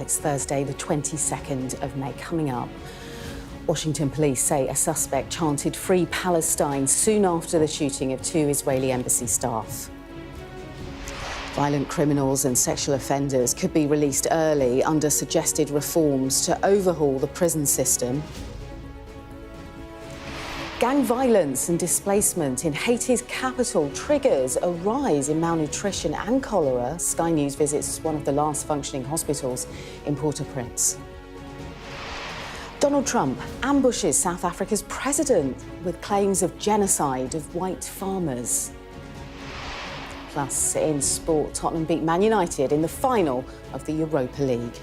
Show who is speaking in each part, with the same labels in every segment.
Speaker 1: It's Thursday, the 22nd of May. Coming up, Washington police say a suspect chanted "Free Palestine" soon after the shooting of 2 Israeli embassy staff. Violent criminals and sexual offenders could be released early under suggested reforms to overhaul the prison system. Gang violence and displacement in Haiti's capital triggers a rise in malnutrition and cholera. Sky News visits one of the last functioning hospitals in Port-au-Prince. Donald Trump ambushes South Africa's president with claims of genocide of white farmers. Plus, in sport, Tottenham beat Man United in the final of the Europa League.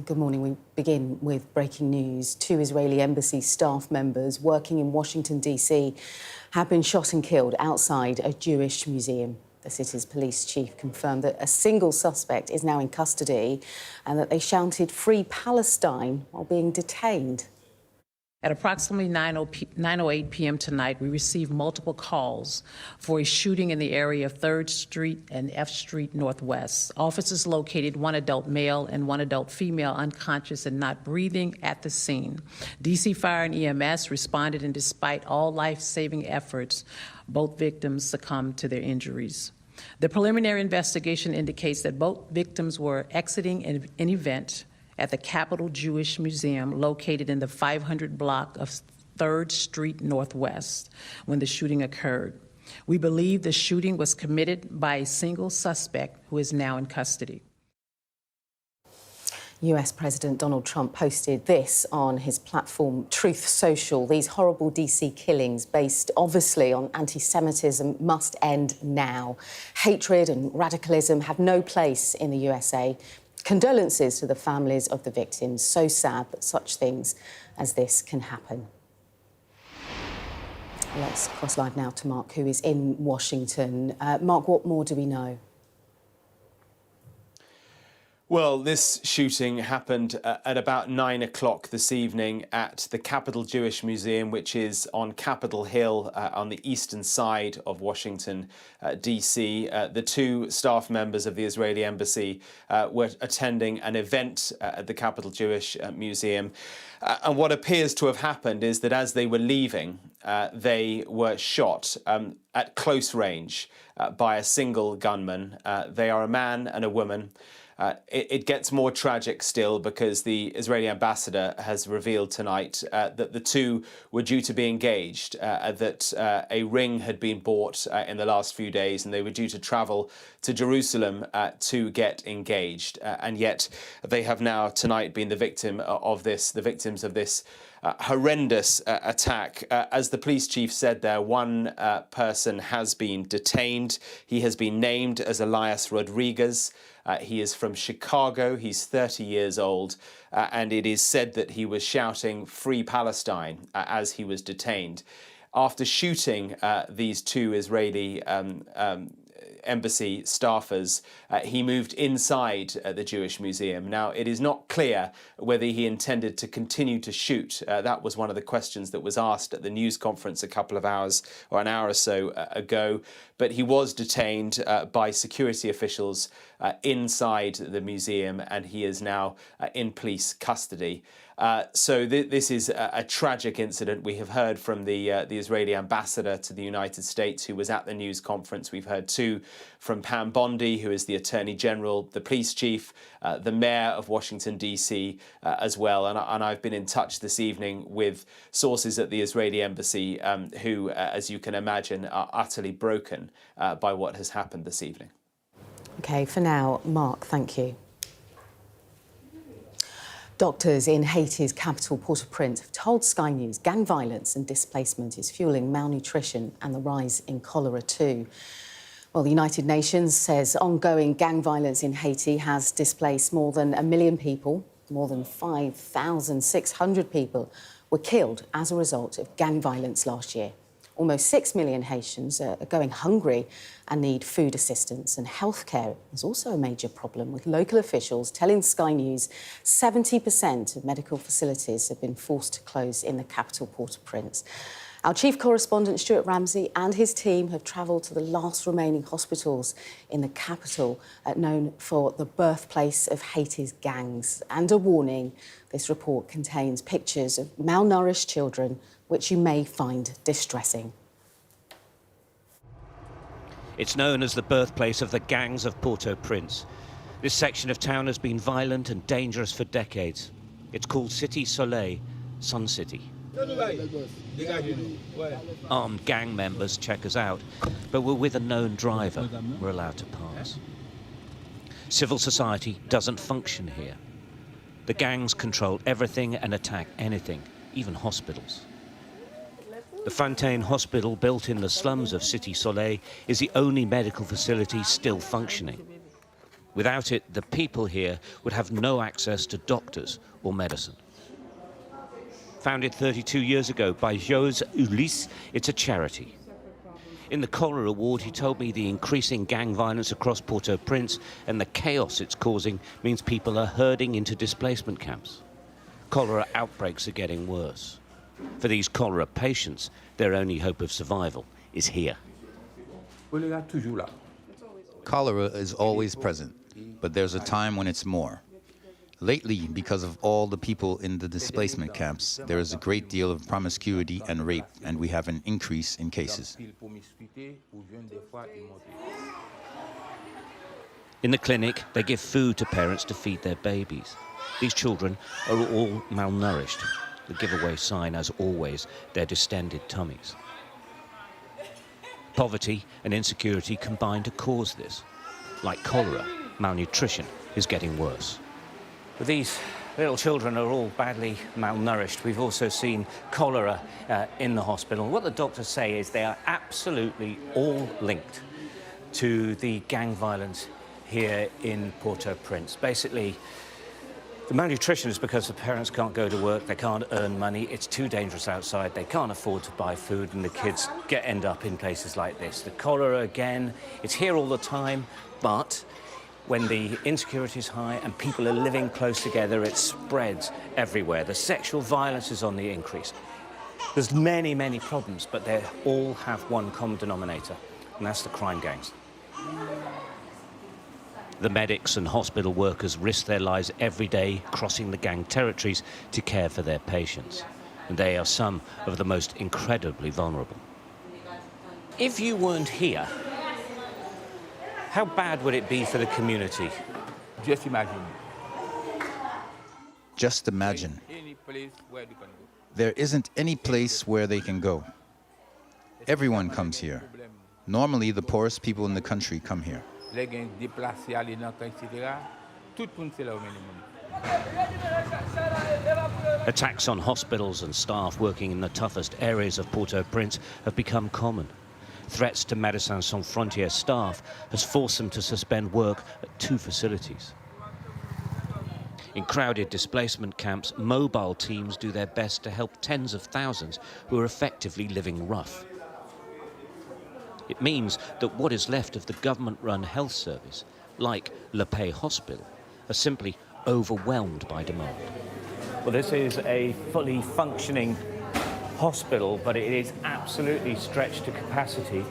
Speaker 1: Good morning. We begin with breaking news. 2 Israeli embassy staff members working in Washington, D.C. have been shot and killed outside a Jewish museum. The city's police chief confirmed that a single suspect is now in custody and that they shouted "Free Palestine" while being detained.
Speaker 2: At approximately 9:08 p.m. tonight, we received multiple calls for a shooting in the area of 3rd Street and F Street Northwest. Officers located 1 adult male and 1 adult female unconscious and not breathing at the scene. D.C. Fire and EMS responded, and despite all life-saving efforts, both victims succumbed to their injuries. The preliminary investigation indicates that both victims were exiting an event at the Capitol Jewish Museum located in the 500 block of 3rd Street Northwest when the shooting occurred. We believe the shooting was committed by a single suspect who is now in custody.
Speaker 1: US President Donald Trump posted this on his platform Truth Social. These horrible DC killings, based obviously on anti-Semitism, must end now. Hatred and radicalism have no place in the USA. Condolences to the families of the victims. So sad that such things as this can happen. Let's cross live now to Mark, who is in Washington. Mark, what more do we know?
Speaker 3: Well, this shooting happened at about 9 o'clock this evening at the Capitol Jewish Museum, which is on Capitol Hill on the eastern side of Washington, D.C. The 2 staff members of the Israeli embassy were attending an event at the Capitol Jewish Museum. And what appears to have happened is that as they were leaving, they were shot at close range by a single gunman. They are a man and a woman. It gets more tragic still because the Israeli ambassador has revealed tonight that the 2 were due to be engaged, that a ring had been bought in the last few days and they were due to travel to Jerusalem to get engaged. And yet they have now tonight been the victims of this horrendous attack. As the police chief said there, 1 person has been detained. He has been named as Elias Rodriguez. He is from Chicago. He's 30 years old. And it is said that he was shouting "Free Palestine" as he was detained. After shooting these 2 Israeli embassy staffers, he moved inside the Jewish Museum. Now, it is not clear whether he intended to continue to shoot. That was one of the questions that was asked at the news conference a couple of hours or an hour or so ago. But he was detained by security officials inside the museum, and he is now in police custody. So this is a tragic incident. We have heard from the Israeli ambassador to the United States, who was at the news conference. We've heard too from Pam Bondi, who is the Attorney General, the police chief, the mayor of Washington, D.C. As well. And I've been in touch this evening with sources at the Israeli embassy who, as you can imagine, are utterly broken by what has happened this evening. OK, for now, Mark, thank you. Doctors in Haiti's capital, Port-au-Prince, have told Sky News gang violence and displacement is fuelling malnutrition and the rise in cholera too. Well, the United Nations says ongoing gang violence in Haiti has displaced more than 1 million people. More than 5,600 people were killed as a result of gang violence last year. Almost 6 million Haitians are going hungry and need food assistance, and healthcare is also a major problem, with local officials telling Sky News 70% of medical facilities have been forced to close in the capital, Port-au-Prince.
Speaker 1: Our chief correspondent, Stuart Ramsey, and his team have travelled to the last remaining hospitals in the capital, known for the birthplace of Haiti's gangs. And a warning, this report contains pictures of malnourished children, which you may find distressing.
Speaker 4: It's known as the birthplace of the gangs of Port-au-Prince. This section of town has been violent and dangerous for decades. It's called Cité Soleil, Sun City. Armed gang members check us out, but we're with a known driver. We're allowed to pass. Civil society doesn't function here. The gangs control everything and attack anything, even hospitals. The Fontaine Hospital, built in the slums of Cité Soleil, is the only medical facility still functioning. Without it, the people here would have no access to doctors or medicine. Founded 32 years ago by Jose Ulysse, it's a charity. In the cholera ward, he told me the increasing gang violence across Port-au-Prince and the chaos it's causing means people are herding into displacement camps. Cholera outbreaks are getting worse. For these cholera patients, their only hope of survival is here.
Speaker 5: Cholera is always present, but there's a time when it's more. Lately, because of all the people in the displacement camps, there is a great deal of promiscuity and rape, and we have an increase in cases.
Speaker 4: In the clinic, they give food to parents to feed their babies. These children are all malnourished. The giveaway sign, as always, their distended tummies. Poverty and insecurity combine to cause this. Like cholera, malnutrition is getting worse. These little children are all badly malnourished. We've also seen cholera in the hospital. What the doctors say is they are absolutely all linked to the gang violence here in Port-au-Prince. Basically, the malnutrition is because the parents can't go to work, they can't earn money, it's too dangerous outside, they can't afford to buy food, and the kids end up in places like this. The cholera, again, it's here all the time, but when the insecurity is high and people are living close together, it spreads everywhere. The sexual violence is on the increase. There's many, many problems, but they all have one common denominator, and that's the crime gangs. The medics and hospital workers risk their lives every day crossing the gang territories to care for their patients. And they are some of the most incredibly vulnerable. If you weren't here, how bad would it be for the community?
Speaker 6: Just imagine.
Speaker 5: Just imagine. There isn't any place where they can go. Everyone comes here. Normally, the poorest people in the country come here.
Speaker 4: Attacks on hospitals and staff working in the toughest areas of Port-au-Prince have become common. Threats to Médecins Sans Frontières staff has forced them to suspend work at 2 facilities. In crowded displacement camps, mobile teams do their best to help tens of thousands who are effectively living rough. It means that what is left of the government-run health service, like Le Pays Hospital, are simply overwhelmed by demand. Well, this is a fully functioning hospital, but it is absolutely stretched to capacity,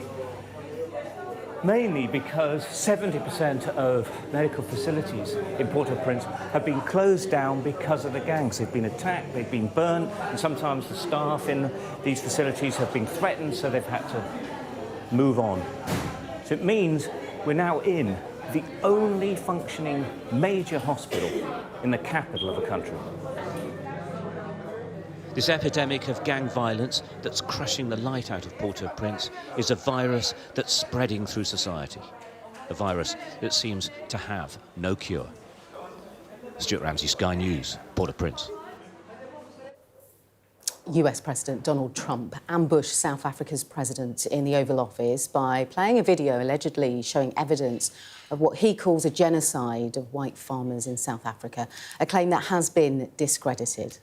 Speaker 4: mainly because 70% of medical facilities in Port-au-Prince have been closed down because of the gangs. They've been attacked, they've been burned, and sometimes the staff in these facilities have been threatened, so they've had to move on. So it means we're now in the only functioning major hospital in the capital of the country. This epidemic of gang violence that's crushing the light out of Port-au-Prince is a virus that's spreading through society. A virus that seems to have no cure. Stuart Ramsey, Sky News, Port-au-Prince.
Speaker 1: US President Donald Trump ambushed South Africa's president in the Oval Office by playing a video allegedly showing evidence of what he calls a genocide of white farmers in South Africa, a claim that has been discredited.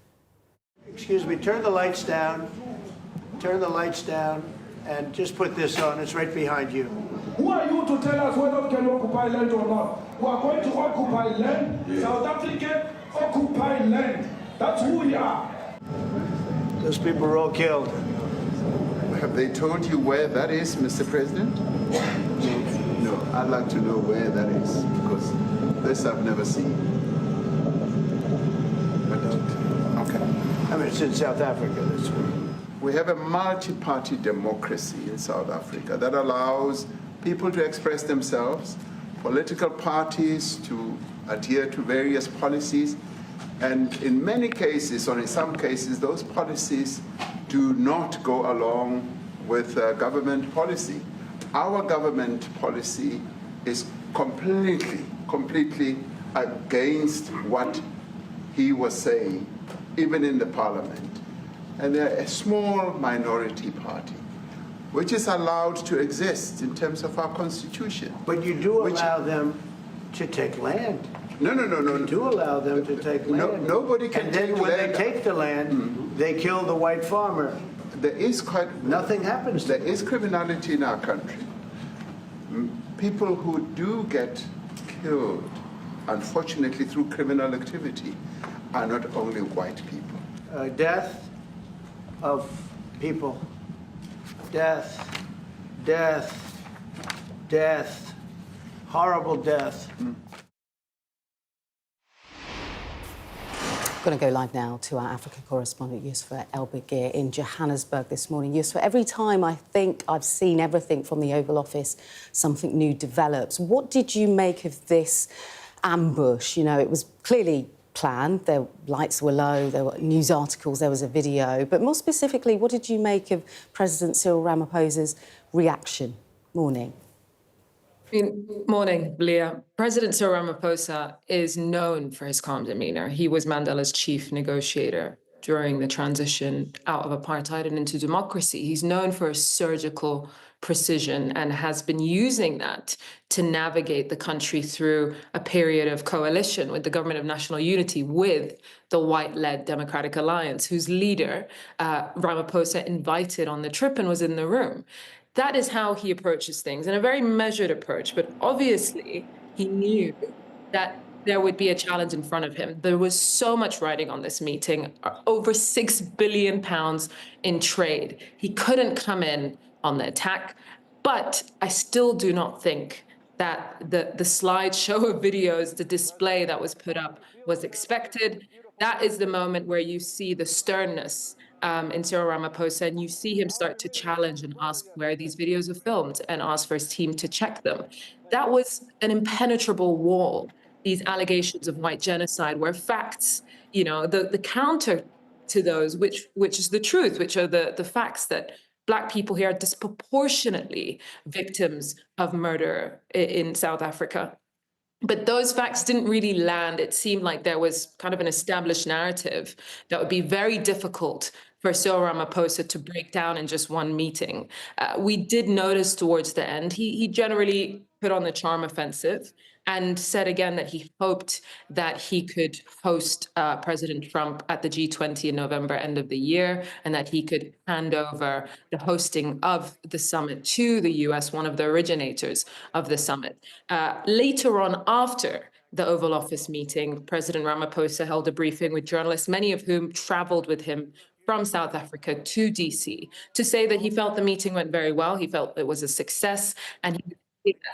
Speaker 7: Excuse me, turn the lights down, and just put this on. It's right behind you.
Speaker 8: Who are you to tell us whether we can occupy land or not? We are going to occupy land. Yeah. South Africa occupy land. That's who we are.
Speaker 7: Those people were all killed.
Speaker 6: Have they told you where that is, Mr. President? No, I'd like to know where that is, because this I've never seen. But, okay.
Speaker 7: I mean, it's in South Africa this week.
Speaker 6: We have a multi-party democracy in South Africa that allows people to express themselves, political parties to adhere to various policies, and in many cases, or in some cases, those policies do not go along with government policy. Our government policy is completely against what he was saying, even in the parliament. And they're a small minority party, which is allowed to exist in terms of our constitution.
Speaker 7: But you do allow them to take land.
Speaker 6: No.
Speaker 7: You do allow them to take land.
Speaker 6: Nobody can take land.
Speaker 7: And then when they take the land, they kill the white farmer.
Speaker 6: There is
Speaker 7: Nothing happens to them.
Speaker 6: There is criminality in our country. People who do get killed, unfortunately, through criminal activity, are not only white people.
Speaker 7: Death of people. Death. Horrible death.
Speaker 1: Going to go live now to our Africa correspondent, Yusfa El-Bagir, in Johannesburg this morning. Yusfa, every time I think I've seen everything from the Oval Office, something new develops. What did you make of this ambush? You know, it was clearly planned. The lights were low, there were news articles, there was a video. But more specifically, what did you make of President Cyril Ramaphosa's reaction? Morning.
Speaker 9: Morning, Leah. President Cyril Ramaphosa is known for his calm demeanor. He was Mandela's chief negotiator during the transition out of apartheid and into democracy. He's known for surgical precision and has been using that to navigate the country through a period of coalition with the Government of National Unity with the white-led Democratic Alliance, whose leader, Ramaphosa, invited on the trip and was in the room. That is how he approaches things, in a very measured approach. But obviously, he knew that there would be a challenge in front of him. There was so much riding on this meeting, over £6 billion in trade. He couldn't come in on the attack, but I still do not think that the slideshow of videos, the display that was put up was expected. That is the moment where you see the sternness in Cyril Ramaphosa, and you see him start to challenge and ask where these videos are filmed and ask for his team to check them. That was an impenetrable wall, these allegations of white genocide, where facts, you know, the counter to those, which is the truth, which are the facts that Black people here are disproportionately victims of murder in South Africa. But those facts didn't really land. It seemed like there was kind of an established narrative that would be very difficult for Cyril Ramaphosa to break down in just one meeting. We did notice towards the end, he generally put on the charm offensive and said again that he hoped that he could host President Trump at the G20 in November, end of the year, and that he could hand over the hosting of the summit to the US, one of the originators of the summit. Later on, after the Oval Office meeting, President Ramaphosa held a briefing with journalists, many of whom traveled with him from South Africa to DC, to say that he felt the meeting went very well. He felt it was a success, and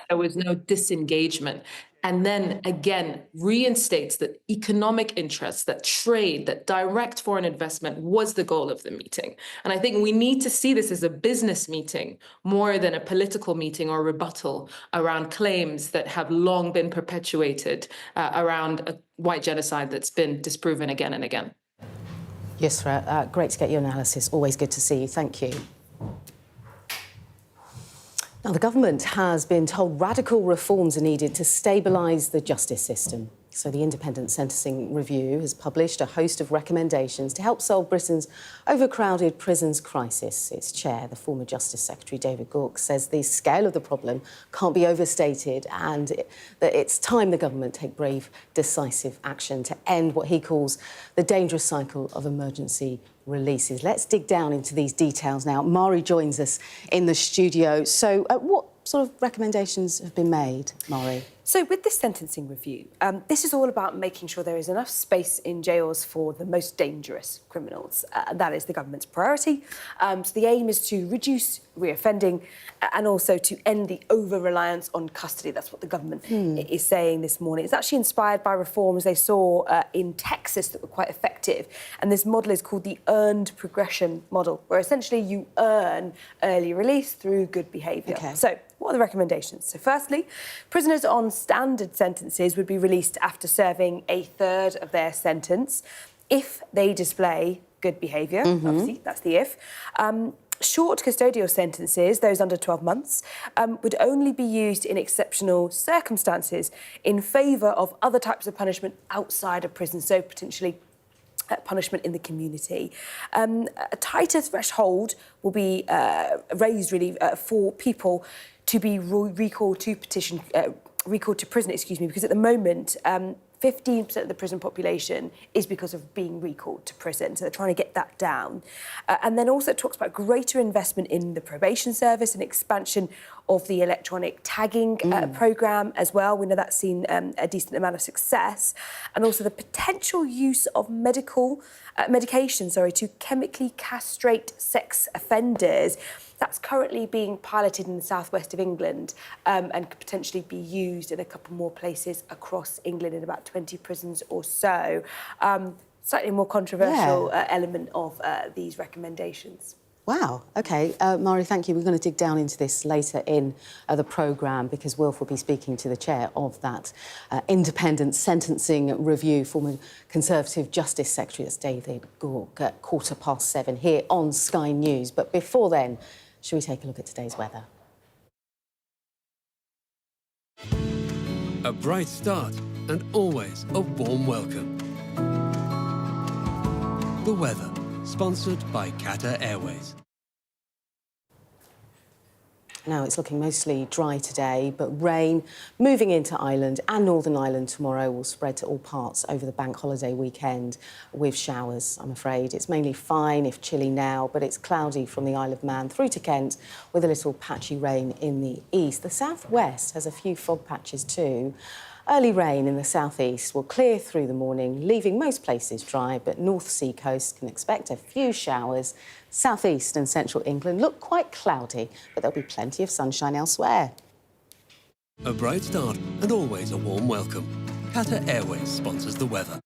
Speaker 9: there was no disengagement. And then again, reinstates that economic interests, that trade, that direct foreign investment was the goal of the meeting. And I think we need to see this as a business meeting more than a political meeting or rebuttal around claims that have long been perpetuated around a white genocide that's been disproven again and again.
Speaker 1: Yes, great to get your analysis. Always good to see you. Thank you. Now, the government has been told radical reforms are needed to stabilise the justice system. So the Independent Sentencing Review has published a host of recommendations to help solve Britain's overcrowded prisons crisis. Its chair, the former Justice Secretary David Gauke, says the scale of the problem can't be overstated and that it's time the government take brave, decisive action to end what he calls the dangerous cycle of emergency releases. Let's dig down into these details now. Mari joins us in the studio. So what sort of recommendations have been made, Mari?
Speaker 10: So with this sentencing review, this is all about making sure there is enough space in jails for the most dangerous criminals. That is the government's priority. So the aim is to reduce reoffending and also to end the over-reliance on custody. That's what the government is saying this morning. It's actually inspired by reforms they saw in Texas that were quite effective. And this model is called the earned progression model, where essentially you earn early release through good behaviour.
Speaker 1: Okay.
Speaker 10: So what are the recommendations? So firstly, prisoners on standard sentences would be released after serving a third of their sentence if they display good behaviour. Obviously, that's the if. Short custodial sentences, those under 12 months, would only be used in exceptional circumstances in favour of other types of punishment outside of prison, so potentially punishment in the community. A tighter threshold will be raised really for people to be recalled to prison, because at the moment 15% of the prison population is because of being recalled to prison. So they're trying to get that down. And then also it talks about greater investment in the probation service and expansion of the electronic tagging programme as well. We know that's seen a decent amount of success. And also the potential use of medication to chemically castrate sex offenders. That's currently being piloted in the southwest of England and could potentially be used in a couple more places across England in about 20 prisons or so. Slightly more controversial element of these recommendations.
Speaker 1: Wow, OK. Mari, thank you. We're going to dig down into this later in the programme because Wilf will be speaking to the chair of that independent sentencing review, former Conservative Justice Secretary, that's David Gauke, at 7:15 here on Sky News. But before then, should we take a look at today's weather?
Speaker 11: A bright start and always a warm welcome. The weather, sponsored by Qatar Airways.
Speaker 1: Now, it's looking mostly dry today, but rain moving into Ireland and Northern Ireland tomorrow will spread to all parts over the bank holiday weekend with showers, I'm afraid. It's mainly fine if chilly now, but it's cloudy from the Isle of Man through to Kent with a little patchy rain in the east. The southwest has a few fog patches too. Early rain in the southeast will clear through the morning, leaving most places dry, but North Sea coast can expect a few showers. Southeast and central England look quite cloudy, but there'll be plenty of sunshine elsewhere.
Speaker 11: A bright start and always a warm welcome. Qatar Airways sponsors the weather.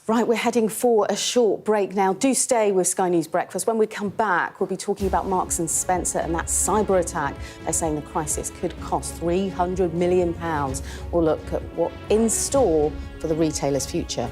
Speaker 1: Right, we're heading for a short break now. Do stay with Sky News Breakfast. When we come back, we'll be talking about Marks and Spencer and that cyber attack. They're saying the crisis could cost £300 million. We'll look at what's in store for the retailer's future.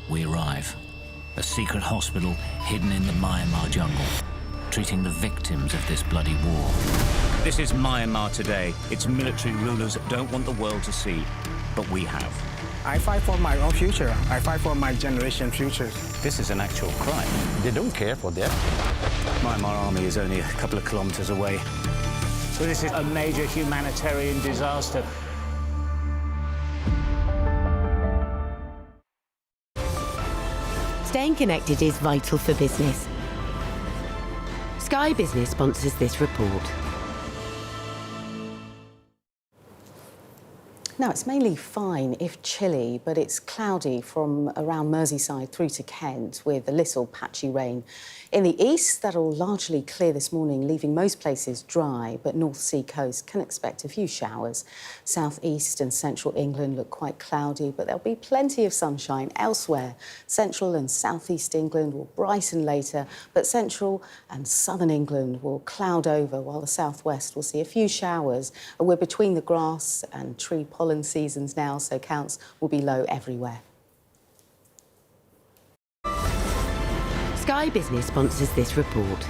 Speaker 12: we arrive. A secret hospital hidden in the Myanmar jungle, treating the victims of this bloody war.
Speaker 4: This is Myanmar today. Its military rulers don't want the world to see, but we have.
Speaker 13: I fight for my own future. I fight for my generation's future.
Speaker 4: This is an actual crime.
Speaker 13: They don't care for that.
Speaker 12: Myanmar army is only a couple of kilometers away.
Speaker 4: So this is a major humanitarian disaster.
Speaker 14: Staying connected is vital for business. Sky Business sponsors this report.
Speaker 1: Now, it's mainly fine if chilly, but it's cloudy from around Merseyside through to Kent with a little patchy rain. In the east, that'll largely clear this morning, leaving most places dry, but North Sea coast can expect a few showers. South East and central England look quite cloudy, but there'll be plenty of sunshine elsewhere. Central and South East England will brighten later, but central and southern England will cloud over, while the southwest will see a few showers. We're between the grass and tree pollen seasons now, so counts will be low everywhere.
Speaker 14: Sky Business sponsors this report.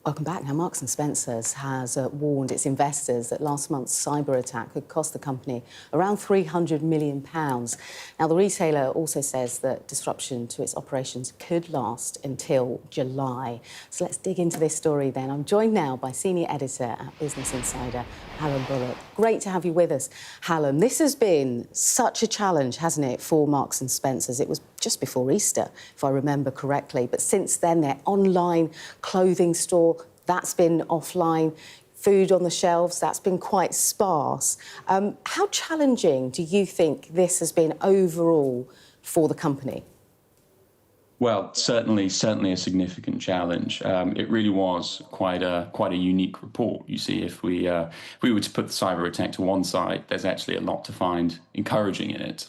Speaker 1: Welcome back. Now, Marks & Spencer's has warned its investors that last month's cyber attack could cost the company around £300 million. Now, the retailer also says that disruption to its operations could last until July. So let's dig into this story then. I'm joined now by Senior Editor at Business Insider, Hallam Bullock. Great to have you with us, Hallam. This has been such a challenge, hasn't it, for Marks & Spencer's? It was just before Easter, if I remember correctly. But since then, their online clothing store, that's been offline. Food on the shelves, that's been quite sparse. How challenging do you think this has been overall for the company?
Speaker 15: Well, certainly a significant challenge. It really was quite a unique report. You see, if we were to put the cyber attack to one side, there's actually a lot to find encouraging in it.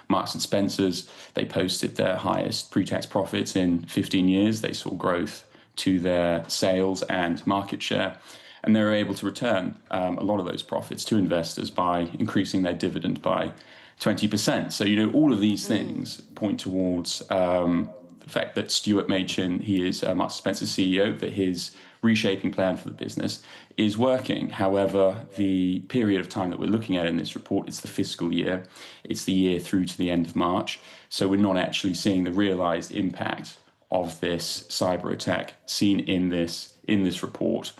Speaker 15: Marks & Spencer's, they posted their highest pre-tax profits in 15 years. They saw growth to their sales and market share, and they were able to return a lot of those profits to investors by increasing their dividend by 20%. So, all of these things point towards the fact that Stuart Machin, he is Marks & Spencer's CEO, that his reshaping plan for the business is working. However, the period of time that we're looking at in this report, it's the fiscal year. It's the year through to the end of March. So we're not actually seeing the realised impact of this cyber attack seen in this report.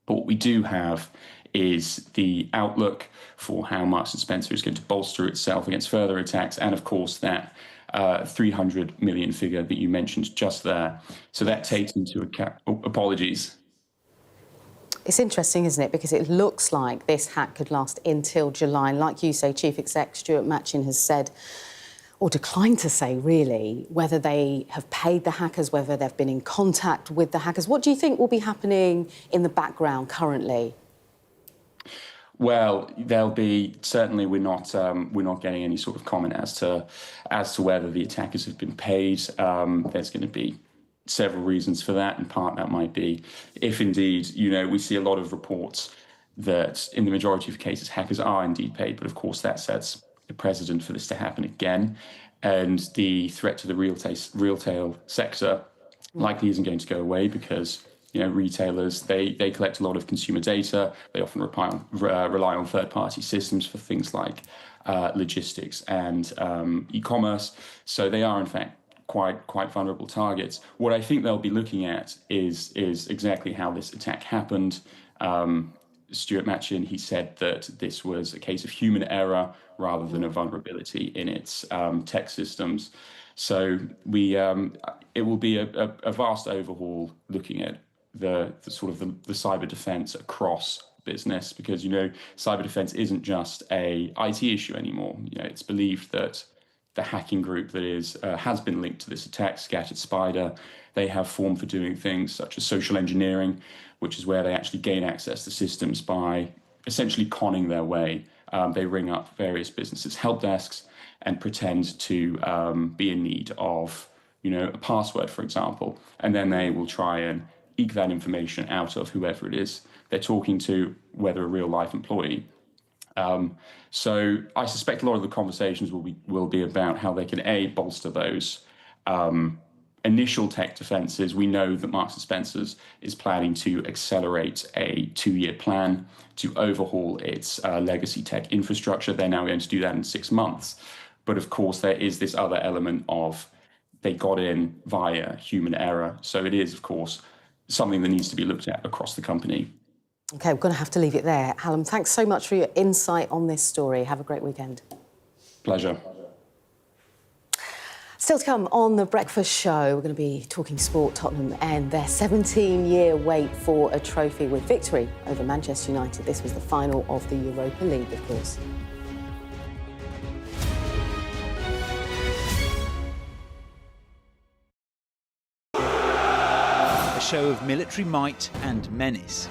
Speaker 15: But what we do have is the outlook for how Marks & Spencer is going to bolster itself against further attacks, and of course that 300 million figure that you mentioned just there. So that takes into account... Oh, apologies.
Speaker 1: It's interesting, isn't it? Because it looks like this hack could last until July. And like you say, Chief Exec Stuart Machin has said, or declined to say, really, whether they have paid the hackers, whether they've been in contact with the hackers. What do you think will be happening in the background currently?
Speaker 15: Well, there'll be certainly we're not getting any sort of comment as to whether the attackers have been paid. There's going to be several reasons for that. In part, that might be if indeed, we see a lot of reports that in the majority of cases hackers are indeed paid, but of course that sets the precedent for this to happen again, and the threat to the retail sector likely isn't going to go away because retailers they collect a lot of consumer data. They often rely on third-party systems for things like logistics and e-commerce. So they are in fact quite vulnerable targets. What I think they'll be looking at is exactly how this attack happened. Stuart Machin, he said that this was a case of human error rather than a vulnerability in its tech systems. So it will be a vast overhaul looking at the cyber defense across business, because cyber defense isn't just a IT issue anymore. It's believed that the hacking group that has been linked to this attack, Scattered Spider, they have formed for doing things such as social engineering, which is where they actually gain access to systems by essentially conning their way. They ring up various businesses' help desks and pretend to be in need of, a password, for example, and then they will try and eke that information out of whoever it is they're talking to, whether a real-life employee So I suspect a lot of the conversations will be about how they can bolster those initial tech defenses. We know that Marks and Spencer's is planning to accelerate a 2-year plan to overhaul its legacy tech infrastructure. They're now going to do that in 6 months. But of course, there is this other element of they got in via human error. So it is, of course, something that needs to be looked at across the company.
Speaker 1: OK, we're going to have to leave it there. Hallam, thanks so much for your insight on this story. Have a great weekend.
Speaker 15: Pleasure.
Speaker 1: Still to come on The Breakfast Show, we're going to be talking sport. Tottenham and their 17-year wait for a trophy with victory over Manchester United. This was the final of the Europa League, of course.
Speaker 16: A show of military might and menace.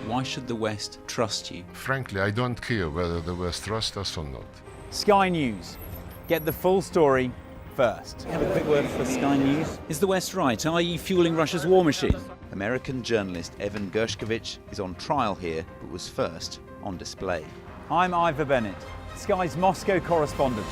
Speaker 16: Why should the West trust you?
Speaker 17: Frankly, I don't care whether the West trusts us or not.
Speaker 16: Sky News. Get the full story first. Have a quick word for Sky News. Is the West right? Are you fueling Russia's war machine? American journalist Evan Gershkovich is on trial here, but was first on display. I'm Ivor Bennett, Sky's Moscow correspondent.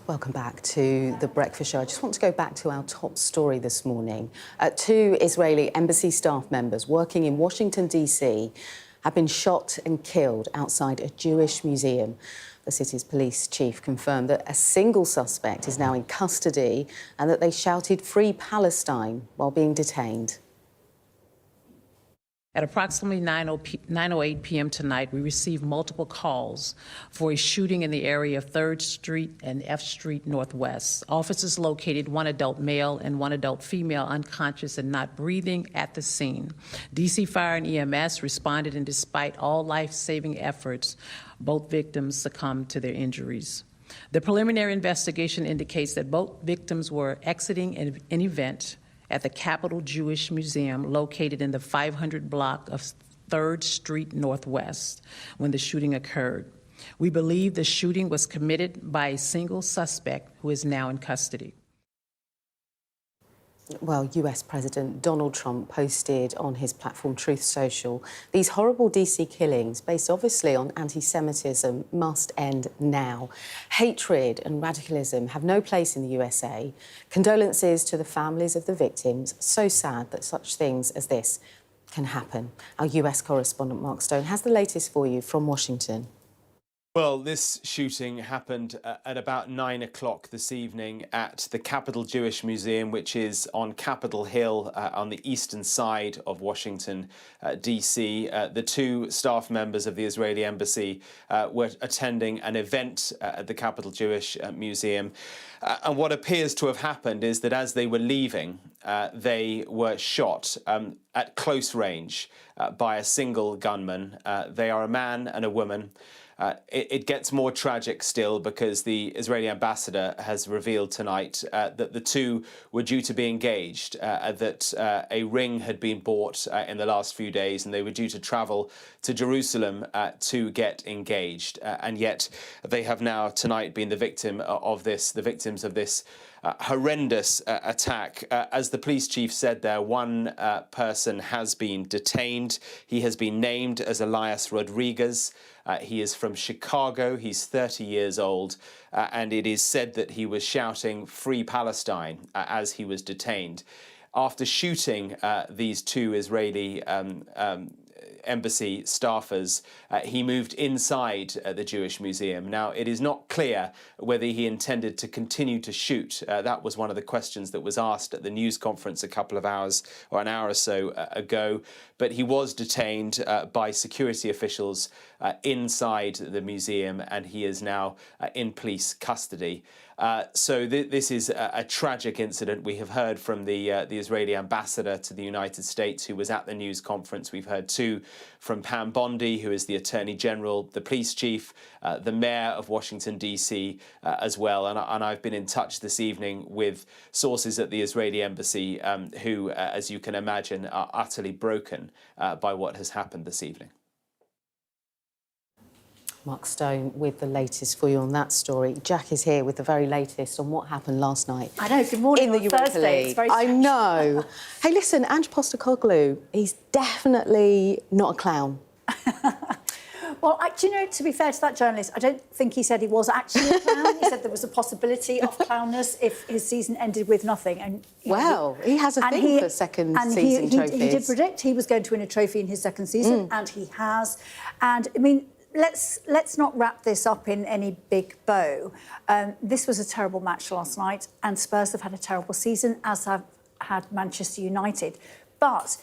Speaker 1: Welcome back to The Breakfast Show. I just want to go back to our top story this morning. 2 Israeli embassy staff members working in Washington, D.C. have been shot and killed outside a Jewish museum. The city's police chief confirmed that a single suspect is now in custody and that they shouted "Free Palestine" while being detained.
Speaker 2: At approximately 9:08 p.m. tonight, we received multiple calls for a shooting in the area of 3rd Street and F Street Northwest. Officers located 1 adult male and 1 adult female unconscious and not breathing at the scene. D.C. Fire and EMS responded, and despite all life-saving efforts, both victims succumbed to their injuries. The preliminary investigation indicates that both victims were exiting an event at the Capitol Jewish Museum located in the 500 block of 3rd Street Northwest when the shooting occurred. We believe the shooting was committed by a single suspect who is now in custody.
Speaker 1: Well, US President Donald Trump posted on his platform Truth Social, these horrible DC killings, based obviously on anti-Semitism, must end now. Hatred and radicalism have no place in the USA. Condolences to the families of the victims. So sad that such things as this can happen. Our US correspondent Mark Stone has the latest for you from Washington.
Speaker 3: Well, this shooting happened at about 9 o'clock this evening at the Capitol Jewish Museum, which is on Capitol Hill on the eastern side of Washington, D.C. The two staff members of the Israeli embassy were attending an event at the Capitol Jewish Museum. And what appears to have happened is that as they were leaving, they were shot at close range by a single gunman. They are a man and a woman. It gets more tragic still because the Israeli ambassador has revealed tonight that the two were due to be engaged, that a ring had been bought in the last few days and they were due to travel to Jerusalem to get engaged. And yet they have now tonight been the victims of this horrendous attack. As the police chief said there, one person has been detained. He has been named as Elias Rodriguez. He is from Chicago. He's 30 years old. And it is said that he was shouting "Free Palestine" as he was detained. After shooting these two Israeli embassy staffers, he moved inside the Jewish Museum. Now, it is not clear whether he intended to continue to shoot. That was one of the questions that was asked at the news conference a couple of hours or an hour or so ago. But he was detained by security officials inside the museum, and he is now in police custody. So this is a tragic incident. We have heard from the Israeli ambassador to the United States, who was at the news conference. We've heard too from Pam Bondi, who is the Attorney General, the police chief, the mayor of Washington, D.C. As well. And I've been in touch this evening with sources at the Israeli embassy who, as you can imagine, are utterly broken by what has happened this evening.
Speaker 1: Mark Stone with the latest for you on that story. Jack is here with the very latest on what happened last night.
Speaker 18: I know, good morning
Speaker 1: in the Europa
Speaker 18: Thursday.
Speaker 1: League.
Speaker 18: It's very
Speaker 1: I
Speaker 18: strange.
Speaker 1: know. Hey, listen, Ange Postecoglou, he's definitely not a clown.
Speaker 18: Well, do you know, to be fair to that journalist, I don't think he said he was actually a clown. He said there was a possibility of clownness if his season ended with nothing. And
Speaker 1: well, he has a thing for second season trophies.
Speaker 18: He did predict he was going to win a trophy in his second season, and he has. And, I mean, let's not wrap this up in any big bow. This was a terrible match last night, and Spurs have had a terrible season, as have had Manchester United. But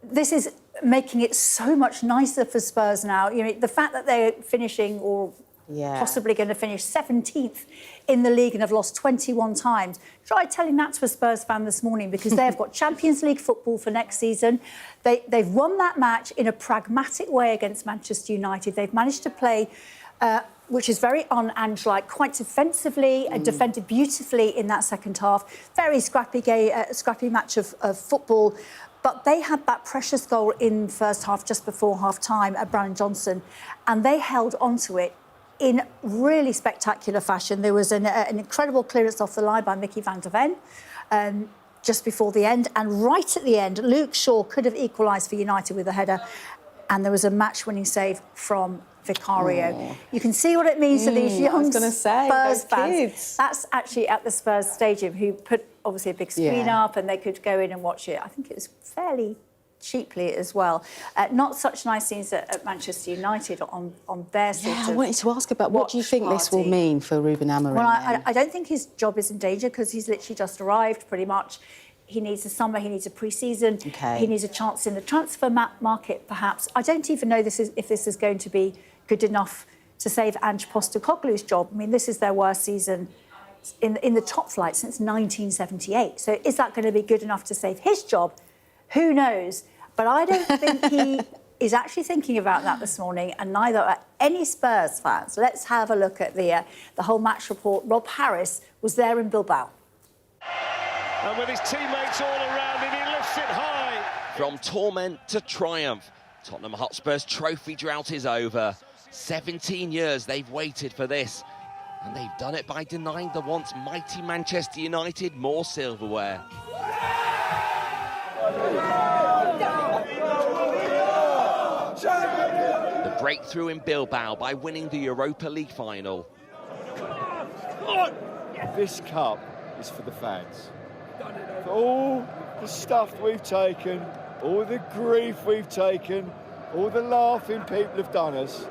Speaker 18: this is making it so much nicer for Spurs now. You know, the fact that they're finishing or possibly going to finish 17th in the league and have lost 21 times. Try telling that to a Spurs fan this morning, because they've got Champions League football for next season. They've won that match in a pragmatic way against Manchester United. They've managed to play, which is very un-Ange-like, quite defensively, defended beautifully in that second half. Very scrappy match of football. But they had that precious goal in the first half, just before half-time, at Brandon Johnson, and they held onto it in really spectacular fashion. There was an incredible clearance off the line by Mickey van der Ven just before the end. And right at the end, Luke Shaw could have equalised for United with a header. And there was a match-winning save from Vicario. Aww. You can see what it means to these young Spurs fans. That's actually at the Spurs Stadium, who put obviously a big screen up, and they could go in and watch it. I think it was fairly cheaply as well. Not such nice scenes at Manchester United on their sort of
Speaker 1: I wanted to ask about what do you think this will mean for Ruben Amorim?
Speaker 18: Well, I don't think his job is in danger, because he's literally just arrived, pretty much. He needs a summer, he needs a pre-season, he needs a chance in the transfer market, perhaps. I don't even know if this is going to be good enough to save Ange Postecoglou's job. I mean, this is their worst season in the top flight since 1978. So is that going to be good enough to save his job? Who knows? But I don't think he is actually thinking about that this morning, and neither are any Spurs fans. Let's have a look at the whole match report. Rob Harris was there in Bilbao.
Speaker 19: And with his teammates all around him, he lifts it high.
Speaker 20: From torment to triumph, Tottenham Hotspur's trophy drought is over. 17 years they've waited for this, and they've done it by denying the once mighty Manchester United more silverware. breakthrough in Bilbao by winning the Europa League final.
Speaker 21: This cup is for the fans. For all the stuff we've taken, all the grief we've taken, all the laughing people have done us,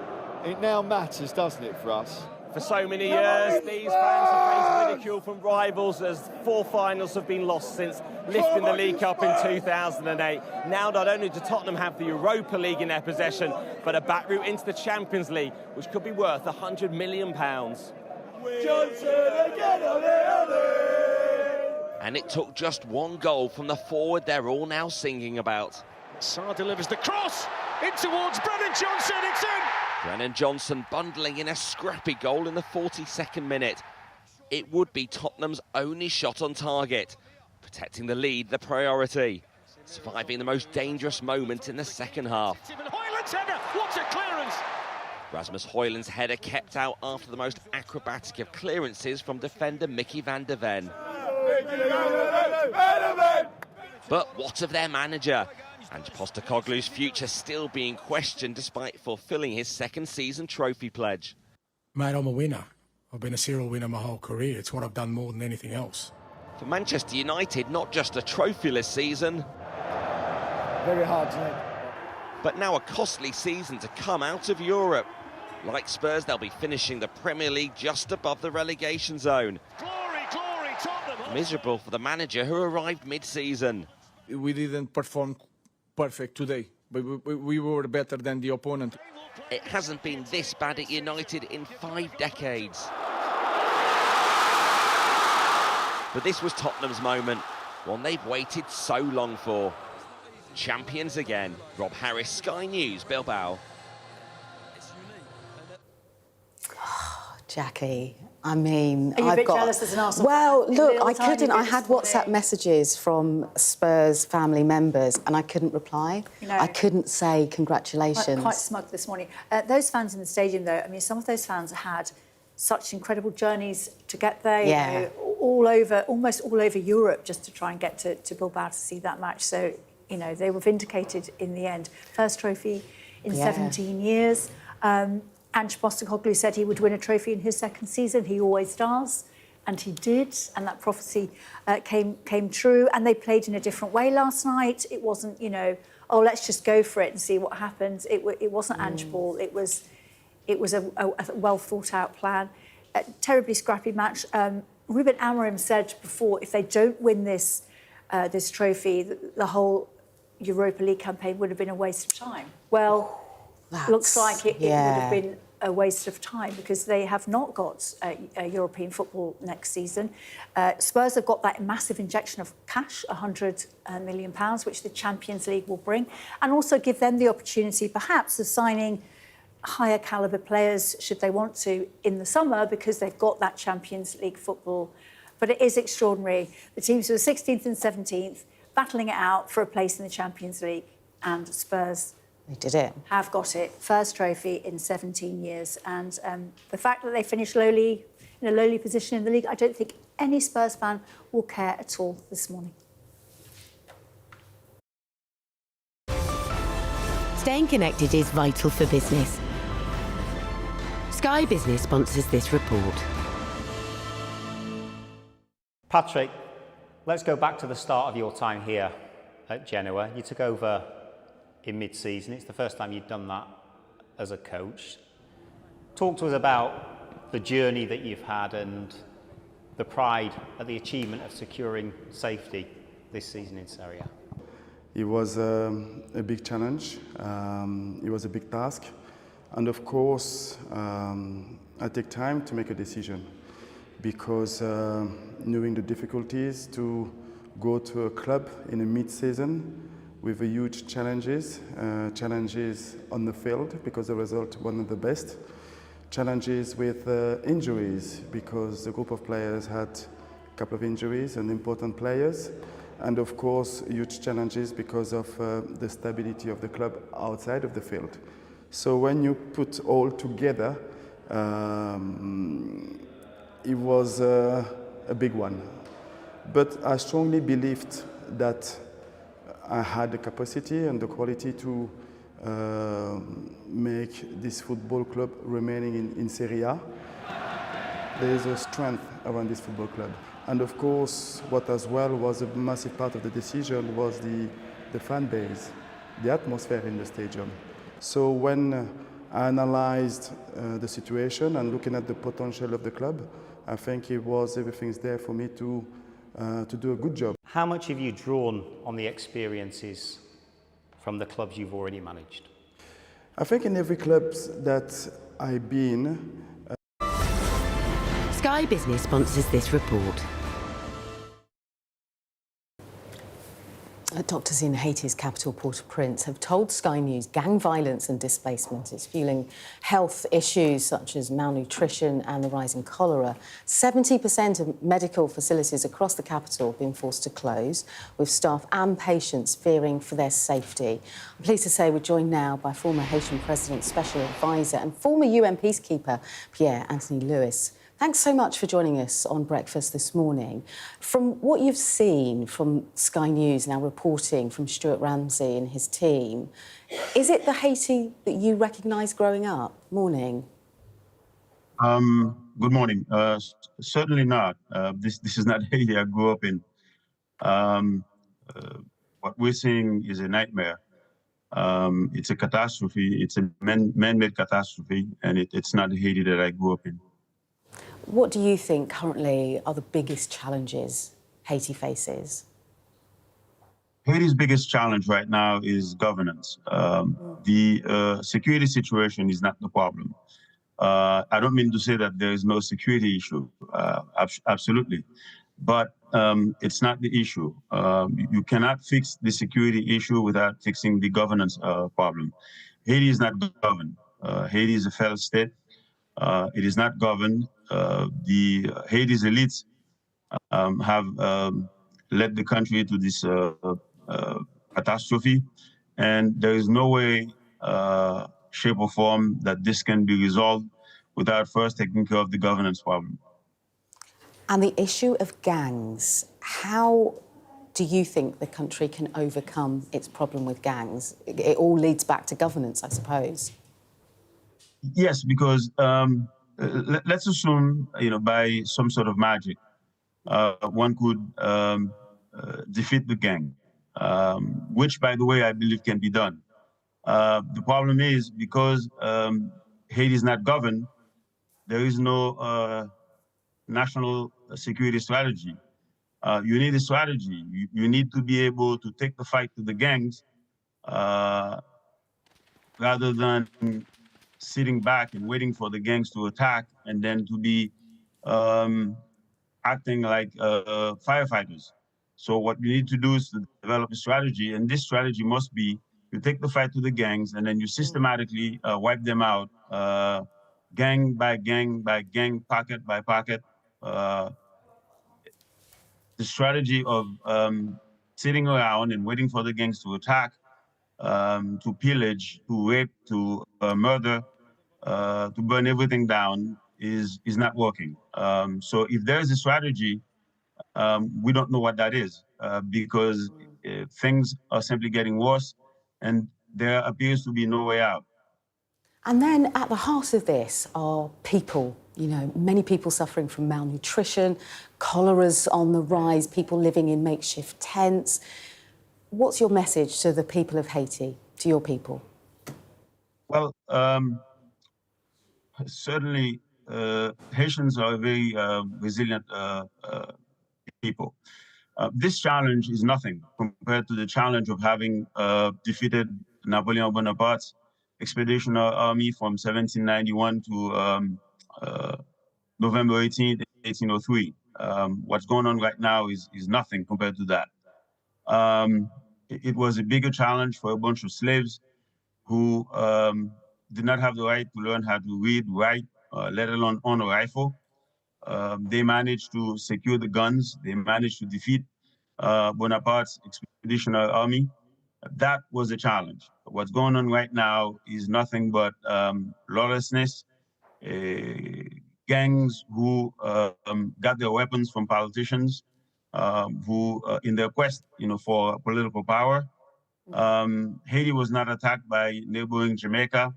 Speaker 21: it now matters, doesn't it, for us?
Speaker 22: For so many years, these fans have faced ridicule from rivals as 4 finals have been lost since lifting the League Cup in 2008. Now not only do Tottenham have the Europa League in their possession, but a back route into the Champions League, which could be worth £100 million.
Speaker 20: And it took just 1 goal from the forward they're all now singing about.
Speaker 19: Sarr delivers the cross in towards Brennan Johnson, it's in!
Speaker 20: Brennan Johnson bundling in a scrappy goal in the 42nd minute. It would be Tottenham's only shot on target, protecting the lead the priority, surviving the most dangerous moment in the second half.
Speaker 19: Højlund's header, what a clearance!
Speaker 20: Rasmus Højlund's header kept out after the most acrobatic of clearances from defender Mickey van der Ven. But what of their manager? And Postecoglou's future still being questioned despite fulfilling his second season trophy pledge.
Speaker 23: Mate, I'm a winner. I've been a serial winner my whole career. It's what I've done more than anything else.
Speaker 20: For Manchester United, not just a trophyless season,
Speaker 21: Very hard to make.
Speaker 20: but now a costly season to come out of Europe. Like Spurs, they'll be finishing the Premier League just above the relegation zone.
Speaker 19: Glory, glory, Tottenham!
Speaker 20: Miserable for the manager who arrived mid-season.
Speaker 13: We didn't perform perfect today, but we were better than the opponent.
Speaker 20: It hasn't been this bad at United in 5 decades. But this was Tottenham's moment, one they've waited so long for. Champions again. Rob Harris, Sky News, Bilbao.
Speaker 1: Jackie, I mean,
Speaker 18: Are you a bit jealous as an Arsenal
Speaker 1: Well,
Speaker 18: fan?
Speaker 1: look,
Speaker 18: Little
Speaker 1: I
Speaker 18: tiny
Speaker 1: couldn't. I
Speaker 18: bit
Speaker 1: had WhatsApp messages from Spurs family members, and I couldn't reply.
Speaker 18: You know,
Speaker 1: I couldn't say congratulations.
Speaker 18: Quite smug this morning. Those fans in the stadium, though, I mean, some of those fans had such incredible journeys to get there.
Speaker 1: Yeah.
Speaker 18: You know, all over, almost all over Europe, just to try and get to Bilbao to see that match. So, you know, they were vindicated in the end. First trophy in 17 years. Ange Postecoglou said he would win a trophy in his second season. He always does, and he did, and that prophecy came true. And they played in a different way last night. It wasn't, you know, oh, let's just go for it and see what happens. It wasn't Ange ball. It was a well thought out plan. A terribly scrappy match. Ruben Amorim said before, if they don't win this trophy, the whole Europa League campaign would have been a waste of time. Well. Looks like it would have been a waste of time because they have not got European football next season. Spurs have got that massive injection of cash, £100 million, which the Champions League will bring, and also give them the opportunity perhaps of signing higher calibre players should they want to in the summer because they've got that Champions League football. But it is extraordinary. The teams who are 16th and 17th battling it out for a place in the Champions League, and Spurs
Speaker 1: They did it.
Speaker 18: Have got it. First trophy in 17 years. And the fact that they finished lowly, in a lowly position in the league, I don't think any Spurs fan will care at all this morning.
Speaker 14: Staying connected is vital for business. Sky Business sponsors this report.
Speaker 24: Patrick, let's go back to the start of your time here at Genoa. You took over in mid-season. It's the first time you've done that as a coach. Talk to us about the journey that you've had and the pride at the achievement of securing safety this season in Serie A.
Speaker 25: It was a big challenge. It was a big task. And of course, I take time to make a decision because knowing the difficulties to go to a club in a mid-season with huge challenges on the field because the result wasn't the best, challenges with injuries because the group of players had a couple of injuries and important players, and of course huge challenges because of the stability of the club outside of the field. So when you put all together, it was a big one. But I strongly believed that I had the capacity and the quality to make this football club remaining in Serie A. There is a strength around this football club. And of course, what as well was a massive part of the decision was the fan base, the atmosphere in the stadium. So when I analyzed the situation and looking at the potential of the club, I think everything's there for me to do a good job.
Speaker 24: How much have you drawn on the experiences from the clubs you've already managed?
Speaker 25: I think in every club that I've been,
Speaker 14: Sky Business sponsors this report.
Speaker 1: Doctors in Haiti's capital, Port-au-Prince, have told Sky News gang violence and displacement is fueling health issues such as malnutrition and the rise in cholera. 70% of medical facilities across the capital have been forced to close, with staff and patients fearing for their safety. I'm pleased to say we're joined now by former Haitian President's Special Advisor and former UN peacekeeper, Pierre-Anthony Lewis. Thanks so much for joining us on Breakfast this morning. From what you've seen from Sky News now reporting from Stuart Ramsey and his team, is it the Haiti that you recognised growing up? Morning.
Speaker 5: Good morning. Certainly not. This is not Haiti I grew up in. What we're seeing is a nightmare. It's a catastrophe. It's a man-made catastrophe, and it's not the Haiti that I grew up in.
Speaker 1: What do you think currently are the biggest challenges Haiti faces?
Speaker 5: Haiti's biggest challenge right now is governance. The security situation is not the problem. I don't mean to say that there is no security issue, absolutely, but it's not the issue. You cannot fix the security issue without fixing the governance problem. Haiti is not governed. Haiti is a failed state. It is not governed. The Haiti's elites have led the country to this catastrophe, and there is no way, shape or form that this can be resolved without first taking care of the governance problem.
Speaker 1: And the issue of gangs, how do you think the country can overcome its problem with gangs? It all leads back to governance, I suppose.
Speaker 5: Yes, because let's assume, by some sort of magic, one could defeat the gang, which, by the way, I believe can be done. The problem is because Haiti is not governed, there is no national security strategy. You need a strategy. You need to be able to take the fight to the gangs rather than sitting back and waiting for the gangs to attack and then to be acting like firefighters. So what you need to do is to develop a strategy, and this strategy must be you take the fight to the gangs and then you systematically wipe them out, gang by gang by gang, pocket by pocket. The strategy of sitting around and waiting for the gangs to attack, to pillage, to rape, to murder, to burn everything down is not working. So if there's a strategy, we don't know what that is because things are simply getting worse and there appears to be no way out.
Speaker 1: And then at the heart of this are people, many people suffering from malnutrition, cholera's on the rise, people living in makeshift tents. What's your message to the people of Haiti, to your people?
Speaker 5: Well, certainly Haitians are a very resilient people. This challenge is nothing compared to the challenge of having defeated Napoleon Bonaparte's expeditionary army from 1791 to November 18th, 1803. What's going on right now is nothing compared to that. It was a bigger challenge for a bunch of slaves who did not have the right to learn how to read, write, let alone own a rifle. They managed to secure the guns. They managed to defeat Bonaparte's expeditionary army. That was a challenge. What's going on right now is nothing but lawlessness, gangs who got their weapons from politicians, who, in their quest, for political power, Haiti was not attacked by neighboring Jamaica,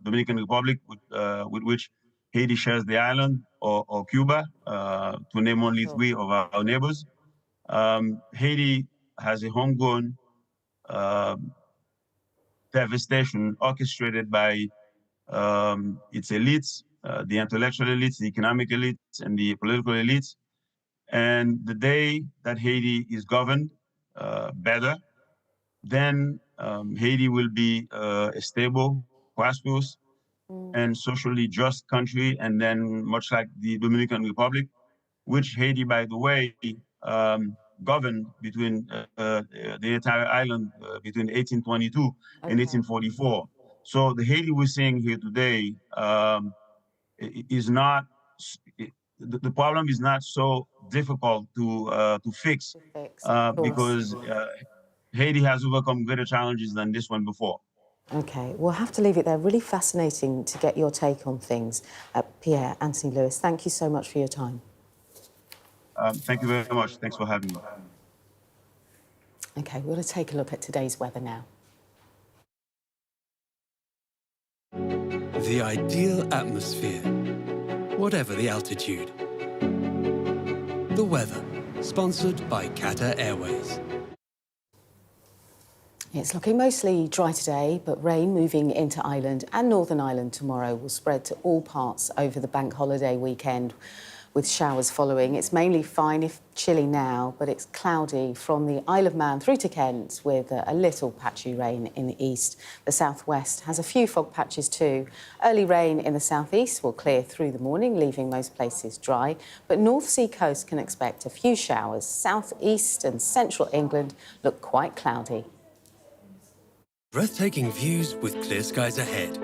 Speaker 5: Dominican Republic, with which Haiti shares the island, or Cuba, to name only three of our neighbors. Haiti has a homegrown devastation orchestrated by its elites, the intellectual elites, the economic elites, and the political elites. And the day that Haiti is governed better, then Haiti will be a stable, prosperous, and socially just country. And then, much like the Dominican Republic, which Haiti, by the way, governed between the entire island between 1822 and 1844. So the Haiti we're seeing here today is not. The problem is not so difficult to fix because Haiti has overcome greater challenges than this one before.
Speaker 1: OK, we'll have to leave it there. Really fascinating to get your take on things. Pierre, Anthony Lewis, thank you so much for your time.
Speaker 5: Thank you very much. Thanks for having me.
Speaker 1: OK, we're going to take a look at today's weather now.
Speaker 11: The ideal atmosphere, whatever the altitude. The weather, sponsored by Qatar Airways.
Speaker 1: It's looking mostly dry today, but rain moving into Ireland and Northern Ireland tomorrow will spread to all parts over the bank holiday weekend, with showers following. It's mainly fine, if chilly now, but it's cloudy from the Isle of Man through to Kent, with a little patchy rain in the east. The southwest has a few fog patches too. Early rain in the southeast will clear through the morning, leaving most places dry, but North Sea coast can expect a few showers. Southeast and central England look quite cloudy.
Speaker 11: Breathtaking views with clear skies ahead.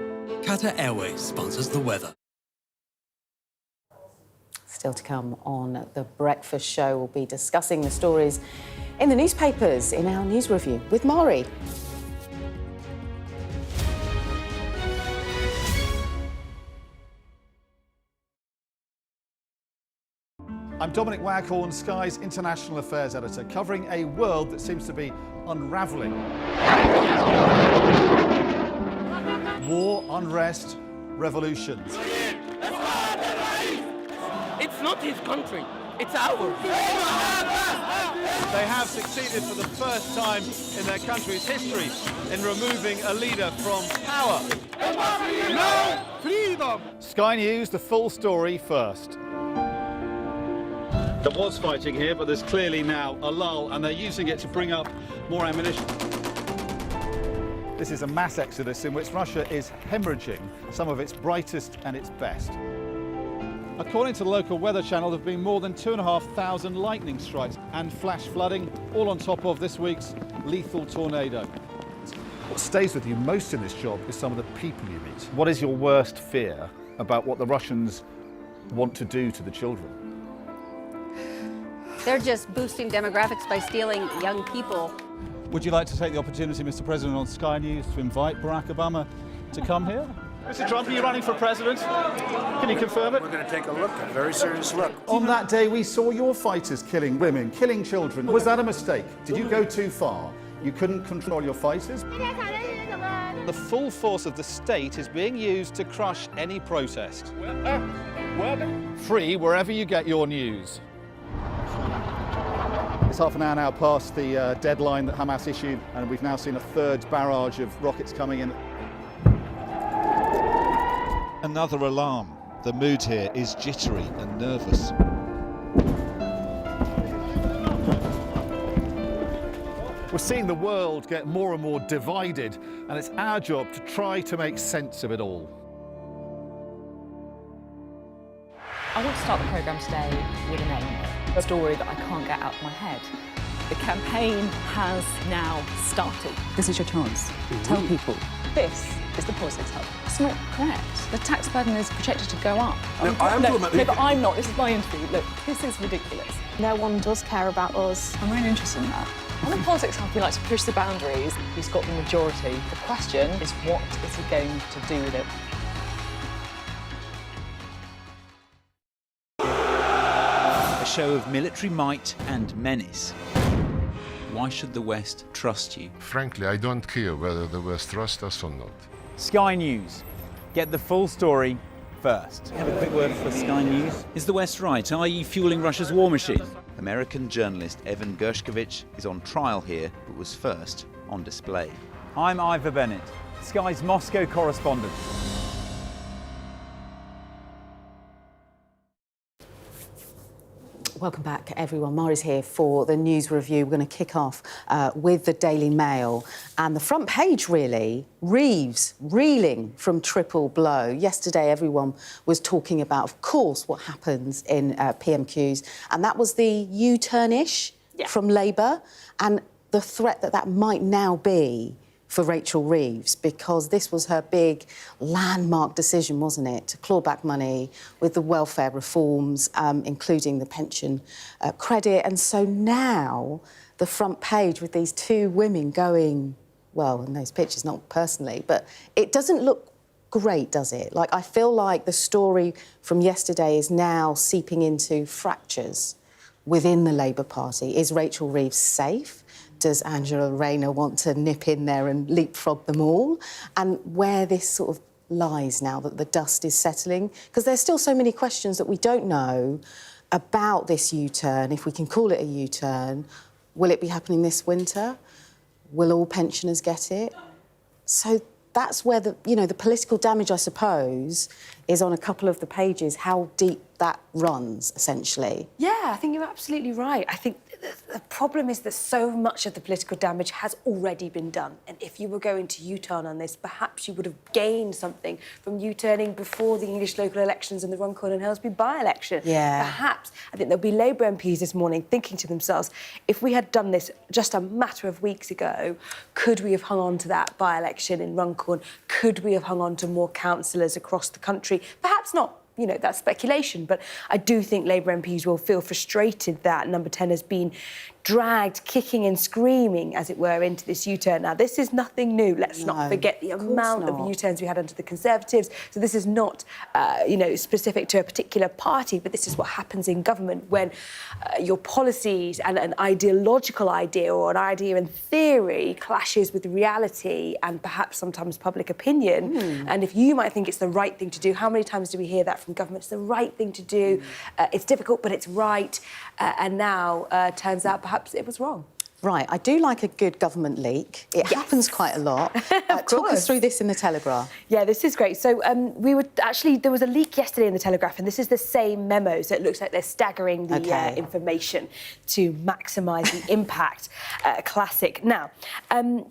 Speaker 11: Qatar Airways sponsors the weather.
Speaker 1: Still to come on The Breakfast Show, we'll be discussing the stories in the newspapers in our news review with Mari.
Speaker 6: I'm Dominic Waghorn, Sky's International Affairs Editor, covering a world that seems to be unravelling. War, unrest, revolutions.
Speaker 7: It's not his country, it's ours.
Speaker 6: They have succeeded for the first time in their country's history in removing a leader from power. No freedom! Sky News, the full story first. There was fighting here, but there's clearly now a lull, and they're using it to bring up more ammunition. This is a mass exodus in which Russia is hemorrhaging some of its brightest and its best. According to the local weather channel, there have been more than 2,500 lightning strikes and flash flooding, all on top of this week's lethal tornado. What stays with you most in this job is some of the people you meet. What is your worst fear about what the Russians want to do to the children?
Speaker 8: They're just boosting demographics by stealing young people.
Speaker 6: Would you like to take the opportunity, Mr. President, on Sky News to invite Barack Obama to come here? Mr. Trump, are you running for president? Can you confirm it?
Speaker 9: We're going to take a look, a very serious look.
Speaker 6: On that day, we saw your fighters killing women, killing children. Was that a mistake? Did you go too far? You couldn't control your fighters? The full force of the state is being used to crush any protest. Free wherever you get your news. It's half an hour now past the deadline that Hamas issued, and we've now seen a third barrage of rockets coming in. Another alarm. The mood here is jittery and nervous. We're seeing the world get more and more divided, and it's our job to try to make sense of it all.
Speaker 10: I want to start the programme today with an aim, a story that I can't get out of my head. The campaign has now started. This is your chance. Tell people this is the Politics Hub. It's not correct. The tax burden is projected to go up.
Speaker 9: No, I am talking about
Speaker 10: no, but I'm not. This is my interview. Look, this is ridiculous. No one does care about us. I'm really interested in that. On the Politics Hub, we like to push the boundaries. He's got the majority. The question is, what is he going to do with it?
Speaker 16: A show of military might and menace. Why should the West trust you?
Speaker 2: Frankly, I don't care whether the West trusts us or not.
Speaker 16: Sky News. Get the full story first. Have a quick word for Sky News. Is the West right? Are you fueling Russia's war machine? American journalist Evan Gershkovich is on trial here, but was first on display. I'm Ivor Bennett, Sky's Moscow correspondent.
Speaker 1: Welcome back, everyone. Mari's here for the news review. We're going to kick off with the Daily Mail. And the front page, really, Reeves reeling from triple blow. Yesterday, everyone was talking about, of course, what happens in PMQs. And that was the U-turn-ish from Labour and the threat that that might now be for Rachel Reeves, because this was her big landmark decision, wasn't it, to claw back money with the welfare reforms, including the pension credit. And so now the front page with these two women going, well, in those pictures, not personally, but it doesn't look great, does it? Like, I feel like the story from yesterday is now seeping into fractures within the Labour Party. Is Rachel Reeves safe? Does Angela Rayner want to nip in there and leapfrog them all? And where this sort of lies now that the dust is settling? Because there's still so many questions that we don't know about this U-turn, if we can call it a U-turn. Will it be happening this winter? Will all pensioners get it? So that's where the political damage, I suppose, is on a couple of the pages, how deep that runs, essentially.
Speaker 4: Yeah, I think you're absolutely right. I think the problem is that so much of the political damage has already been done. And if you were going to U-turn on this, perhaps you would have gained something from U-turning before the English local elections and the Runcorn and Helsby by-election.
Speaker 1: Yeah.
Speaker 4: Perhaps. I think there'll be Labour MPs this morning thinking to themselves, if we had done this just a matter of weeks ago, could we have hung on to that by-election in Runcorn? Could we have hung on to more councillors across the country? Perhaps not. You know, that's speculation, but I do think Labour MPs will feel frustrated that Number 10 has been dragged kicking and screaming, as it were, into this U-turn. Now, this is nothing new. Let's not forget the amount of U-turns we had under the Conservatives. So this is not, specific to a particular party, but this is what happens in government when your policies and an ideological idea or an idea in theory clashes with reality and perhaps sometimes public opinion. And if you might think it's the right thing to do, how many times do we hear that from government? It's the right thing to do. It's difficult, but it's right. And now, turns out perhaps it was wrong.
Speaker 1: Right, I do like a good government leak. It happens quite a lot. Talk us through this in the Telegraph.
Speaker 4: Yeah, this is great. So there was a leak yesterday in the Telegraph, and this is the same memo, so it looks like they're staggering the information to maximise the impact. Classic. Now,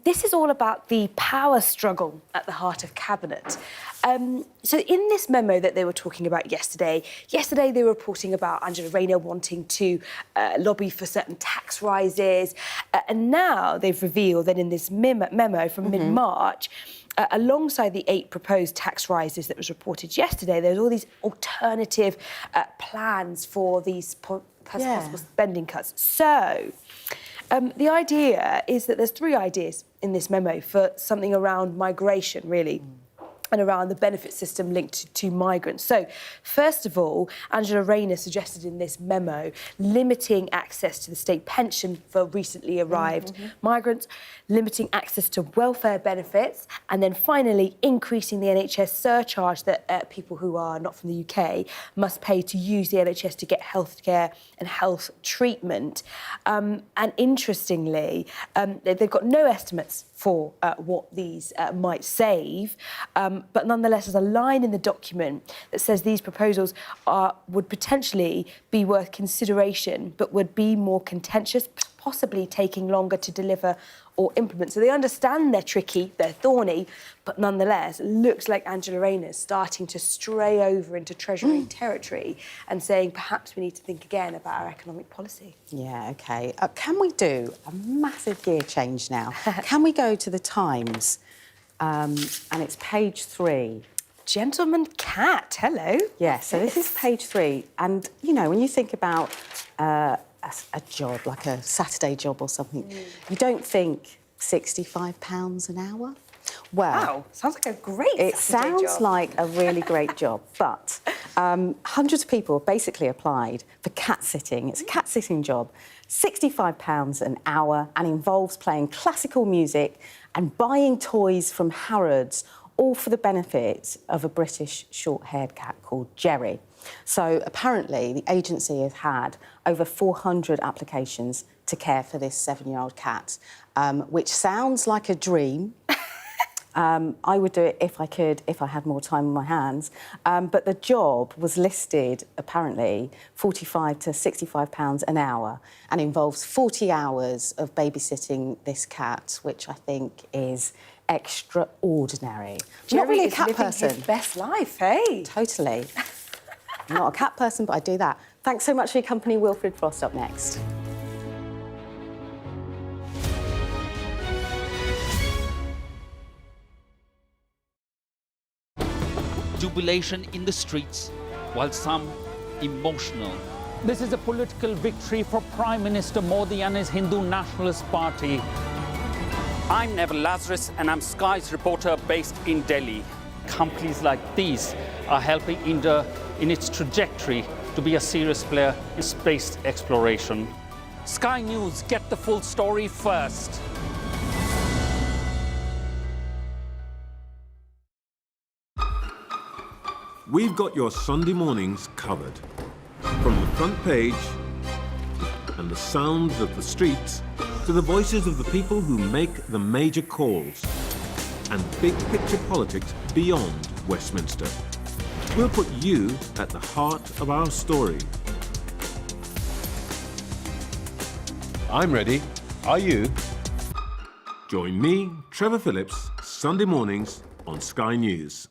Speaker 4: this is all about the power struggle at the heart of Cabinet. So in this memo that they were talking about yesterday they were reporting about Angela Rayner wanting to lobby for certain tax rises. And now they've revealed that in this memo from mid-March, alongside the 8 proposed tax rises that was reported yesterday, there's all these alternative plans for these possible spending cuts. So the idea is that there's 3 ideas in this memo for something around migration, really. And around the benefit system linked to migrants. So, first of all, Angela Rayner suggested in this memo limiting access to the state pension for recently arrived migrants, limiting access to welfare benefits, and then finally increasing the NHS surcharge that people who are not from the UK must pay to use the NHS to get healthcare and health treatment. And interestingly, they've got no estimates for what these might save, but nonetheless, there's a line in the document that says these proposals would potentially be worth consideration, but would be more contentious, possibly taking longer to deliver or implement. So they understand they're tricky, they're thorny, but nonetheless, it looks like Angela Rayner is starting to stray over into Treasury territory and saying perhaps we need to think again about our economic policy.
Speaker 1: Yeah, OK. Can we do a massive gear change now? Can we go to the Times? And it's page 3.
Speaker 4: Gentleman Cat, hello.
Speaker 1: Yeah, so this is page 3. And, you know, when you think about a job, like a Saturday job or something, you don't think £65 an hour? Well,
Speaker 4: wow, sounds like a great
Speaker 1: It
Speaker 4: Saturday
Speaker 1: sounds
Speaker 4: job.
Speaker 1: like a really great job, but Hundreds of people basically applied for cat sitting. It's a cat sitting job, £65 an hour, and involves playing classical music and buying toys from Harrods, all for the benefit of a British short-haired cat called Jerry. So apparently the agency has had over 400 applications to care for this 7-year-old cat, which sounds like a dream. I would do it if I could, if I had more time on my hands. But the job was listed, apparently, £45 to £65 an hour, and involves 40 hours of babysitting this cat, which I think is extraordinary. I'm not really a cat person.
Speaker 4: His best life, hey?
Speaker 1: Totally. I'm not a cat person, but I do that. Thanks so much for your company. Wilfred Frost up next.
Speaker 3: Jubilation in the streets, while some emotional.
Speaker 12: This is a political victory for Prime Minister Modi and his Hindu Nationalist Party. I'm Neville Lazarus and I'm Sky's reporter based in Delhi. Companies like these are helping India in its trajectory to be a serious player in space exploration. Sky News, get the full story first.
Speaker 15: We've got your Sunday mornings covered. From the front page and the sounds of the streets to the voices of the people who make the major calls and big picture politics beyond Westminster. We'll put you at the heart of our story.
Speaker 17: I'm ready. Are you?
Speaker 15: Join me, Trevor Phillips, Sunday mornings on Sky News.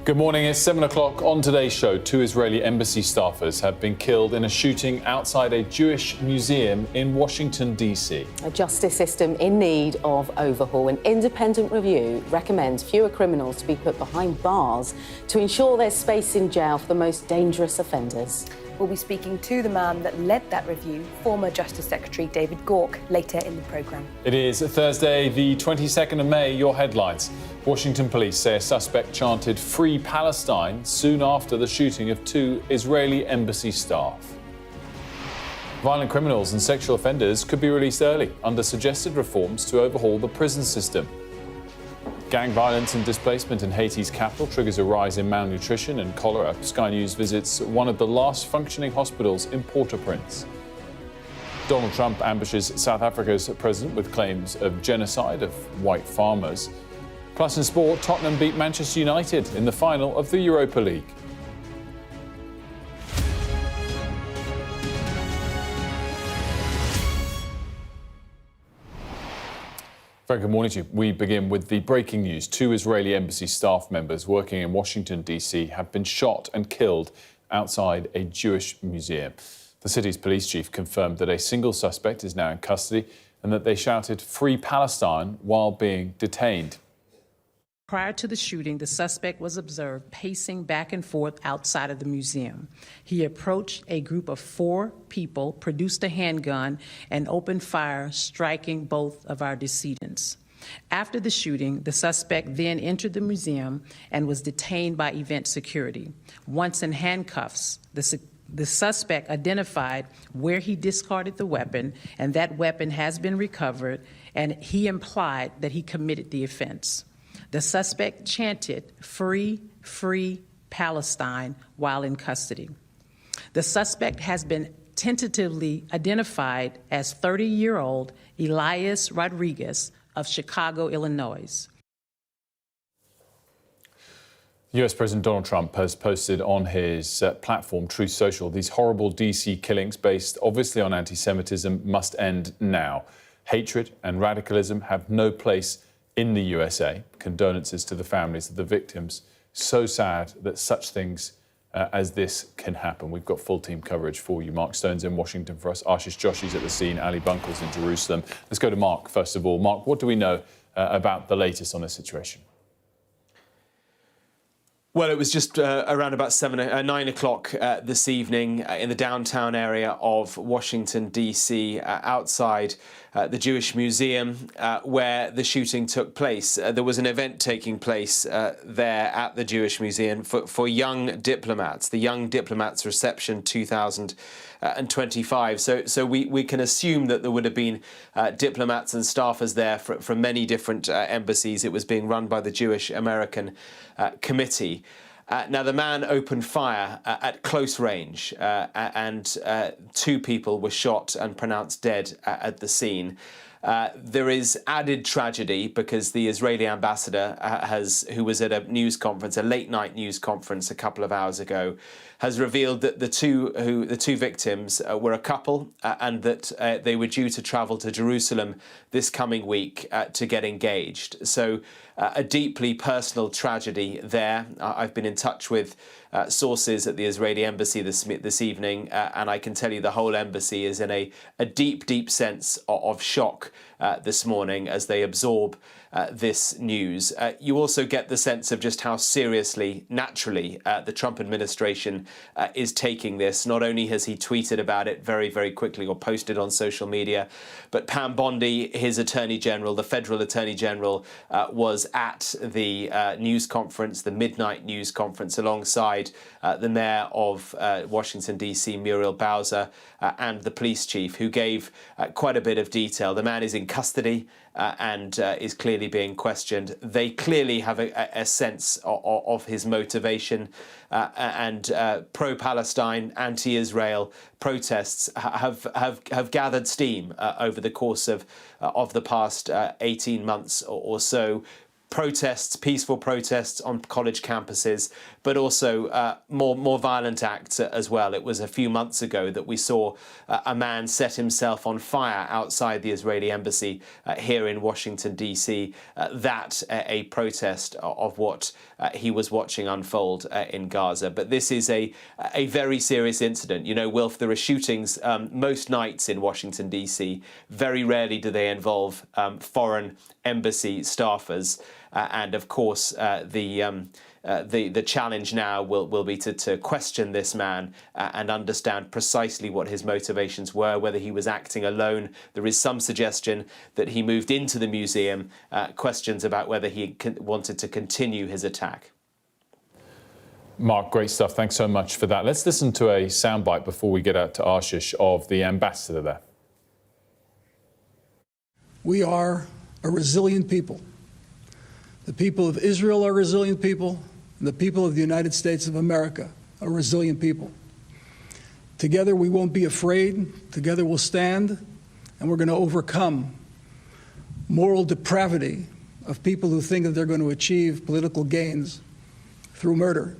Speaker 13: Good morning, it's 7 o'clock. On today's show, 2 Israeli embassy staffers have been killed in a shooting outside a Jewish museum in Washington, D.C.
Speaker 1: A justice system in need of overhaul. An independent review recommends fewer criminals to be put behind bars to ensure there's space in jail for the most dangerous offenders.
Speaker 4: We'll be speaking to the man that led that review, former Justice Secretary David Gauke, later in the programme.
Speaker 13: It is Thursday, the 22nd of May. Your headlines. Washington police say a suspect chanted "Free Palestine" soon after the shooting of 2 Israeli embassy staff. Violent criminals and sexual offenders could be released early under suggested reforms to overhaul the prison system. Gang violence and displacement in Haiti's capital triggers a rise in malnutrition and cholera. Sky News visits one of the last functioning hospitals in Port-au-Prince. Donald Trump ambushes South Africa's president with claims of genocide of white farmers. Plus in sport, Tottenham beat Manchester United in the final of the Europa League. Very good morning to you. We begin with the breaking news. 2 Israeli embassy staff members working in Washington, D.C. have been shot and killed outside a Jewish museum. The city's police chief confirmed that a single suspect is now in custody and that they shouted "Free Palestine" while being detained.
Speaker 19: Prior to the shooting, the suspect was observed pacing back and forth outside of the museum. He approached a group of 4 people, produced a handgun, and opened fire, striking both of our decedents. After the shooting, the suspect then entered the museum and was detained by event security. Once in handcuffs, the suspect identified where he discarded the weapon, and that weapon has been recovered, and he implied that he committed the offense. The suspect chanted "Free, Free Palestine" while in custody. The suspect has been tentatively identified as 30-year-old Elias Rodriguez of Chicago, Illinois.
Speaker 13: US President Donald Trump has posted on his platform, Truth Social, these horrible DC killings based obviously on anti-Semitism must end now. Hatred and radicalism have no place in the USA. Condolences to the families of the victims. So sad that such things as this can happen. We've got full team coverage for you. Mark Stone's in Washington for us. Ashish Joshi's at the scene. Ali Bunkle's in Jerusalem. Let's go to Mark, first of all. Mark, what do we know about the latest on this situation?
Speaker 21: Well, it was just around about 9 o'clock this evening in the downtown area of Washington, D.C., outside the Jewish Museum where the shooting took place. There was an event taking place there at the Jewish Museum for young diplomats, the Young Diplomats Reception 2025. So we can assume that there would have been diplomats and staffers there from many different embassies. It was being run by the Jewish American Committee. Now, the man opened fire at close range and 2 people were shot and pronounced dead at the scene. There is added tragedy because the Israeli ambassador, who was at a news conference, a late-night news conference a couple of hours ago, has revealed that the two victims were a couple and that they were due to travel to Jerusalem this coming week to get engaged. So a deeply personal tragedy there. I've been in touch with sources at the Israeli embassy this evening, and I can tell you the whole embassy is in a deep, deep sense of shock this morning as they absorb this news. You also get the sense of just how seriously, naturally, the Trump administration is taking this. Not only has he tweeted about it very, very quickly or posted on social media, but Pam Bondi, his Attorney General, the federal Attorney General, was at the news conference, the midnight news conference, alongside the mayor of Washington, D.C., Muriel Bowser, and the police chief, who gave quite a bit of detail. The man is in custody and is clearly being questioned. They clearly have a sense of his motivation, and pro-Palestine, anti-Israel protests have gathered steam over the course of the past 18 months or so. protests, peaceful protests on college campuses, but also more violent acts as well. It was a few months ago that we saw a man set himself on fire outside the Israeli embassy here in Washington, D.C. That a protest of what he was watching unfold in Gaza. But this is a very serious incident. You know, Wilf, there are shootings most nights in Washington, D.C. Very rarely do they involve foreign embassy staffers. And of course, the challenge now will be to question this man and understand precisely what his motivations were, whether he was acting alone. There is some suggestion that he moved into the museum, questions about whether he wanted to continue his attack.
Speaker 13: Mark, great stuff. Thanks so much for that. Let's listen to a soundbite before we get out to Ashish of the ambassador there.
Speaker 18: We are a resilient people. The people of Israel are resilient people, and the people of the United States of America are resilient people. Together we won't be afraid, together we'll stand, and we're going to overcome moral depravity of people who think that they're going to achieve political gains through murder.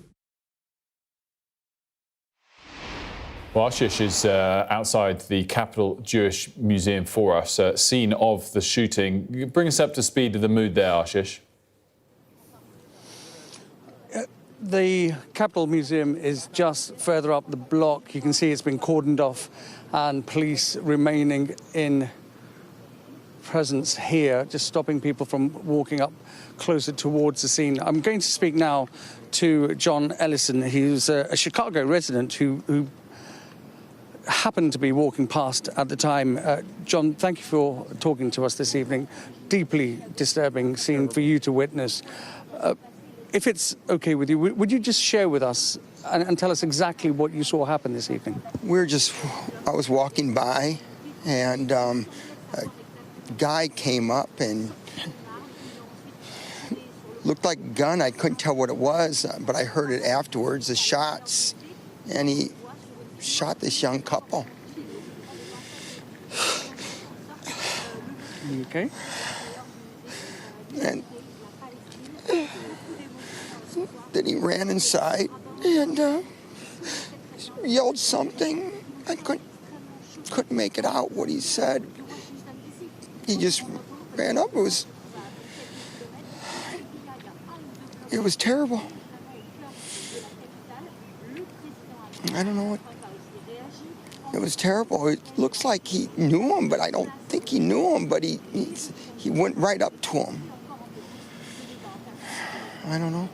Speaker 13: Well, Ashish is outside the Capitol Jewish Museum for us, scene of the shooting. Bring us up to speed of the mood there, Ashish.
Speaker 20: The Capitol Museum is just further up the block. You can see it's been cordoned off and police remaining in presence here, just stopping people from walking up closer towards the scene. I'm going to speak now to John Ellison. He's a Chicago resident who happened to be walking past at the time. John, thank you for talking to us this evening. Deeply disturbing scene for you to witness. If it's okay with you, would you just share with us and tell us exactly what you saw happen this evening?
Speaker 22: I was walking by, and a guy came up and looked like a gun. I couldn't tell what it was, but I heard it afterwards, the shots, and he shot this young couple.
Speaker 20: Okay.
Speaker 22: And then he ran inside and yelled something. I couldn't make it out what he said. He just ran up. It was terrible. I don't know what. It was terrible. It looks like he knew him, but I don't think he knew him. But he went right up to him. I don't know.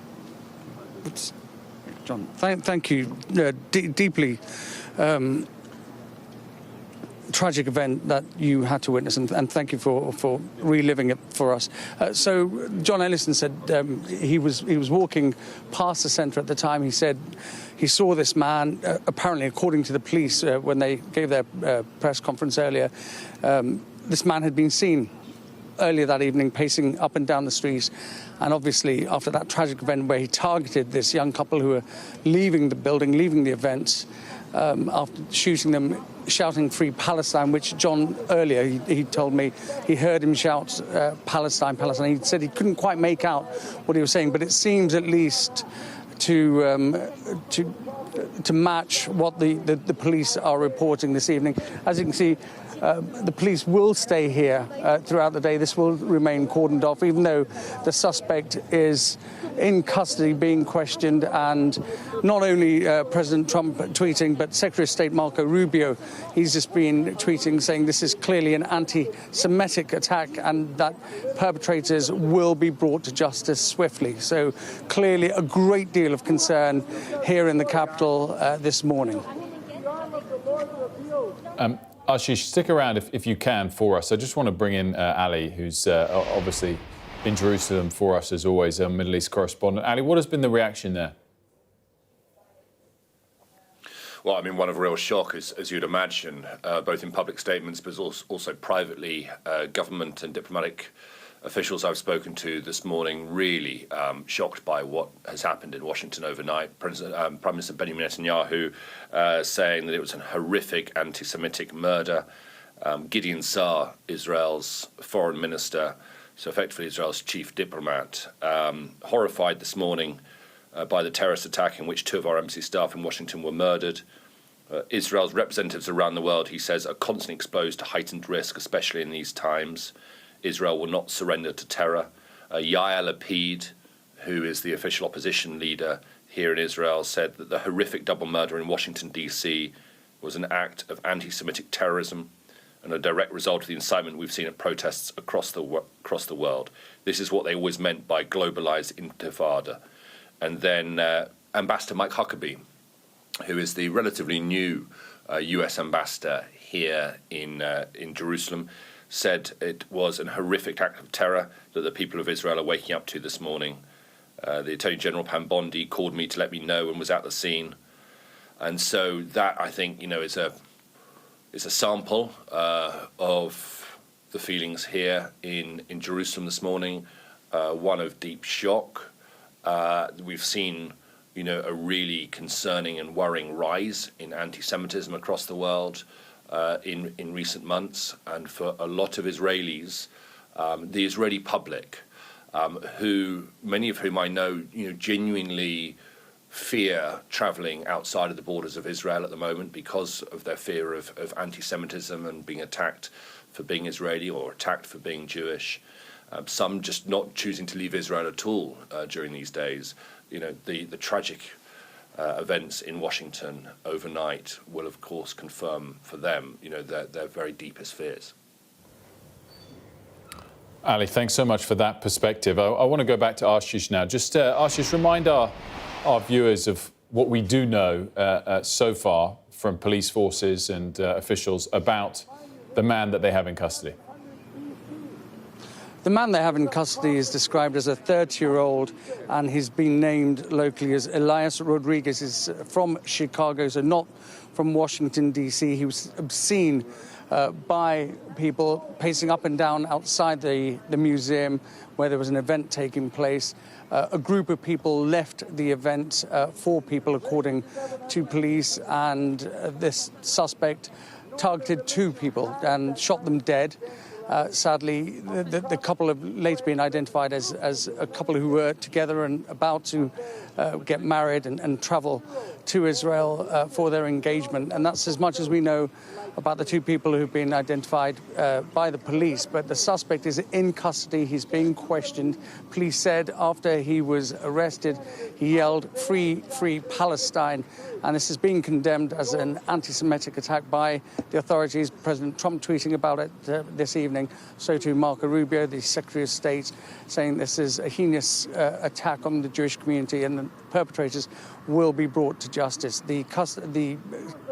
Speaker 20: John, thank you. Deeply tragic event that you had to witness, and thank you for reliving it for us. So John Ellison said he was walking past the centre at the time. He said he saw this man, apparently according to the police when they gave their press conference earlier, this man had been seen earlier that evening pacing up and down the streets. And obviously, after that tragic event where he targeted this young couple who were leaving the building, leaving the event, after shooting them, shouting "Free Palestine," which John earlier, he told me, he heard him shout Palestine, Palestine. He said he couldn't quite make out what he was saying, but it seems at least to match what the police are reporting this evening. As you can see, the police will stay here throughout the day. This will remain cordoned off, even though the suspect is in custody being questioned. And not only President Trump tweeting, but Secretary of State Marco Rubio, he's just been tweeting saying this is clearly an anti-Semitic attack and that perpetrators will be brought to justice swiftly. So clearly a great deal of concern here in the Capitol this morning.
Speaker 13: Ashish, stick around if you can for us. I just want to bring in Ali, who's obviously in Jerusalem for us, as always, a Middle East correspondent. Ali, what has been the reaction there?
Speaker 23: Well, I mean, one of real shock, as you'd imagine, both in public statements but also privately. Government and diplomatic officials I've spoken to this morning really shocked by what has happened in Washington overnight. Prime Minister Benjamin Netanyahu saying that it was a horrific anti-Semitic murder. Gideon Saar, Israel's foreign minister, so effectively Israel's chief diplomat, horrified this morning by the terrorist attack in which 2 of our embassy staff in Washington were murdered. Israel's representatives around the world, he says, are constantly exposed to heightened risk, especially in these times. Israel will not surrender to terror. Yair Lapid, who is the official opposition leader here in Israel, said that the horrific double murder in Washington, D.C. was an act of anti-Semitic terrorism and a direct result of the incitement we've seen at protests across the world. This is what they always meant by globalized intifada. And then Ambassador Mike Huckabee, who is the relatively new US ambassador here in Jerusalem, said it was an horrific act of terror that the people of Israel are waking up to this morning. The Attorney General Pam Bondi called me to let me know and was at the scene. And so that, I think, is a sample of the feelings here in Jerusalem this morning, one of deep shock. We've seen, a really concerning and worrying rise in anti-Semitism across the world in recent months. And for a lot of Israelis, the Israeli public, who many of whom I know, genuinely fear travelling outside of the borders of Israel at the moment because of their fear of anti-Semitism and being attacked for being Israeli or attacked for being Jewish. Some just not choosing to leave Israel at all during these days. The tragic events in Washington overnight will, of course, confirm for them, their very deepest fears.
Speaker 13: Ali, thanks so much for that perspective. I want to go back to Ashish now. Just, Ashish, remind our viewers of what we do know so far from police forces and officials about the man that they have in custody.
Speaker 20: The man they have in custody is described as a 30-year-old, and he's been named locally as Elias Rodriguez. He's from Chicago, so not from Washington, D.C. He was seen by people pacing up and down outside the museum where there was an event taking place. A group of people left the event, 4 people according to police, and this suspect targeted 2 people and shot them dead. Sadly, the couple have later been identified as a couple who were together and about to get married and travel to Israel for their engagement. And that's as much as we know about the 2 people who've been identified by the police. But the suspect is in custody. He's being questioned. Police said after he was arrested, he yelled, "Free, free Palestine." And this is being condemned as an anti-Semitic attack by the authorities. President Trump tweeting about it this evening. So too Marco Rubio, the Secretary of State, saying this is a heinous attack on the Jewish community and the perpetrators will be brought to justice. The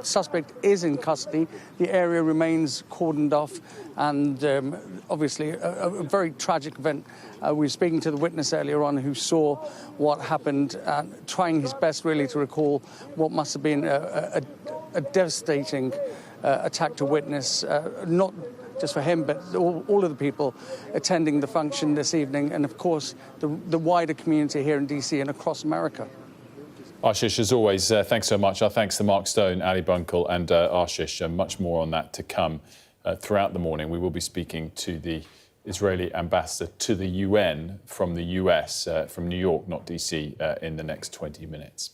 Speaker 20: suspect is in custody. The area remains cordoned off, and obviously a very tragic event. We were speaking to the witness earlier on who saw what happened, trying his best really to recall what must have been a devastating attack to witness, not just for him, but all of the people attending the function this evening, and of course the wider community here in DC and across America.
Speaker 13: Ashish, as always, thanks so much. Our thanks to Mark Stone, Ali Bunkle and Ashish. Much more on that to come throughout the morning. We will be speaking to the Israeli ambassador to the UN from the US, from New York, not DC, in the next 20 minutes.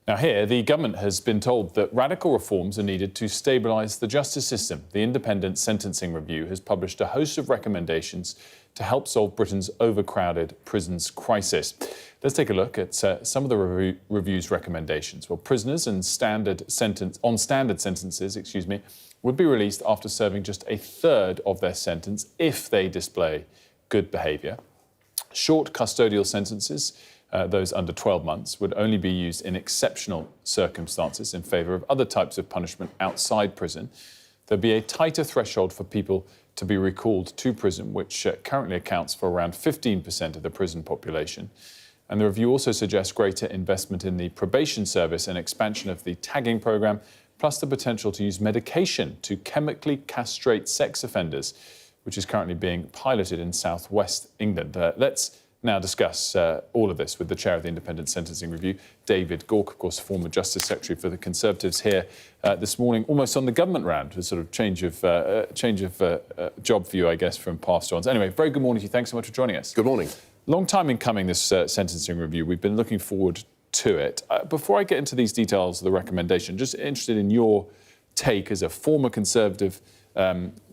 Speaker 13: Now here, the government has been told that radical reforms are needed to stabilise the justice system. The Independent Sentencing Review has published a host of recommendations to help solve Britain's overcrowded prisons crisis. Let's take a look at some of the review's recommendations. Well, prisoners on standard sentences, would be released after serving just a third of their sentence if they display good behaviour. Short custodial sentences, those under 12 months, would only be used in exceptional circumstances in favour of other types of punishment outside prison. There'll be a tighter threshold for people to be recalled to prison, which currently accounts for around 15% of the prison population. And the review also suggests greater investment in the probation service and expansion of the tagging programme, plus the potential to use medication to chemically castrate sex offenders, which is currently being piloted in southwest England. Let's now discuss all of this with the chair of the Independent Sentencing Review, David Gauke, of course, former Justice Secretary for the Conservatives, here this morning, almost on the government round, a sort of change of job for you, I guess, from past ones. Anyway, very good morning to you. Thanks so much for joining us.
Speaker 17: Good morning.
Speaker 13: Long time in coming, this sentencing review. We've been looking forward to it. Before I get into these details of the recommendation, just interested in your take as a former Conservative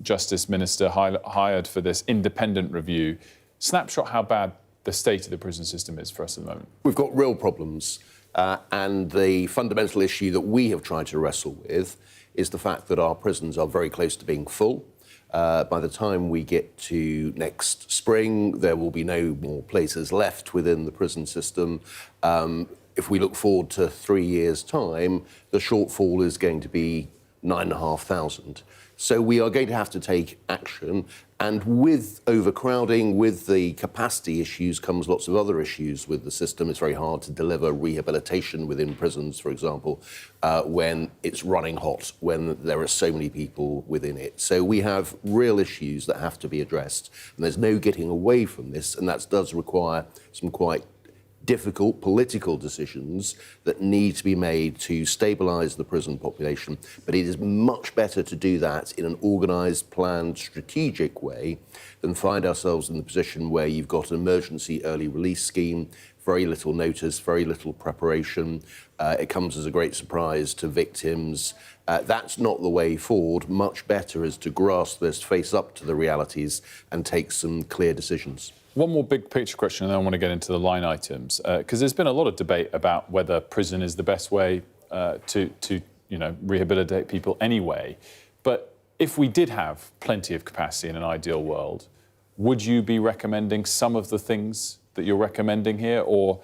Speaker 13: Justice Minister hired for this independent review. Snapshot how bad the state of the prison system is for us at the moment.
Speaker 17: We've got real problems, and the fundamental issue that we have tried to wrestle with is the fact that our prisons are very close to being full. By the time we get to next spring, there will be no more places left within the prison system. If we look forward to 3 years' time, the shortfall is going to be 9,500. So we are going to have to take action. And with overcrowding, with the capacity issues, comes lots of other issues with the system. It's very hard to deliver rehabilitation within prisons, for example, when it's running hot, when there are so many people within it. So we have real issues that have to be addressed. And there's no getting away from this. And that does require some quite difficult political decisions that need to be made to stabilise the prison population. But it is much better to do that in an organised, planned, strategic way than find ourselves in the position where you've got an emergency early release scheme, very little notice, very little preparation. It comes as a great surprise to victims. That's not the way forward. Much better is to grasp this, face up to the realities and take some clear decisions.
Speaker 13: One more big picture question, and then I want to get into the line items, because there's been a lot of debate about whether prison is the best way to rehabilitate people anyway. But if we did have plenty of capacity in an ideal world, would you be recommending some of the things that you're recommending here, or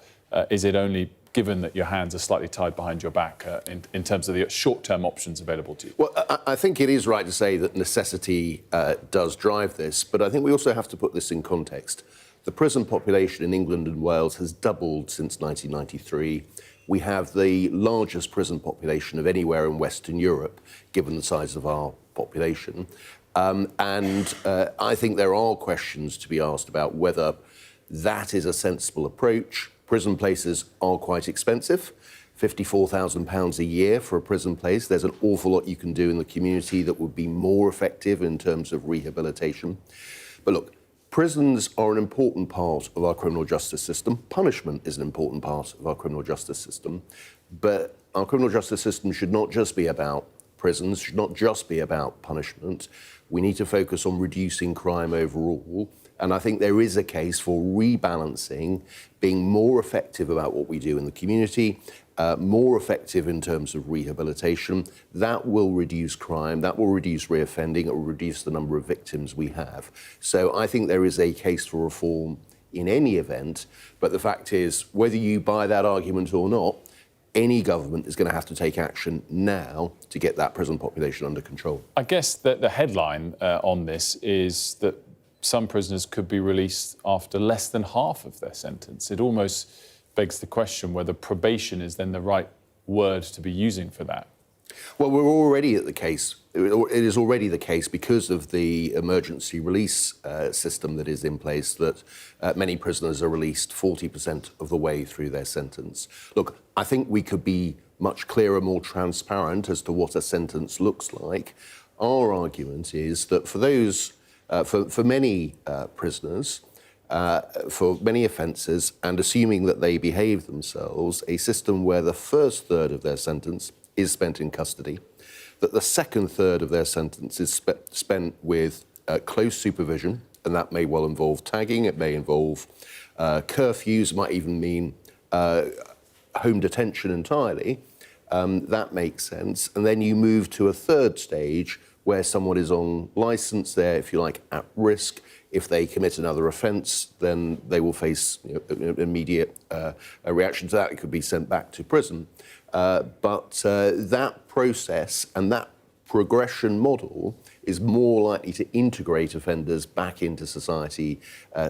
Speaker 13: is it only given that your hands are slightly tied behind your back in terms of the short-term options available to you?
Speaker 17: Well, I think it is right to say that necessity does drive this, but I think we also have to put this in context. The prison population in England and Wales has doubled since 1993. We have the largest prison population of anywhere in Western Europe, given the size of our population. I think there are questions to be asked about whether that is a sensible approach. Prison places are quite expensive. £54,000 a year for a prison place. There's an awful lot you can do in the community that would be more effective in terms of rehabilitation. But look, prisons are an important part of our criminal justice system. Punishment is an important part of our criminal justice system. But our criminal justice system should not just be about prisons, should not just be about punishment. We need to focus on reducing crime overall. And I think there is a case for rebalancing, being more effective about what we do in the community, more effective in terms of rehabilitation. That will reduce crime, that will reduce reoffending, it will reduce the number of victims we have. So I think there is a case for reform in any event, but the fact is, whether you buy that argument or not, any government is going to have to take action now to get that prison population under control.
Speaker 13: I guess that the headline on this is that some prisoners could be released after less than half of their sentence. It almost begs the question whether probation is then the right word to be using for that.
Speaker 17: Well, we're already at the case. It is already the case because of the emergency release system that is in place that many prisoners are released 40% of the way through their sentence. Look, I think we could be much clearer, more transparent as to what a sentence looks like. Our argument is that for those, for many prisoners, for many offences, and assuming that they behave themselves, a system where the first third of their sentence is spent in custody, that the second third of their sentence is spent with close supervision, and that may well involve tagging, it may involve curfews, it might even mean home detention entirely. That makes sense. And then you move to a third stage where someone is on licence, they're, if you like, at risk. If they commit another offence, then they will face immediate reaction to that. It could be sent back to prison. But that process and that progression model is more likely to integrate offenders back into society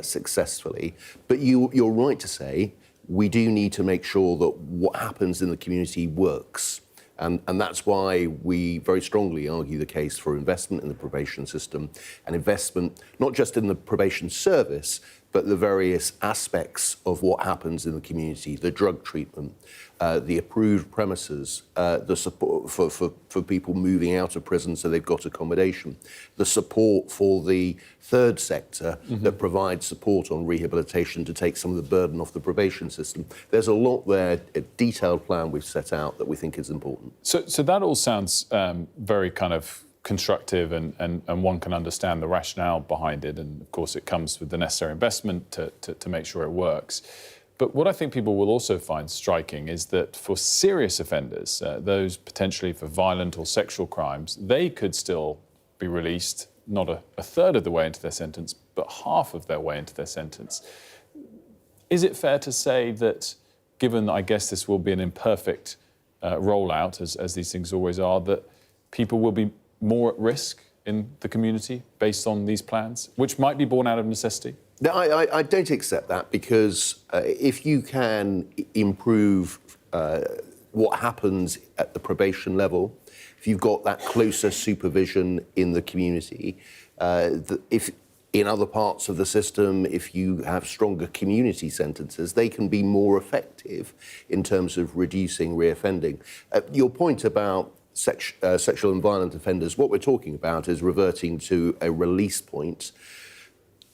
Speaker 17: successfully. But you're right to say we do need to make sure that what happens in the community works. And that's why we very strongly argue the case for investment in the probation system and investment not just in the probation service, but the various aspects of what happens in the community, the drug treatment, the approved premises, the support for people moving out of prison so they've got accommodation, the support for the third sector that provides support on rehabilitation to take some of the burden off the probation system. There's a lot there, a detailed plan we've set out that we think is important.
Speaker 13: So that all sounds very kind of constructive and one can understand the rationale behind it, and of course it comes with the necessary investment to make sure it works. But what I think people will also find striking is that for serious offenders, those potentially for violent or sexual crimes, they could still be released not a third of the way into their sentence, but half of their way into their sentence. Is it fair to say that, given I guess this will be an imperfect rollout, as these things always are, that people will be more at risk in the community based on these plans, which might be born out of necessity?
Speaker 17: No, I don't accept that, because if you can improve what happens at the probation level, if you've got that closer supervision in the community, if in other parts of the system, if you have stronger community sentences, they can be more effective in terms of reducing reoffending. Your point about sexual and violent offenders, what we're talking about is reverting to a release point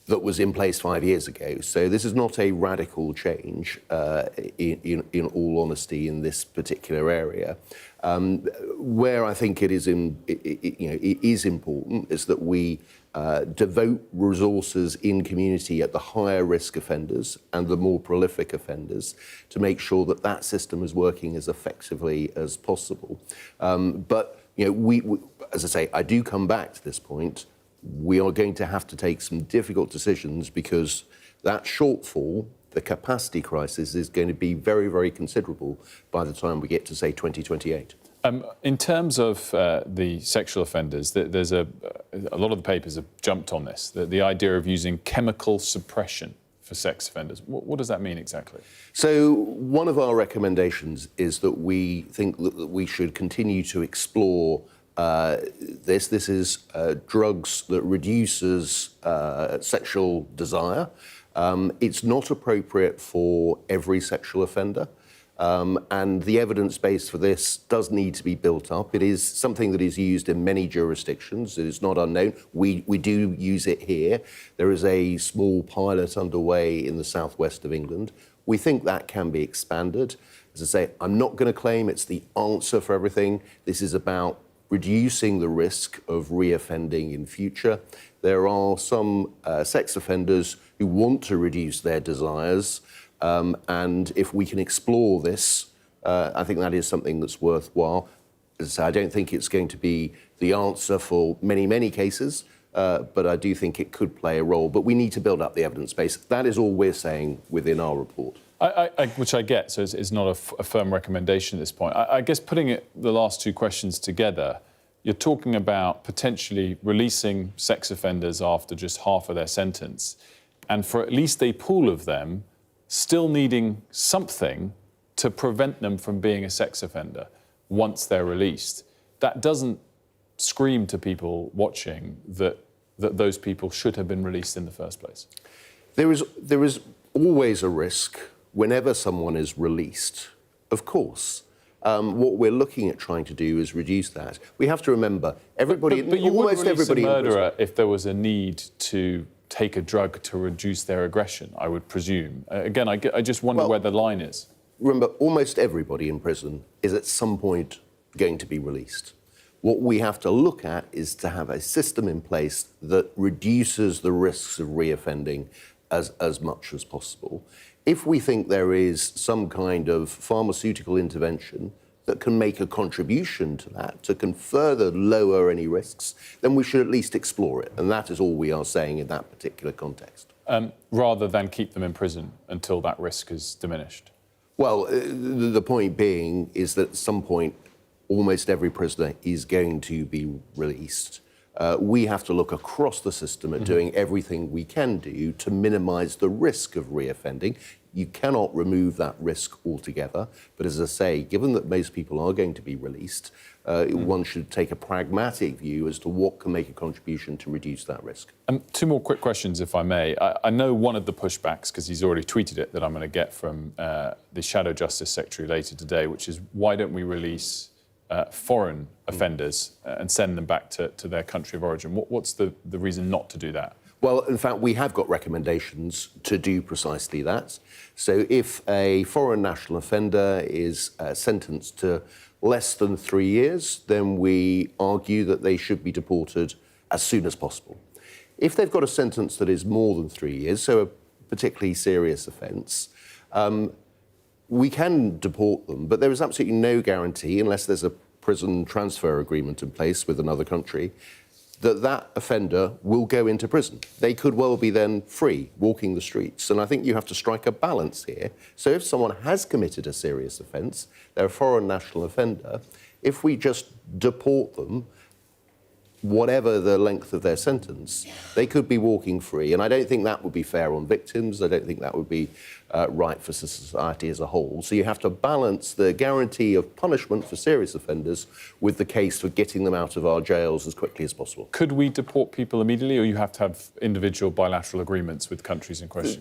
Speaker 17: that was in place 5 years ago. So this is not a radical change, in all honesty, in this particular area. Where I think it is important is that we devote resources in community at the higher risk offenders and the more prolific offenders to make sure that that system is working as effectively as possible. But we, as I say, I do come back to this point. We are going to have to take some difficult decisions, because that shortfall, the capacity crisis, is going to be very, very considerable by the time we get to, say, 2028.
Speaker 13: In terms of the sexual offenders, there's a lot of the papers have jumped on this, the idea of using chemical suppression for sex offenders. What does that mean exactly? So
Speaker 17: one of our recommendations is that we think that we should continue to explore this. This is drugs that reduces sexual desire. It's not appropriate for every sexual offender. And the evidence base for this does need to be built up. It is something that is used in many jurisdictions. It is not unknown. We do use it here. There is a small pilot underway in the southwest of England. We think that can be expanded. As I say, I'm not going to claim it's the answer for everything. This is about reducing the risk of reoffending in future. There are some sex offenders who want to reduce their desires. And if we can explore this, I think that is something that's worthwhile. As I say, I don't think it's going to be the answer for many, many cases, but I do think it could play a role. But we need to build up the evidence base. That is all we're saying within our report.
Speaker 13: Which I get, so it's not a firm recommendation at this point. I guess putting the last two questions together, you're talking about potentially releasing sex offenders after just half of their sentence, and for at least a pool of them still needing something to prevent them from being a sex offender once they're released. That doesn't scream to people watching that those people should have been released in the first place.
Speaker 17: There is always a risk whenever someone is released, of course. What we're looking at trying to do is reduce that. We have to remember, everybody,
Speaker 13: but you
Speaker 17: almost
Speaker 13: wouldn't release
Speaker 17: everybody,
Speaker 13: a murderer if there was a need to take a drug to reduce their aggression, I would presume. Again, I just wonder where the line is.
Speaker 17: Remember, almost everybody in prison is at some point going to be released. What we have to look at is to have a system in place that reduces the risks of reoffending as much as possible. If we think there is some kind of pharmaceutical intervention that can make a contribution to that, to can further lower any risks, then we should at least explore it. And that is all we are saying in that particular context.
Speaker 13: Rather than keep them in prison until that risk is diminished?
Speaker 17: Well, the point being is that at some point, almost every prisoner is going to be released. We have to look across the system at doing everything we can do to minimise the risk of reoffending. You cannot remove that risk altogether. But as I say, given that most people are going to be released, one should take a pragmatic view as to what can make a contribution to reduce that risk.
Speaker 13: Two more quick questions, if I may. I know one of the pushbacks, because he's already tweeted it, that I'm going to get from the Shadow Justice Secretary later today, which is why don't we release foreign offenders and send them back to their country of origin? What's the reason not to do that?
Speaker 17: Well, in fact, we have got recommendations to do precisely that. So if a foreign national offender is sentenced to less than 3 years, then we argue that they should be deported as soon as possible. If they've got a sentence that is more than 3 years, so a particularly serious offence, we can deport them, but there is absolutely no guarantee, unless there's a prison transfer agreement in place with another country, that offender will go into prison. They could well be then free, walking the streets. And I think you have to strike a balance here. So if someone has committed a serious offence, they're a foreign national offender, if we just deport them, whatever the length of their sentence, they could be walking free. And I don't think that would be fair on victims. I don't think that would be right for society as a whole. So you have to balance the guarantee of punishment for serious offenders with the case for getting them out of our jails as quickly as possible.
Speaker 13: Could we deport people immediately, or you have to have individual bilateral agreements with countries in question?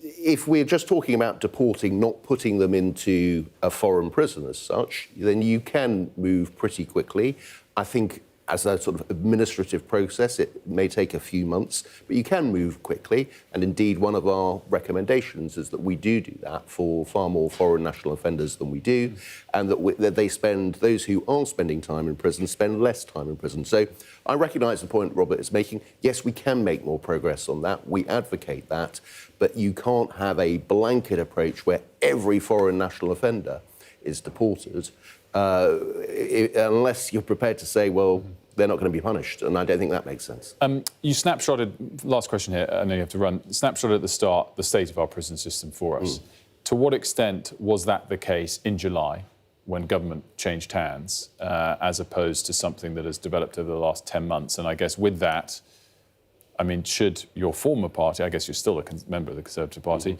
Speaker 17: If we're just talking about deporting, not putting them into a foreign prison as such, then you can move pretty quickly. I think as a sort of administrative process, it may take a few months, but you can move quickly. And indeed, one of our recommendations is that we do that for far more foreign national offenders than we do, and that those who are spending time in prison spend less time in prison. So I recognise the point Robert is making. Yes, we can make more progress on that. We advocate that, but you can't have a blanket approach where every foreign national offender is deported, unless you're prepared to say, well, they're not going to be punished, and I don't think that makes sense.
Speaker 13: You snapshotted, last question here, I know you have to run, snapshotted at the start the state of our prison system for us. To what extent was that the case in July, when government changed hands, as opposed to something that has developed over the last 10 months? And I guess with that, I mean, should your former party, I guess you're still a member of the Conservative Party,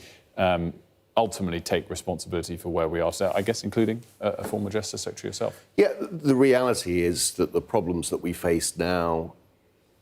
Speaker 13: ultimately take responsibility for where we are today, I guess including a former Justice Secretary yourself? Yeah,
Speaker 17: the reality is that the problems that we face now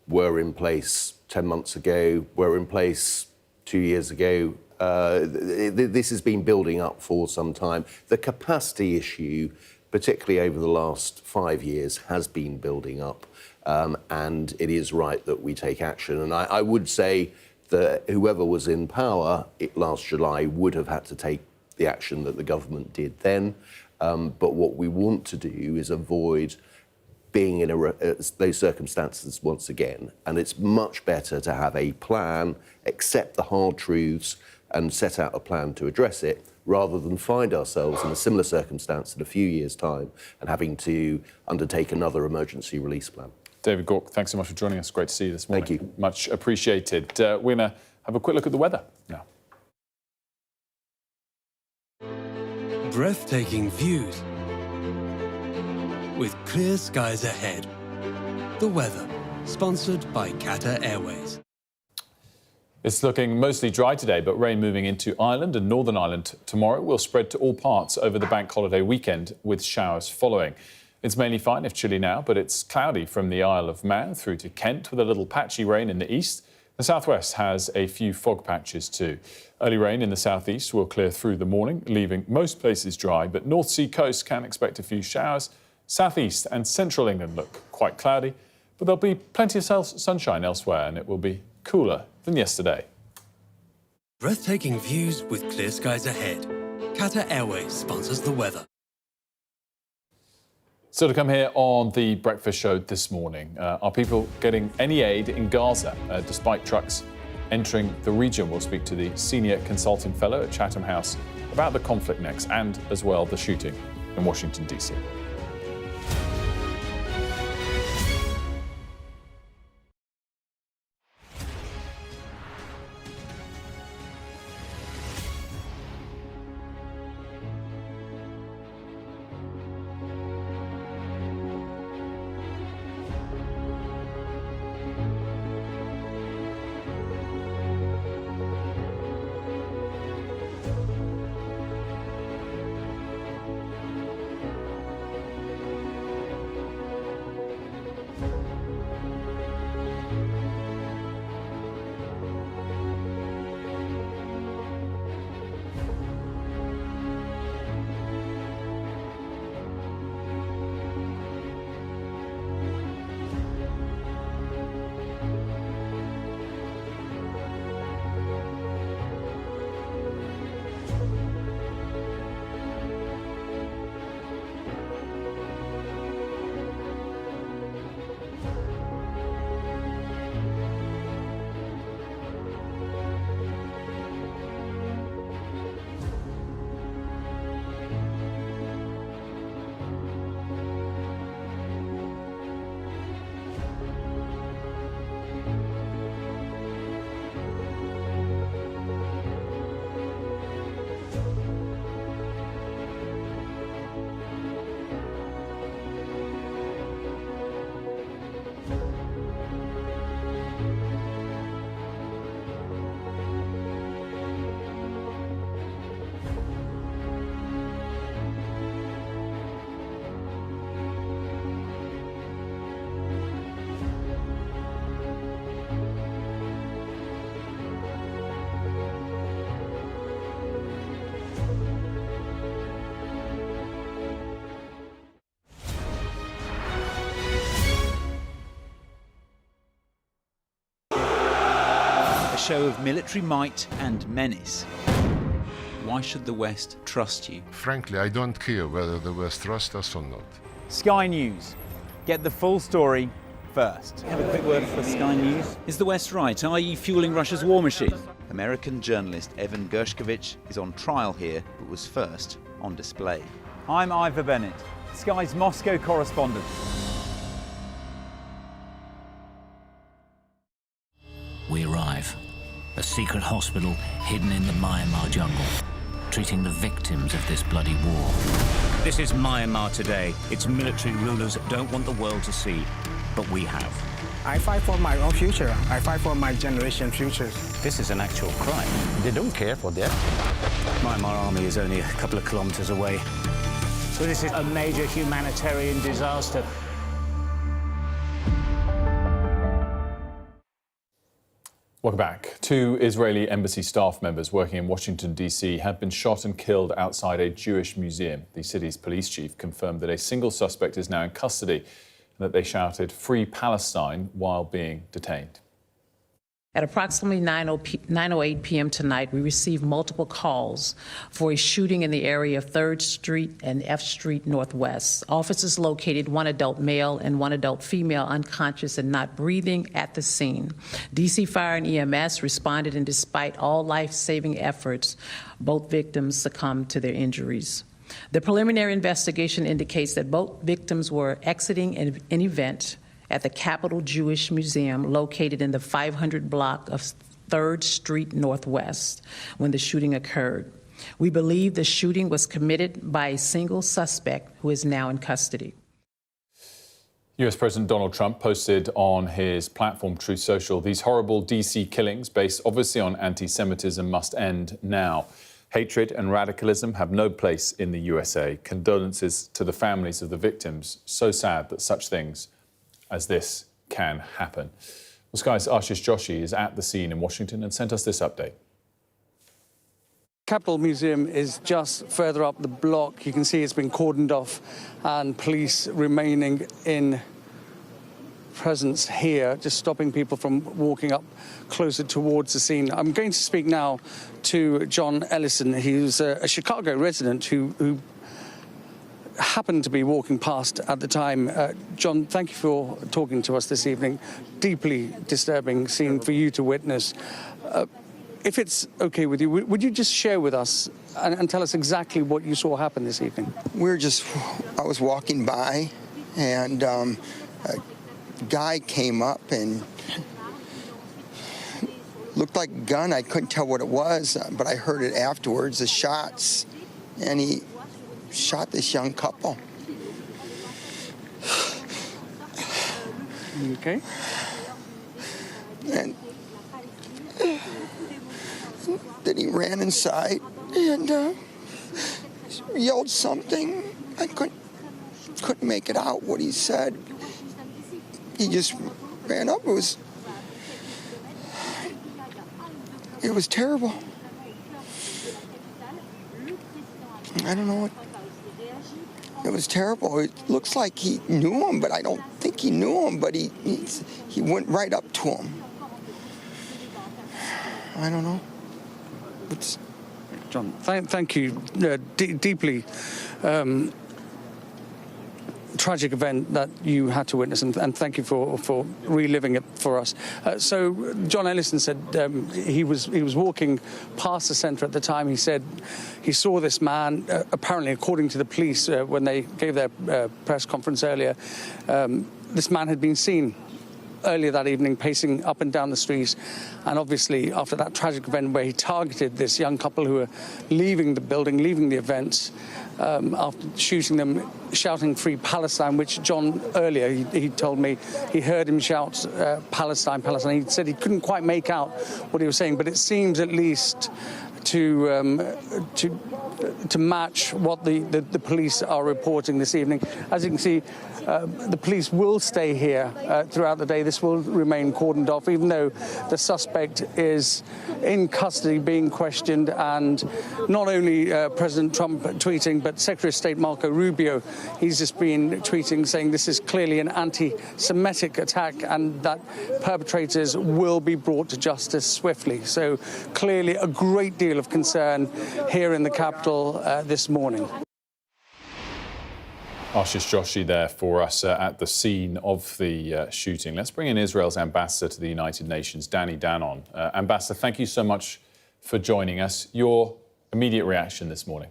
Speaker 17: were in place 10 months ago, were in place 2 years ago. This has been building up for some time. The capacity issue, particularly over the last 5 years, has been building up, and it is right that we take action. And I would say that whoever was in power last July would have had to take the action that the government did then. But what we want to do is avoid being in those circumstances once again. And it's much better to have a plan, accept the hard truths, and set out a plan to address it, rather than find ourselves in a similar circumstance in a few years' time and having to undertake another emergency release plan.
Speaker 13: David Gauke, thanks so much for joining us. Great to see you this morning. Thank you. Much appreciated. We're going to have a quick look at the weather now.
Speaker 5: Breathtaking views with clear skies ahead. The weather, sponsored by Qatar Airways.
Speaker 13: It's looking mostly dry today, but rain moving into Ireland and Northern Ireland tomorrow will spread to all parts over the bank holiday weekend, with showers following. It's mainly fine if chilly now, but it's cloudy from the Isle of Man through to Kent, with a little patchy rain in the east. The southwest has a few fog patches too. Early rain in the southeast will clear through the morning, leaving most places dry, but North Sea coast can expect a few showers. Southeast and central England look quite cloudy, but there'll be plenty of sunshine elsewhere, and it will be cooler than yesterday.
Speaker 5: Breathtaking views with clear skies ahead. Qatar Airways sponsors the weather.
Speaker 13: So to come here on the breakfast show this morning, are people getting any aid in Gaza despite trucks entering the region? We'll speak to the senior consulting fellow at Chatham House about the conflict next, and as well the shooting in Washington, D.C.
Speaker 16: show of military might and menace. Why should the West trust you?
Speaker 2: Frankly, I don't care whether the West trusts us or not.
Speaker 16: Sky News. Get the full story first. Have a quick word for Sky News. Is the West right? Are you fueling Russia's war machine? American journalist Evan Gershkovich is on trial here, but was first on display. I'm Ivor Bennett, Sky's Moscow correspondent.
Speaker 7: We arrive. A secret hospital hidden in the Myanmar jungle, treating the victims of this bloody war. This is Myanmar today. Its military rulers don't want the world to see, but we have.
Speaker 9: I fight for my own future. I fight for my generation's future.
Speaker 7: This is an actual crime. They don't care for that. Myanmar army is only a couple of kilometers away. So this is a major humanitarian disaster.
Speaker 13: Welcome back. 2 Israeli embassy staff members working in Washington, D.C. have been shot and killed outside a Jewish museum. The city's police chief confirmed that a single suspect is now in custody and that they shouted "Free Palestine" while being detained.
Speaker 19: At approximately 9:08 p.m. tonight, we received multiple calls for a shooting in the area of 3rd Street and F Street Northwest. Officers located one adult male and one adult female unconscious and not breathing at the scene. D.C. Fire and EMS responded, and despite all life-saving efforts, both victims succumbed to their injuries. The preliminary investigation indicates that both victims were exiting an event at the Capitol Jewish Museum located in the 500 block of 3rd Street Northwest when the shooting occurred. We believe the shooting was committed by a single suspect who is now in custody.
Speaker 13: US President Donald Trump posted on his platform Truth Social, "These horrible DC killings, based obviously on anti-Semitism, must end now. Hatred and radicalism have no place in the USA. Condolences to the families of the victims. So sad that such things as this can happen." Well, Sky's Ashish Joshi is at the scene in Washington and sent us this update.
Speaker 20: Capitol Museum is just further up the block. You can see it's been cordoned off and police remaining in presence here, just stopping people from walking up closer towards the scene. I'm going to speak now to John Ellison. He's a Chicago resident who happened to be walking past at the time. John, thank you for talking to us this evening. Deeply disturbing scene for you to witness. If it's okay with you, would you just share with us and tell us exactly what you saw happen this evening?
Speaker 22: I was walking by, and a guy came up and looked like a gun. I couldn't tell what it was, but I heard it afterwards, the shots, and he shot this young couple.
Speaker 20: Okay.
Speaker 22: And then he ran inside and yelled something. I couldn't make it out what he said. He just ran up. It was terrible. I don't know what. It was terrible. It looks like he knew him, but I don't think he knew him. But he went right up to him. I don't know.
Speaker 20: John, thank you. Deeply tragic event that you had to witness, and thank you for reliving it for us. So John Ellison said he was walking past the centre at the time. He said he saw this man, apparently according to the police when they gave their press conference earlier, this man had been seen earlier that evening pacing up and down the streets, and obviously after that tragic event where he targeted this young couple who were leaving the building, leaving the events, after shooting them, shouting "Free Palestine," which John earlier, he told me, he heard him shout Palestine, Palestine. He said he couldn't quite make out what he was saying, but it seems at least to match what the police are reporting this evening. As you can see, the police will stay here throughout the day. This will remain cordoned off, even though the suspect is in custody being questioned, and not only President Trump tweeting, but Secretary of State Marco Rubio, he's just been tweeting saying this is clearly an anti-Semitic attack and that perpetrators will be brought to justice swiftly. So clearly a great deal of concern here in the capital this morning.
Speaker 13: Ashish Joshi there for us at the scene of the shooting. Let's bring in Israel's ambassador to the United Nations, Danon. Ambassador, thank you so much for joining us. Your immediate reaction this morning?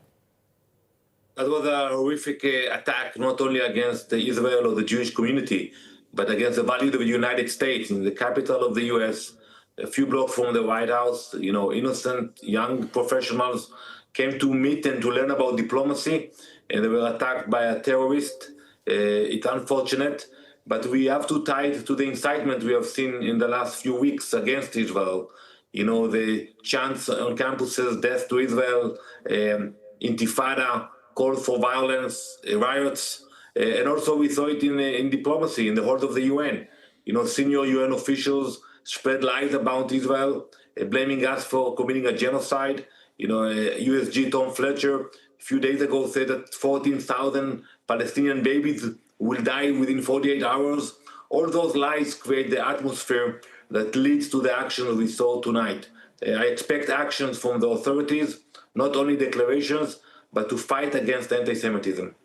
Speaker 8: That was a horrific attack, not only against Israel or the Jewish community, but against the values of the United States in the capital of the U.S., a few blocks from the White House. You know, innocent young professionals came to meet and to learn about diplomacy, and they were attacked by a terrorist. It's unfortunate, but we have to tie it to the incitement we have seen in the last few weeks against Israel. You know, the chants on campuses, death to Israel, intifada, calls for violence, riots, and also we saw it in diplomacy, in the halls of the UN. You know, senior UN officials spread lies about Israel, blaming us for committing a genocide. You know, USG Tom Fletcher a few days ago said that 14,000 Palestinian babies will die within 48 hours. All those lies create the atmosphere that leads to the actions we saw tonight. I expect actions from the authorities, not only declarations, but to fight against anti-Semitism.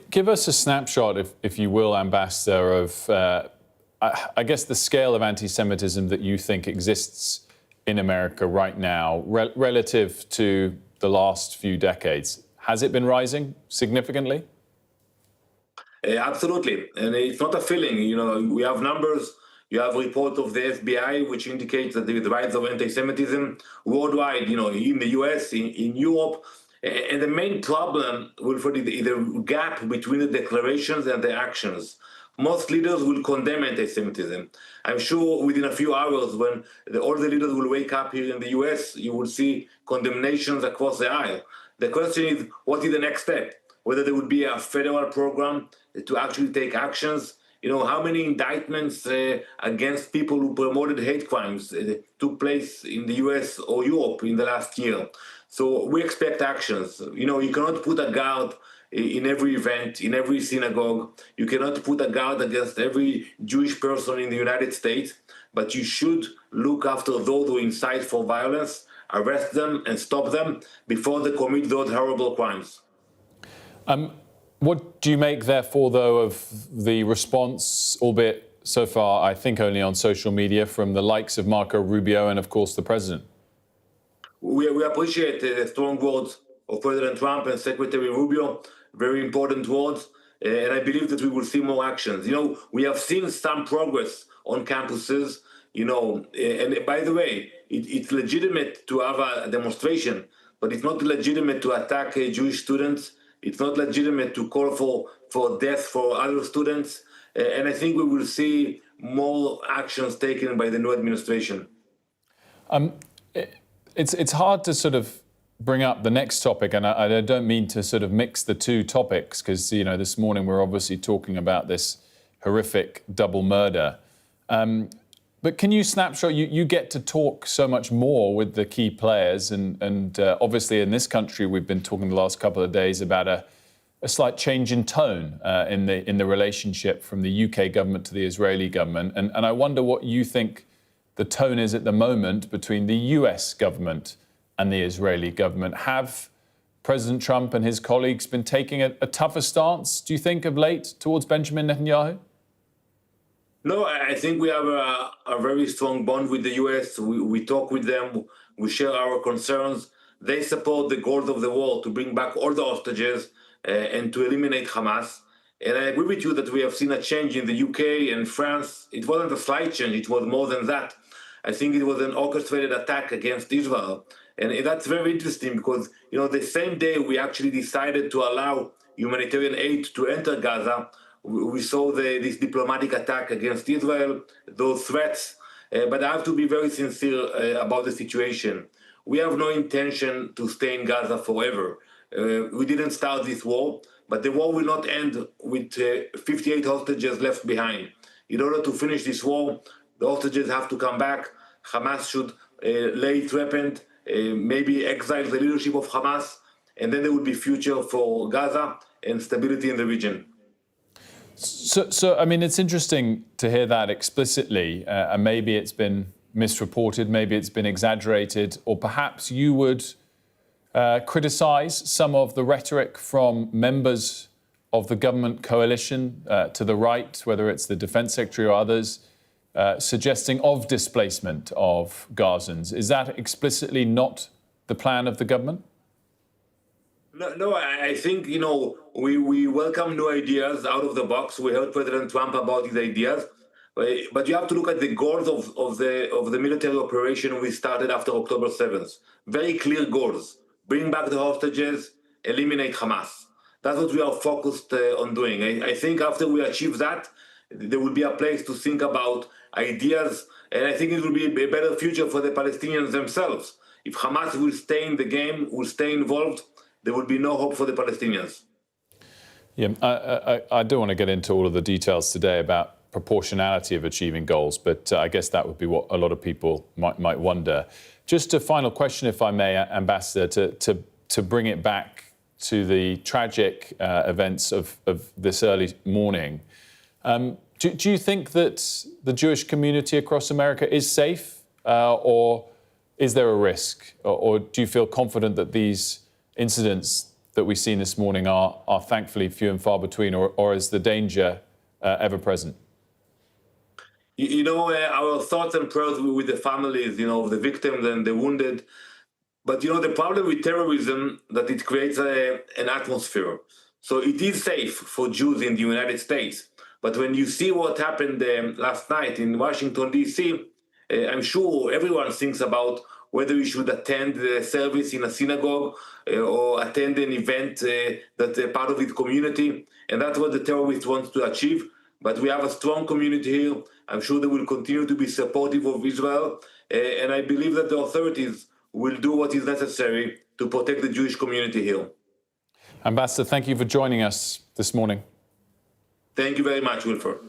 Speaker 13: Give us a snapshot, if you will, Ambassador, of, I guess, the scale of anti-Semitism that you think exists in America right now relative to the last few decades. Has it been rising significantly?
Speaker 8: Absolutely, and it's not a feeling. You know, we have numbers. You have a report of the FBI which indicates that there is a rise of anti-Semitism worldwide, you know, in the US, in Europe. And the main problem, Wilfred, is the gap between the declarations and the actions. Most leaders will condemn anti-Semitism. I'm sure within a few hours, when all the leaders will wake up here in the US, you will see condemnations across the aisle. The question is, what is the next step? Whether there would be a federal program to actually take actions. You know, how many indictments against people who promoted hate crimes took place in the US or Europe in the last year? So we expect actions. You know, you cannot put a guard in every event, in every synagogue. You cannot put a guard against every Jewish person in the United States, but you should look after those who incite for violence, arrest them and stop them before they commit those horrible crimes.
Speaker 13: What do you make, therefore, though, of the response, albeit so far, I think only on social media, from the likes of Marco Rubio and, of course, the president?
Speaker 8: We appreciate the strong words of President Trump and Secretary Rubio, very important words, and I believe that we will see more actions. You know, we have seen some progress on campuses, you know, and by the way, it's legitimate to have a demonstration, but it's not legitimate to attack Jewish students. It's not legitimate to call for death for other students. And I think we will see more actions taken by the new administration.
Speaker 13: It's hard to sort of bring up the next topic, and I don't mean to sort of mix the two topics, because, you know, this morning we're obviously talking about this horrific double murder. But can you snapshot, you get to talk so much more with the key players, and obviously in this country we've been talking the last couple of days about a slight change in tone in the relationship from the UK government to the Israeli government. And I wonder what you think the tone is at the moment between the US government and the Israeli government. Have President Trump and his colleagues been taking a tougher stance, do you think, of late towards Benjamin Netanyahu?
Speaker 8: No, I think we have a very strong bond with the US. We talk with them. We share our concerns. They support the goals of the war to bring back all the hostages and to eliminate Hamas. And I agree with you that we have seen a change in the UK and France. It wasn't a slight change. It was more than that. I think it was an orchestrated attack against Israel. And that's very interesting because, you know, the same day we actually decided to allow humanitarian aid to enter Gaza, we saw this diplomatic attack against Israel, those threats. But I have to be very sincere about the situation. we have no intention to stay in Gaza forever. We didn't start this war, but the war will not end with 58 hostages left behind. In order to finish this war, the hostages have to come back. Hamas should lay its weapons, maybe exile the leadership of Hamas, and then there will be future for Gaza and stability in the region.
Speaker 13: So I mean, it's interesting to hear that explicitly, and maybe it's been misreported, maybe it's been exaggerated, or perhaps you would criticise some of the rhetoric from members of the government coalition to the right, whether it's the Defence Secretary or others, suggesting of displacement of Gazans. Is that explicitly not the plan of the government?
Speaker 8: No, I think, we welcome new ideas out of the box. We heard President Trump about these ideas. But you have to look at the goals of the military operation we started after October 7th. Very clear goals. Bring back the hostages, eliminate Hamas. That's what we are focused on doing. I think after we achieve that, there will be a place to think about ideas, and I think it will be a better future for the Palestinians themselves. If Hamas will stay in the game, will stay involved, there will be no hope for the Palestinians.
Speaker 13: Yeah, I don't want to get into all of the details today about proportionality of achieving goals, but I guess that would be what a lot of people might wonder. Just a final question, if I may, Ambassador, to bring it back to the tragic events of this early morning. Do you think that the Jewish community across America is safe, or is there a risk? Or do you feel confident that these incidents that we've seen this morning are thankfully few and far between, or is the danger ever present?
Speaker 8: Our thoughts and prayers with the families, of the victims and the wounded. But, the problem with terrorism, that it creates an atmosphere. So it is safe for Jews in the United States. But when you see what happened last night in Washington, D.C., I'm sure everyone thinks about whether you should attend the service in a synagogue or attend an event that's part of the community. And that's what the terrorist wants to achieve. But we have a strong community here. I'm sure they will continue to be supportive of Israel. And I believe that the authorities will do what is necessary to protect the Jewish community here.
Speaker 13: Ambassador, thank you for joining us this morning.
Speaker 8: Thank you very much, Wilford.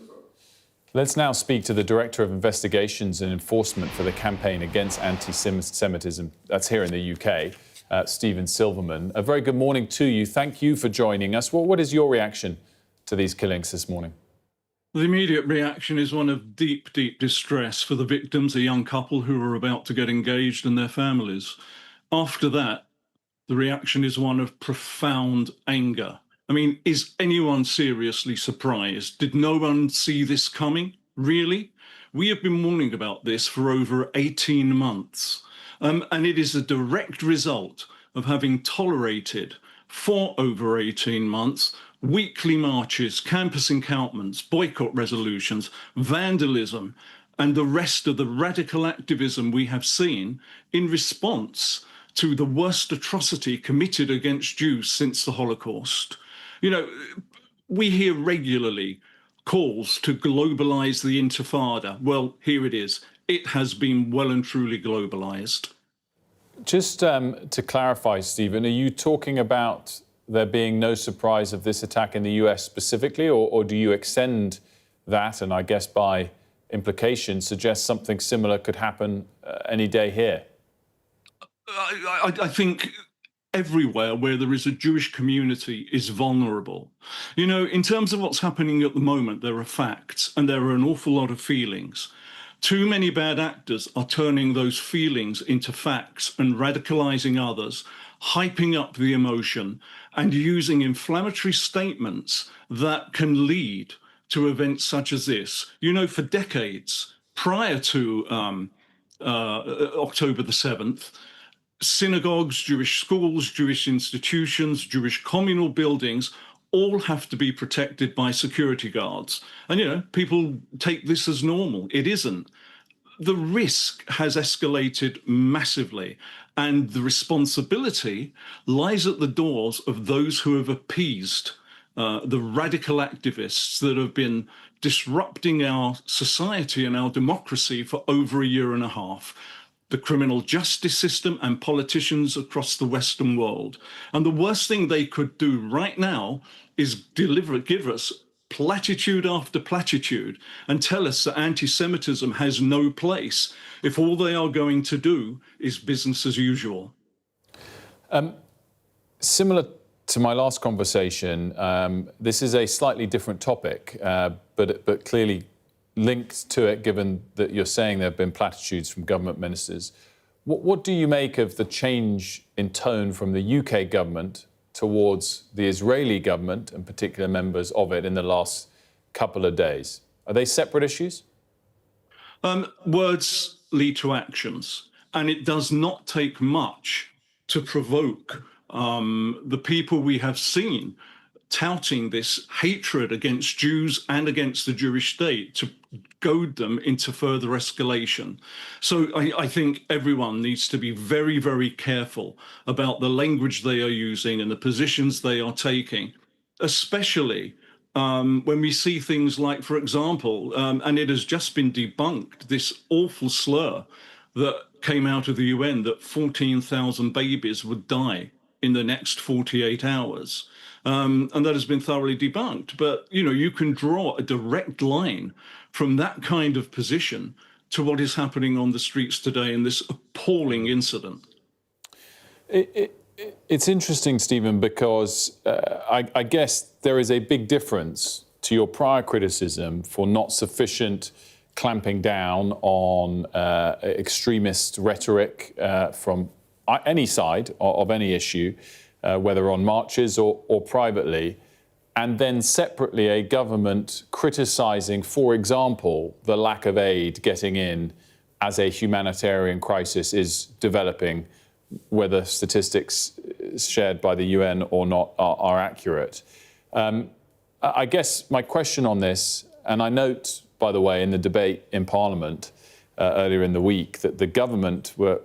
Speaker 13: Let's now speak to the Director of Investigations and Enforcement for the Campaign Against Anti-Semitism. That's here in the UK, Stephen Silverman. A very good morning to you. Thank you for joining us. What is your reaction to these killings this morning?
Speaker 6: The immediate reaction is one of deep, deep distress for the victims, a young couple who are about to get engaged, and their families. After that, the reaction is one of profound anger. I mean, is anyone seriously surprised? Did no one see this coming? Really? We have been warning about this for over 18 months. And it is a direct result of having tolerated for over 18 months weekly marches, campus encampments, boycott resolutions, vandalism, and the rest of the radical activism we have seen in response to the worst atrocity committed against Jews since the Holocaust. We hear regularly calls to globalize the Intifada. Well, here it is. It has been well and truly globalized.
Speaker 13: Just to clarify, Stephen, are you talking about there being no surprise of this attack in the US specifically, or do you extend that, and I guess by implication suggest something similar could happen any day here?
Speaker 6: I think everywhere where there is a Jewish community is vulnerable. In terms of what's happening at the moment, there are facts and there are an awful lot of feelings. Too many bad actors are turning those feelings into facts and radicalizing others, hyping up the emotion and using inflammatory statements that can lead to events such as this. For decades prior to October the 7th, synagogues, Jewish schools, Jewish institutions, Jewish communal buildings all have to be protected by security guards. And, people take this as normal. It isn't. The risk has escalated massively, and the responsibility lies at the doors of those who have appeased the radical activists that have been disrupting our society and our democracy for over a year and a half. the criminal justice system and politicians across the Western world. And the worst thing they could do right now is give us platitude after platitude and tell us that anti-Semitism has no place if all they are going to do is business as usual.
Speaker 13: Similar to my last conversation, this is a slightly different topic, but clearly linked to it, given that you're saying there have been platitudes from government ministers. What do you make of the change in tone from the UK government towards the Israeli government and particular members of it in the last couple of days? Are they separate issues?
Speaker 6: Words lead to actions, and it does not take much to provoke the people we have seen touting this hatred against Jews and against the Jewish state to goad them into further escalation. So I think everyone needs to be very, very careful about the language they are using and the positions they are taking, especially when we see things like, for example, and it has just been debunked, this awful slur that came out of the UN that 14,000 babies would die in the next 48 hours. And that has been thoroughly debunked. But, you know, you can draw a direct line from that kind of position to what is happening on the streets today in this appalling incident.
Speaker 13: It's interesting, Stephen, because I guess there is a big difference to your prior criticism for not sufficient clamping down on extremist rhetoric from any side of any issue, whether on marches or privately, and then separately a government criticising, for example, the lack of aid getting in as a humanitarian crisis is developing, whether statistics shared by the UN or not are accurate. I guess my question on this, and I note, by the way, in the debate in Parliament earlier in the week, that the government were,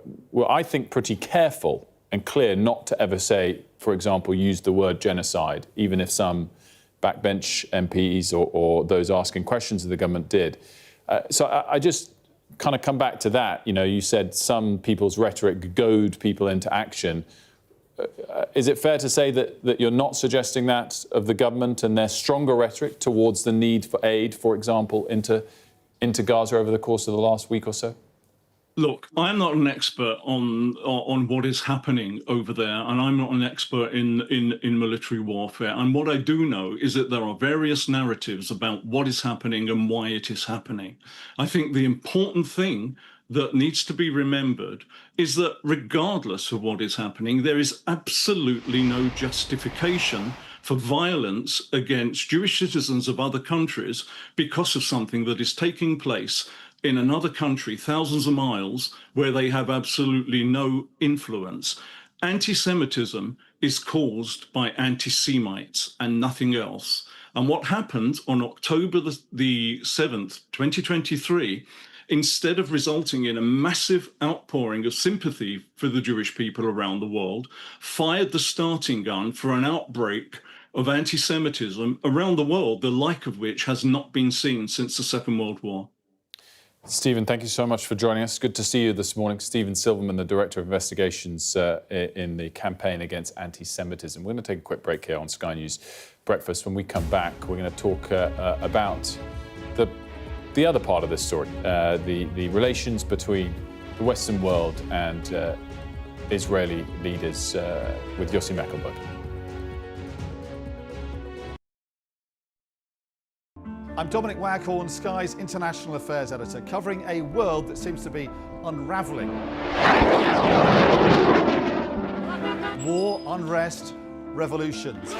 Speaker 13: I think, pretty careful and clear not to ever say, for example, use the word genocide, even if some backbench MPs or those asking questions of the government did. So I just kind of come back to that. You know, you said some people's rhetoric goad people into action. Is it fair to say that you're not suggesting that of the government and their stronger rhetoric towards the need for aid, for example, into Gaza over the course of the last week or so?
Speaker 6: Look, I'm not an expert on what is happening over there, and I'm not an expert in military warfare. And what I do know is that there are various narratives about what is happening and why it is happening. I think the important thing that needs to be remembered is that regardless of what is happening, there is absolutely no justification for violence against Jewish citizens of other countries because of something that is taking place in another country, thousands of miles, where they have absolutely no influence. Anti-Semitism is caused by anti-Semites and nothing else. And what happened on October the 7th, 2023, instead of resulting in a massive outpouring of sympathy for the Jewish people around the world, fired the starting gun for an outbreak of anti-Semitism around the world, the like of which has not been seen since the Second World War.
Speaker 13: Stephen, thank you so much for joining us. Good to see you this morning. Stephen Silverman, the Director of Investigations in the campaign against anti-Semitism. We're going to take a quick break here on Sky News Breakfast. When we come back, we're going to talk about the other part of this story, the relations between the Western world and Israeli leaders with Yossi Mekelberg.
Speaker 10: I'm Dominic Waghorn, Sky's International Affairs Editor, covering a world that seems to be unravelling. War, unrest, revolutions.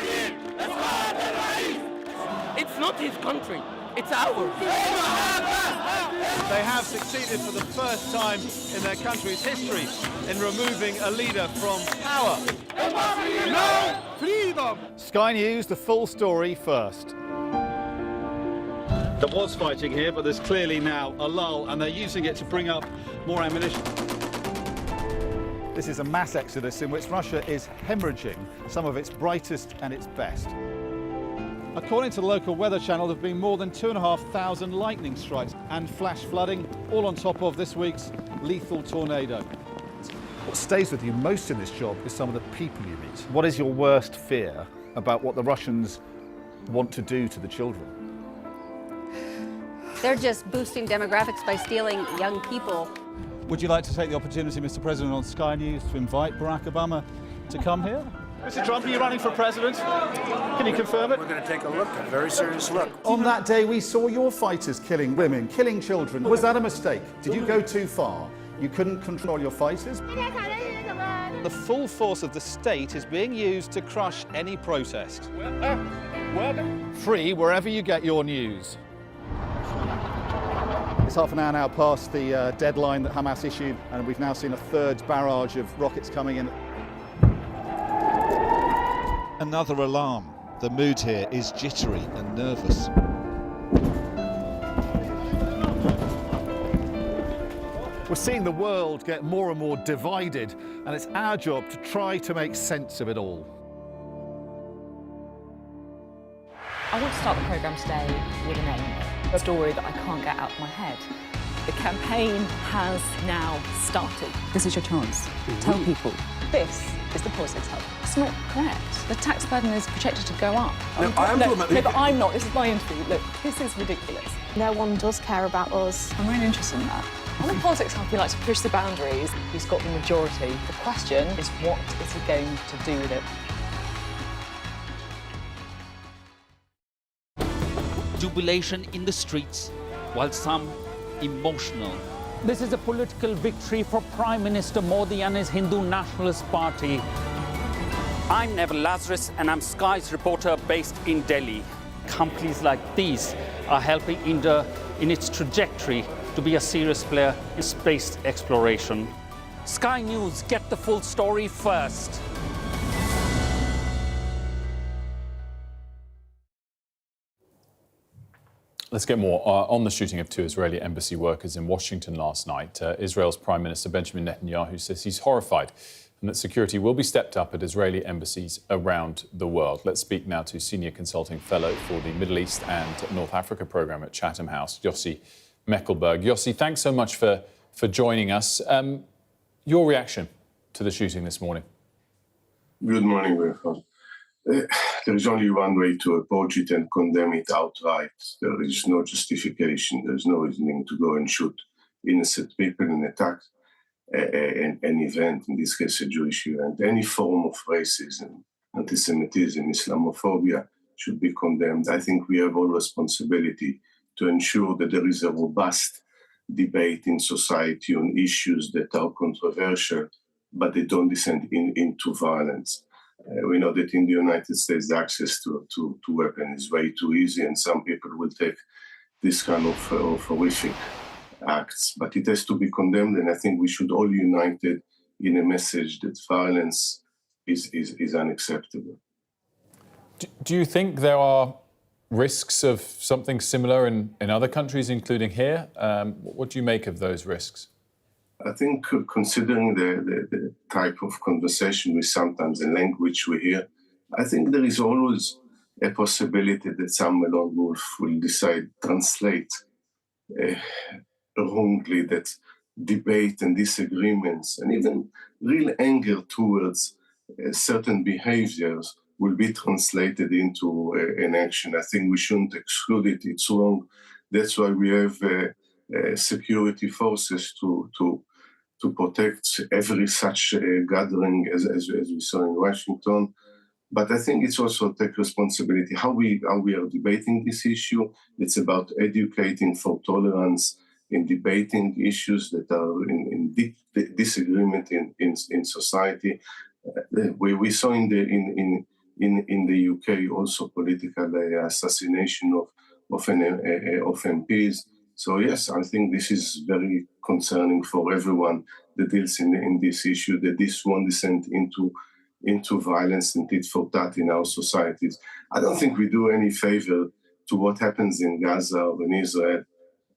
Speaker 11: It's not his country, it's ours.
Speaker 10: They have succeeded for the first time in their country's history in removing a leader from power. No freedom! Sky News, the full story first. There was fighting here, but there's clearly now a lull, and they're using it to bring up more ammunition. This is a mass exodus in which Russia is hemorrhaging some of its brightest and its best. According to the local weather channel, there have been more than 2,500 lightning strikes and flash flooding, all on top of this week's lethal tornado.
Speaker 3: What stays with you most in this job is some of the people you meet. What is your worst fear about what the Russians want to do to the children?
Speaker 12: They're just boosting demographics by stealing young people.
Speaker 10: Would you like to take the opportunity, Mr. President, on Sky News to invite Barack Obama to come here? Mr. Trump, are you running for president? Can you confirm it?
Speaker 3: We're going to take a look, a very serious look.
Speaker 10: On that day, we saw your fighters killing women, killing children. Was that a mistake? Did you go too far? You couldn't control your fighters? The full force of the state is being used to crush any protest. Free wherever you get your news. It's half an hour now past the deadline that Hamas issued, and we've now seen a third barrage of rockets coming in.
Speaker 14: Another alarm. The mood here is jittery and nervous.
Speaker 3: We're seeing the world get more and more divided, and it's our job to try to make sense of it all.
Speaker 24: I want to start the programme today with an aim, a story that I can't get out of my head. The campaign has now started. This is your chance. Tell people. This is the Politics Hub. It's not correct. The tax burden is projected to go up.
Speaker 3: No, I am talking about
Speaker 24: no, but I'm not. This is my interview. Look, this is ridiculous. No one does care about us. I'm really interested in that. On the Politics Hub, we like to push the boundaries. He's got the majority. The question is, what is he going to do with it?
Speaker 25: Jubilation in the streets, while some emotional.
Speaker 26: This is a political victory for Prime Minister Modi and his Hindu Nationalist Party. I'm Neville Lazarus, and I'm Sky's reporter based in Delhi. Companies like these are helping India in its trajectory to be a serious player in space exploration. Sky News, get the full story first.
Speaker 13: Let's get more on the shooting of two Israeli embassy workers in Washington last night. Israel's Prime Minister Benjamin Netanyahu says he's horrified and that security will be stepped up at Israeli embassies around the world. Let's speak now to Senior Consulting Fellow for the Middle East and North Africa programme at Chatham House, Yossi Meckelberg. Yossi, thanks so much for joining us. Your reaction to the shooting this morning?
Speaker 27: Good morning, Wilford. There is only one way to approach it and condemn it outright. There is no justification. There is no reasoning to go and shoot innocent people and attack an event, in this case a Jewish event. Any form of racism, anti-Semitism, Islamophobia should be condemned. I think we have all responsibility to ensure that there is a robust debate in society on issues that are controversial, but they don't descend into violence. We know that in the United States, the access to weapons is way too easy, and some people will take this kind of horrific acts. But it has to be condemned, and I think we should all united in a message that violence is unacceptable.
Speaker 13: Do you think there are risks of something similar in other countries, including here? What do you make of those risks?
Speaker 27: I think considering the type of conversation we sometimes, the language we hear, I think there is always a possibility that some lone wolf will decide to translate wrongly that debate and disagreements and even real anger towards certain behaviors will be translated into an action. I think we shouldn't exclude it. It's wrong. That's why we have security forces to protect every such gathering as we saw in Washington. But I think it's also take responsibility how we are debating this issue. It's about educating for tolerance in debating issues that are in deep disagreement in society. We saw in the UK also political assassination of MPs. So yes, I think this is very concerning for everyone that deals in this issue, that this won't descend into violence and tit for tat in our societies. I don't think we do any favor to what happens in Gaza or in Israel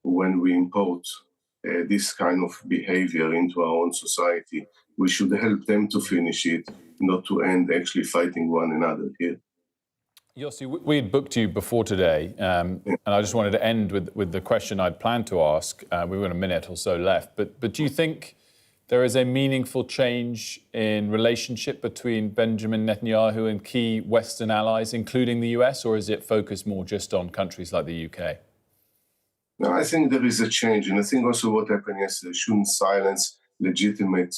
Speaker 27: when we import this kind of behavior into our own society. We should help them to finish it, not to end actually fighting one another here.
Speaker 13: Yossi, we had booked you before today, and I just wanted to end with the question I'd planned to ask. We've got a minute or so left, but do you think there is a meaningful change in relationship between Benjamin Netanyahu and key Western allies, including the US, or is it focused more just on countries like the UK?
Speaker 27: No, I think there is a change, and I think also what happened yesterday shouldn't silence legitimate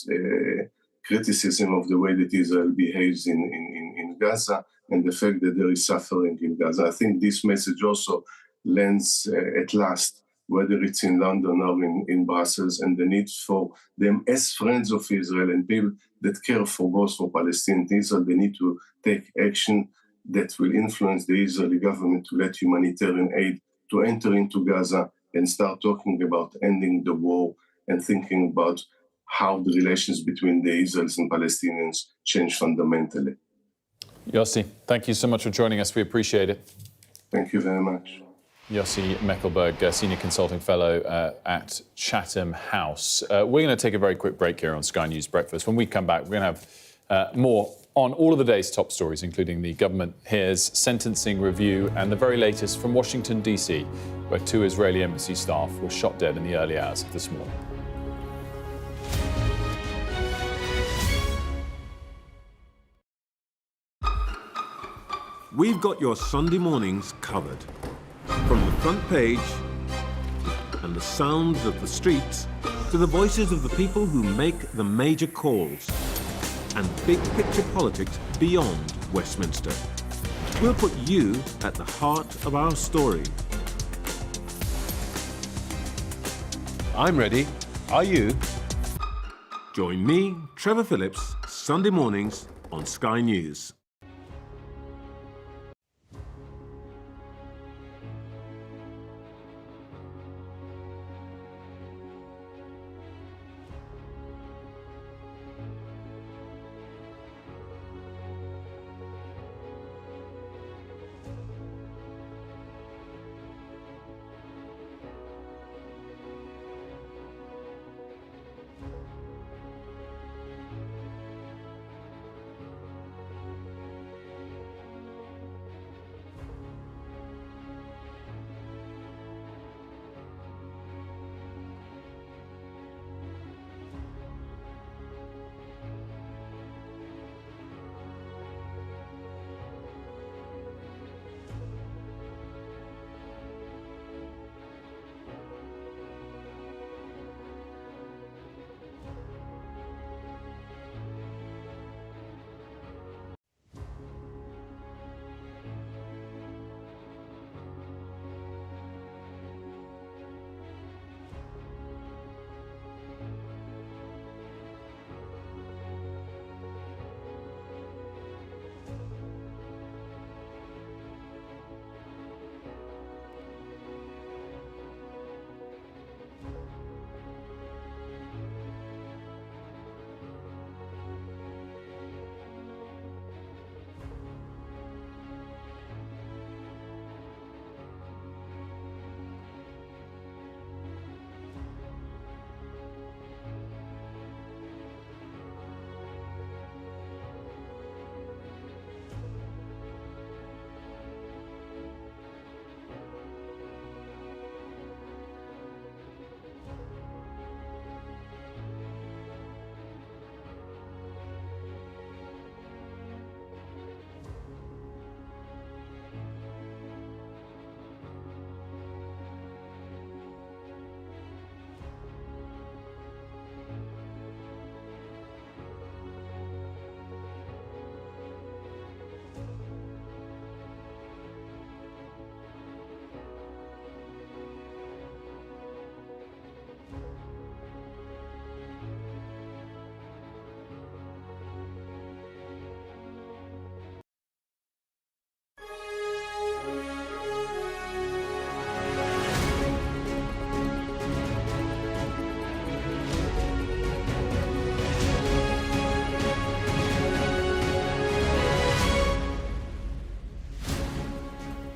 Speaker 27: criticism of the way that Israel behaves in Gaza and the fact that there is suffering in Gaza. I think this message also lands at last, whether it's in London or in Brussels, and the need for them as friends of Israel and people that care for both for Palestine and Israel, they need to take action that will influence the Israeli government to let humanitarian aid to enter into Gaza and start talking about ending the war and thinking about how the relations between the Israelis and Palestinians change fundamentally.
Speaker 13: Yossi, thank you so much for joining us. We appreciate it.
Speaker 27: Thank you very much.
Speaker 13: Yossi Meckelberg, Senior Consulting Fellow at Chatham House. We're going to take a very quick break here on Sky News Breakfast. When we come back, we're going to have more on all of the day's top stories, including the government hears sentencing review and the very latest from Washington, D.C., where 2 Israeli embassy staff were shot dead in the early hours of this morning.
Speaker 1: We've got your Sunday mornings covered. From the front page and the sounds of the streets to the voices of the people who make the major calls and big picture politics beyond Westminster. We'll put you at the heart of our story.
Speaker 4: I'm ready. Are you?
Speaker 1: Join me, Trevor Phillips, Sunday mornings on Sky News.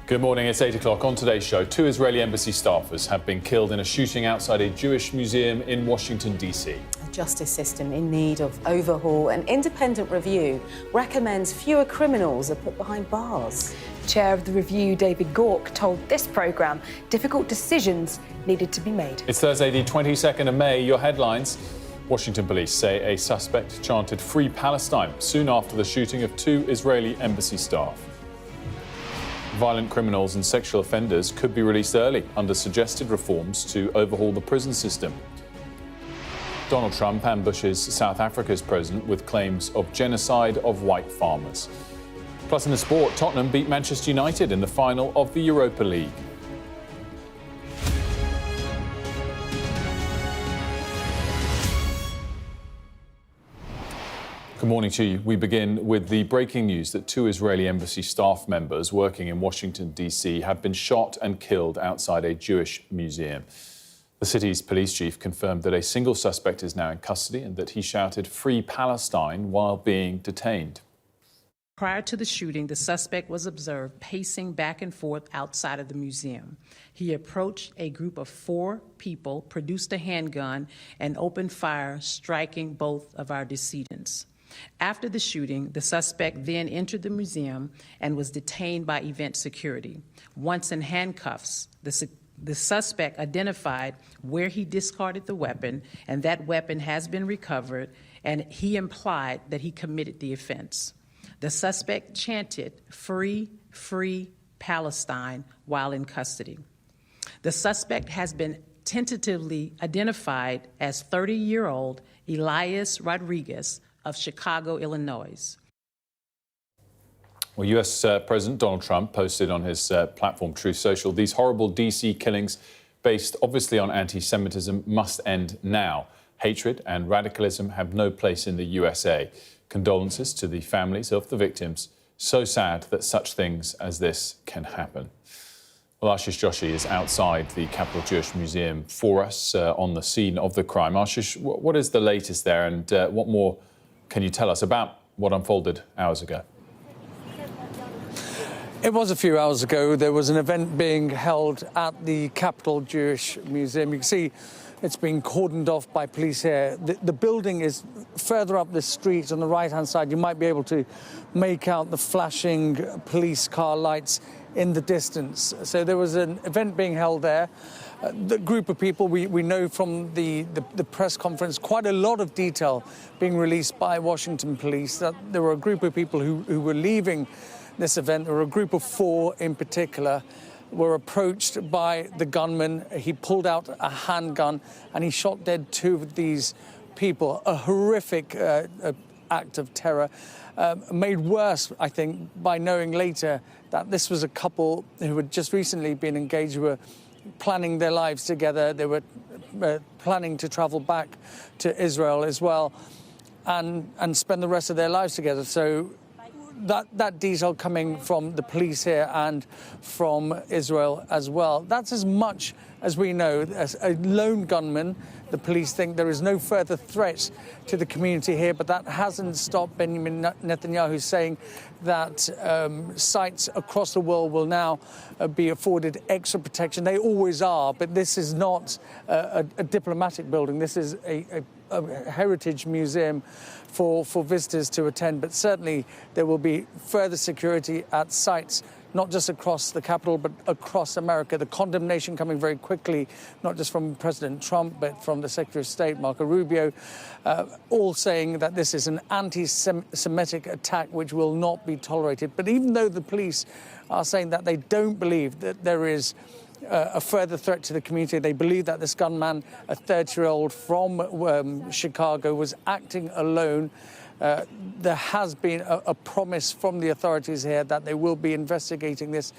Speaker 13: Good morning, it's 8 o'clock. On today's show, 2 Israeli embassy staffers have been killed in a shooting outside a Jewish museum in Washington, D.C.
Speaker 2: justice system in need of overhaul. An independent review recommends fewer criminals are put behind bars.
Speaker 5: Chair of the review, David Gauke, told this programme difficult decisions needed to be made.
Speaker 13: It's Thursday, the 22nd of May. Your headlines. Washington police say a suspect chanted Free Palestine soon after the shooting of 2 Israeli embassy staff. Violent criminals and sexual offenders could be released early under suggested reforms to overhaul the prison system. Donald Trump ambushes South Africa's president with claims of genocide of white farmers. Plus in the sport, Tottenham beat Manchester United in the final of the Europa League. Good morning to you. We begin with the breaking news that 2 Israeli embassy staff members working in Washington, D.C. have been shot and killed outside a Jewish museum. The city's police chief confirmed that a single suspect is now in custody and that he shouted Free Palestine while being detained.
Speaker 19: Prior to the shooting, the suspect was observed pacing back and forth outside of the museum. He approached a group of 4 people, produced a handgun, and opened fire, striking both of our decedents. After the shooting, the suspect then entered the museum and was detained by event security. Once in handcuffs, the suspect identified where he discarded the weapon, and that weapon has been recovered, and he implied that he committed the offense. The suspect chanted, Free, Free Palestine, while in custody. The suspect has been tentatively identified as 30-year-old Elias Rodriguez of Chicago, Illinois.
Speaker 13: Well, US President Donald Trump posted on his platform Truth Social, these horrible DC killings based obviously on anti-Semitism must end now. Hatred and radicalism have no place in the USA. Condolences to the families of the victims. So sad that such things as this can happen. Well, Ashish Joshi is outside the Capital Jewish Museum for us on the scene of the crime. Ashish, what is the latest there, and what more can you tell us about what unfolded hours ago?
Speaker 20: It was a few hours ago. There was an event being held at the Capital Jewish Museum. You can see it's being cordoned off by police here. The building is further up the street on the right-hand side. You might be able to make out the flashing police car lights in the distance. So there was an event being held there. The group of people, we know from the press conference, quite a lot of detail being released by Washington police, that there were a group of people who were leaving this event. There were a group of 4 in particular, were approached by the gunman. He pulled out a handgun and he shot dead 2 of these people. A horrific act of terror, made worse, I think, by knowing later that this was a couple who had just recently been engaged, who were planning their lives together. They were planning to travel back to Israel as well and spend the rest of their lives together. So that detail coming from the police here and from Israel as well. That's as much as we know. As a lone gunman, the police think there is no further threat to the community here, but that hasn't stopped Benjamin Netanyahu saying that sites across the world will now be afforded extra protection. They always are, but this is not a diplomatic building. This is a heritage museum for visitors to attend, but certainly there will be further security at sites, not just across the capital, but across America. The condemnation coming very quickly, not just from President Trump, but from the Secretary of State, Marco Rubio, all saying that this is an anti-Semitic attack which will not be tolerated. But even though the police are saying that they don't believe that there is a further threat to the community, they believe that this gunman, a 30-year-old from Chicago, was acting alone. There has been a promise from the authorities here that they will be investigating this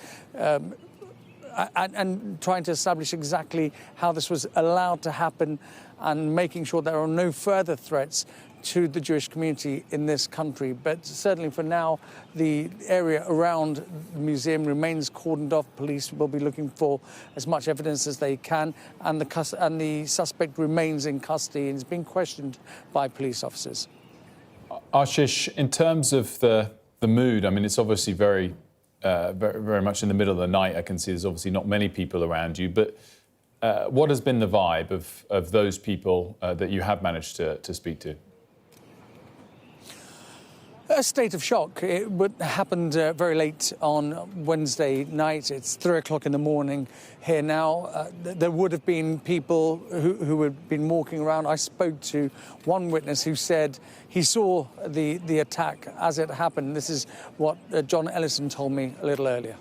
Speaker 20: and trying to establish exactly how this was allowed to happen and making sure there are no further threats to the Jewish community in this country. But certainly for now, the area around the museum remains cordoned off. Police will be looking for as much evidence as they can, and the suspect remains in custody and is being questioned by police officers.
Speaker 13: Ashish, in terms of the mood, I mean, it's obviously very much in the middle of the night. I can see there's obviously not many people around you, but What has been the vibe of those people that you have managed to speak to?
Speaker 20: A state of shock. It happened very late on Wednesday night. It's 3 o'clock in the morning here now. There would have been people who had been walking around. I spoke to one witness who said he saw the attack as it happened. This is what John Ellison told me a little earlier.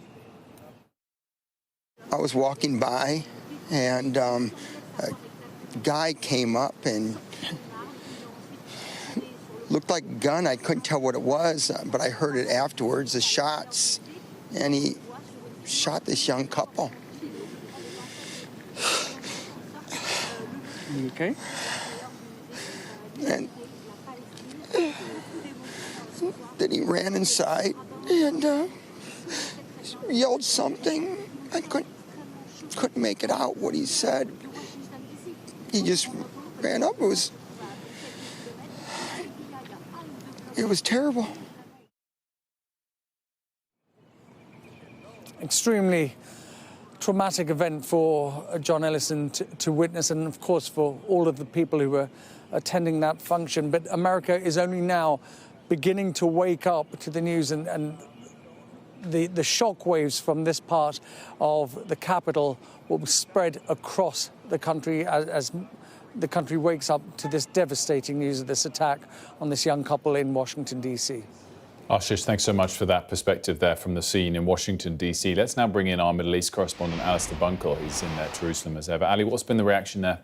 Speaker 22: I was walking by, and a guy came up and looked like a gun. I couldn't tell what it was, but I heard it afterwards, the shots, and he shot this young couple.
Speaker 20: Okay.
Speaker 22: And then he ran inside and yelled something. I couldn't make it out what he said. He just ran up. It was terrible.
Speaker 20: Extremely traumatic event for John Ellison to witness, and of course for all of the people who were attending that function. But America is only now beginning to wake up to the news, and the shock waves from this part of the capital will spread across the country as the country wakes up to this devastating news of this attack on this young couple in Washington, D.C.
Speaker 13: Ashish, thanks so much for that perspective there from the scene in Washington, D.C. Let's now bring in our Middle East correspondent, Alistair Bunkle. He's in Jerusalem as ever. Ali, what's been the reaction there?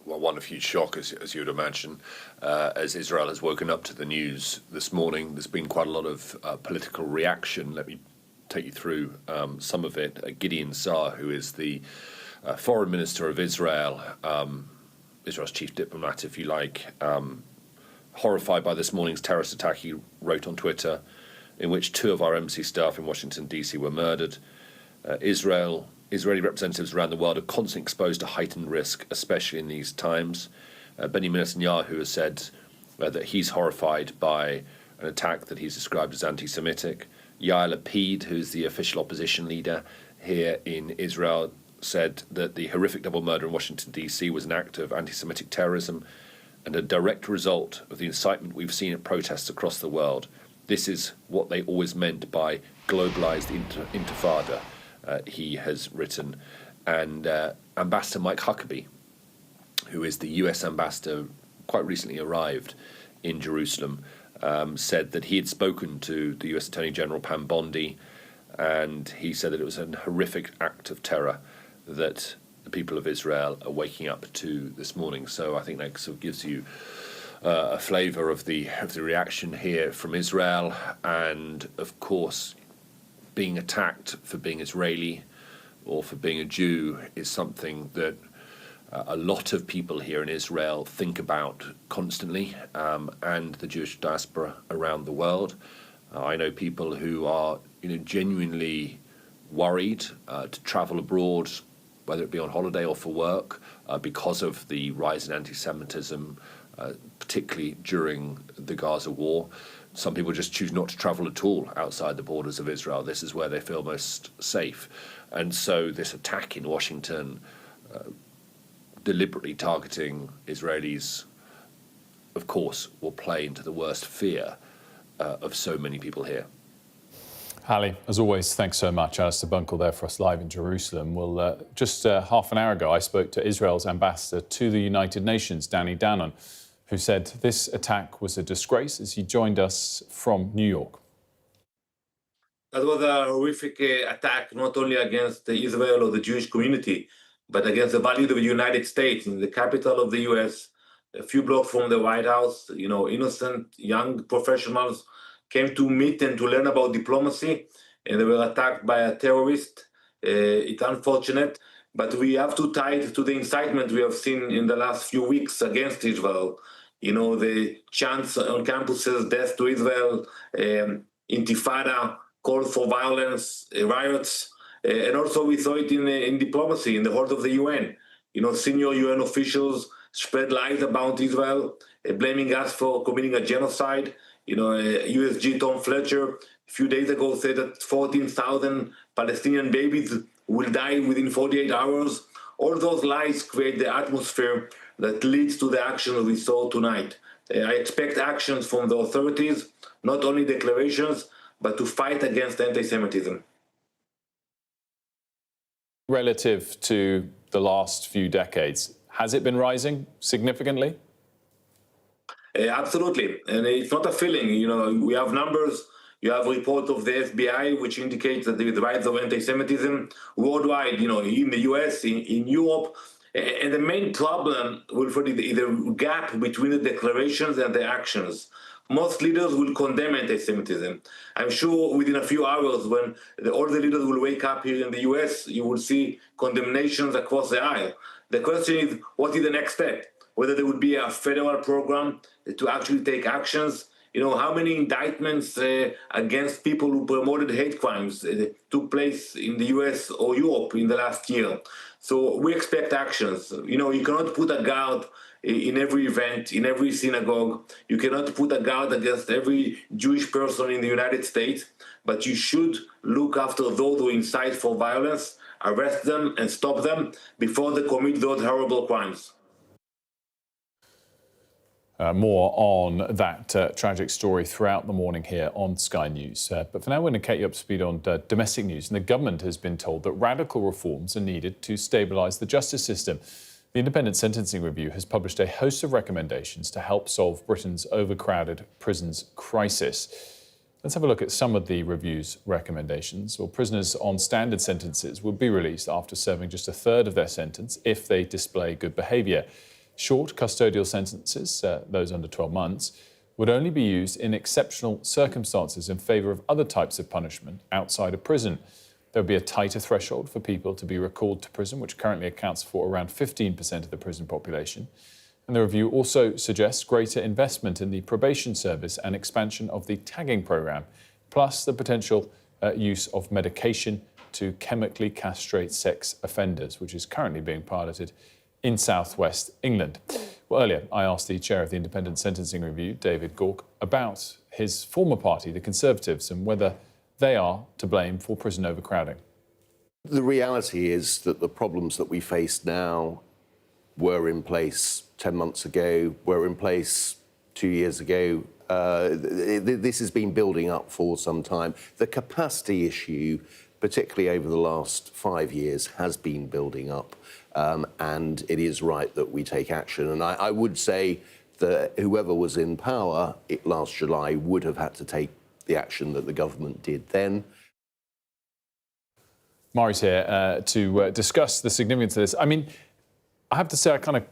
Speaker 9: Well, one of huge shock, as you would imagine, as Israel has woken up to the news this morning. There's been quite a lot of political reaction. Let me take you through some of it. Gideon Saar, who is the foreign minister of Israel, Israel's chief diplomat, if you like, horrified by this morning's terrorist attack, he wrote on Twitter, in which 2 of our embassy staff in Washington, D.C. were murdered. Israeli representatives around the world are constantly exposed to heightened risk, especially in these times. Benjamin Netanyahu has said that he's horrified by an attack that he's described as anti-Semitic. Yair Lapid, who's the official opposition leader here in Israel, said that the horrific double murder in Washington, D.C. was an act of anti-Semitic terrorism and a direct result of the incitement we've seen at protests across the world. This is what they always meant by globalized intifada, he has written. And Ambassador Mike Huckabee, who is the US ambassador, quite recently arrived in Jerusalem, said that he had spoken to the US Attorney General Pam Bondi, and he said that it was a horrific act of terror that the people of Israel are waking up to this morning. So I think that sort of gives you a flavour of the reaction here from Israel. And of course, being attacked for being Israeli or for being a Jew is something that a lot of people here in Israel think about constantly, and the Jewish diaspora around the world. I know people who are genuinely worried to travel abroad, whether it be on holiday or for work, because of the rise in anti-Semitism, particularly during the Gaza war. Some people just choose not to travel at all outside the borders of Israel. This is where they feel most safe. And so this attack in Washington, deliberately targeting Israelis, of course, will play into the worst fear of so many people here.
Speaker 13: Ali, as always, thanks so much. Alistair Bunkle there for us live in Jerusalem. Well, just half an hour ago, I spoke to Israel's ambassador to the United Nations, Danon, who said this attack was a disgrace, as he joined us from New York.
Speaker 8: That was a horrific attack, not only against Israel or the Jewish community, but against the values of the United States, in the capital of the U.S., a few blocks from the White House. Innocent young professionals came to meet and to learn about diplomacy, and they were attacked by a terrorist. It's unfortunate, but we have to tie it to the incitement we have seen in the last few weeks against Israel. The chants on campuses, death to Israel, intifada, call for violence, riots, and also we saw it in diplomacy, in the halls of the UN. Senior UN officials spread lies about Israel, blaming us for committing a genocide. USG Tom Fletcher a few days ago said that 14,000 Palestinian babies will die within 48 hours. All those lies create the atmosphere that leads to the actions we saw tonight. I expect actions from the authorities, not only declarations, but to fight against anti-Semitism.
Speaker 13: Relative to the last few decades, has it been rising significantly?
Speaker 8: Absolutely, and it's not a feeling. You know, we have numbers. You have reports of the FBI which indicates that there is rise of anti-Semitism worldwide. You know, in the U.S., in Europe, and the main problem, Wilfred, is the gap between the declarations and the actions. Most leaders will condemn anti-Semitism. I'm sure within a few hours, when all the leaders will wake up here in the U.S., you will see condemnations across the aisle. The question is, what is the next step? Whether there would be a federal program to actually take actions. You know, how many indictments against people who promoted hate crimes took place in the US or Europe in the last year? So we expect actions. You know, you cannot put a guard in every event, in every synagogue. You cannot put a guard against every Jewish person in the United States, but you should look after those who incite for violence, arrest them and stop them before they commit those horrible crimes.
Speaker 13: More on that tragic story throughout the morning here on Sky News. But for now, we're going to get you up to speed on domestic news. And the government has been told that radical reforms are needed to stabilise the justice system. The Independent Sentencing Review has published a host of recommendations to help solve Britain's overcrowded prisons crisis. Let's have a look at some of the review's recommendations. Well, prisoners on standard sentences will be released after serving just a third of their sentence if they display good behaviour. Short custodial sentences, those under 12 months, would only be used in exceptional circumstances in favour of other types of punishment outside of prison. There would be a tighter threshold for people to be recalled to prison, which currently accounts for around 15% of the prison population. And the review also suggests greater investment in the probation service and expansion of the tagging programme, plus the potential use of medication to chemically castrate sex offenders, which is currently being piloted in southwest England. Well, earlier, I asked the chair of the Independent Sentencing Review, David Gauke, about his former party, the Conservatives, and whether they are to blame for prison overcrowding.
Speaker 7: The reality is that the problems that we face now were in place 10 months ago, were in place 2 years ago. This has been building up for some time. The capacity issue, particularly over the last 5 years, has been building up. And it is right that we take action. And I would say that whoever was in power last July would have had to take the action that the government did then.
Speaker 13: Mari's here to discuss the significance of this. I mean, I have to say I kind of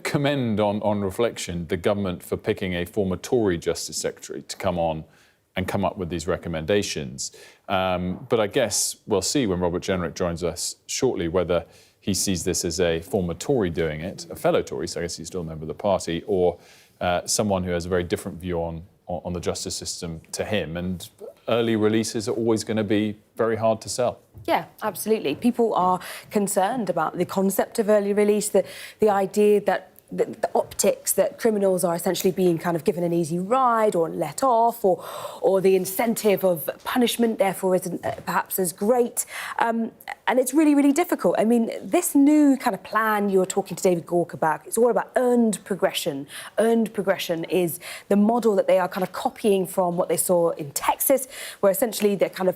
Speaker 13: commend on reflection the government for picking a former Tory Justice Secretary to come on and come up with these recommendations. But I guess we'll see when Robert Jenrick joins us shortly whether he sees this as a former Tory doing it, a fellow Tory, so I guess he's still a member of the party, or someone who has a very different view on the justice system to him. And early releases are always going to be very hard to sell.
Speaker 5: Yeah, absolutely. People are concerned about the concept of early release, the idea that the optics that criminals are essentially being kind of given an easy ride or let off, or the incentive of punishment therefore isn't perhaps as great. And it's really, really difficult. I mean, this new kind of plan you're talking to David Gauke about, it's all about earned progression. Earned progression is the model that they are kind of copying from what they saw in Texas, where essentially their kind of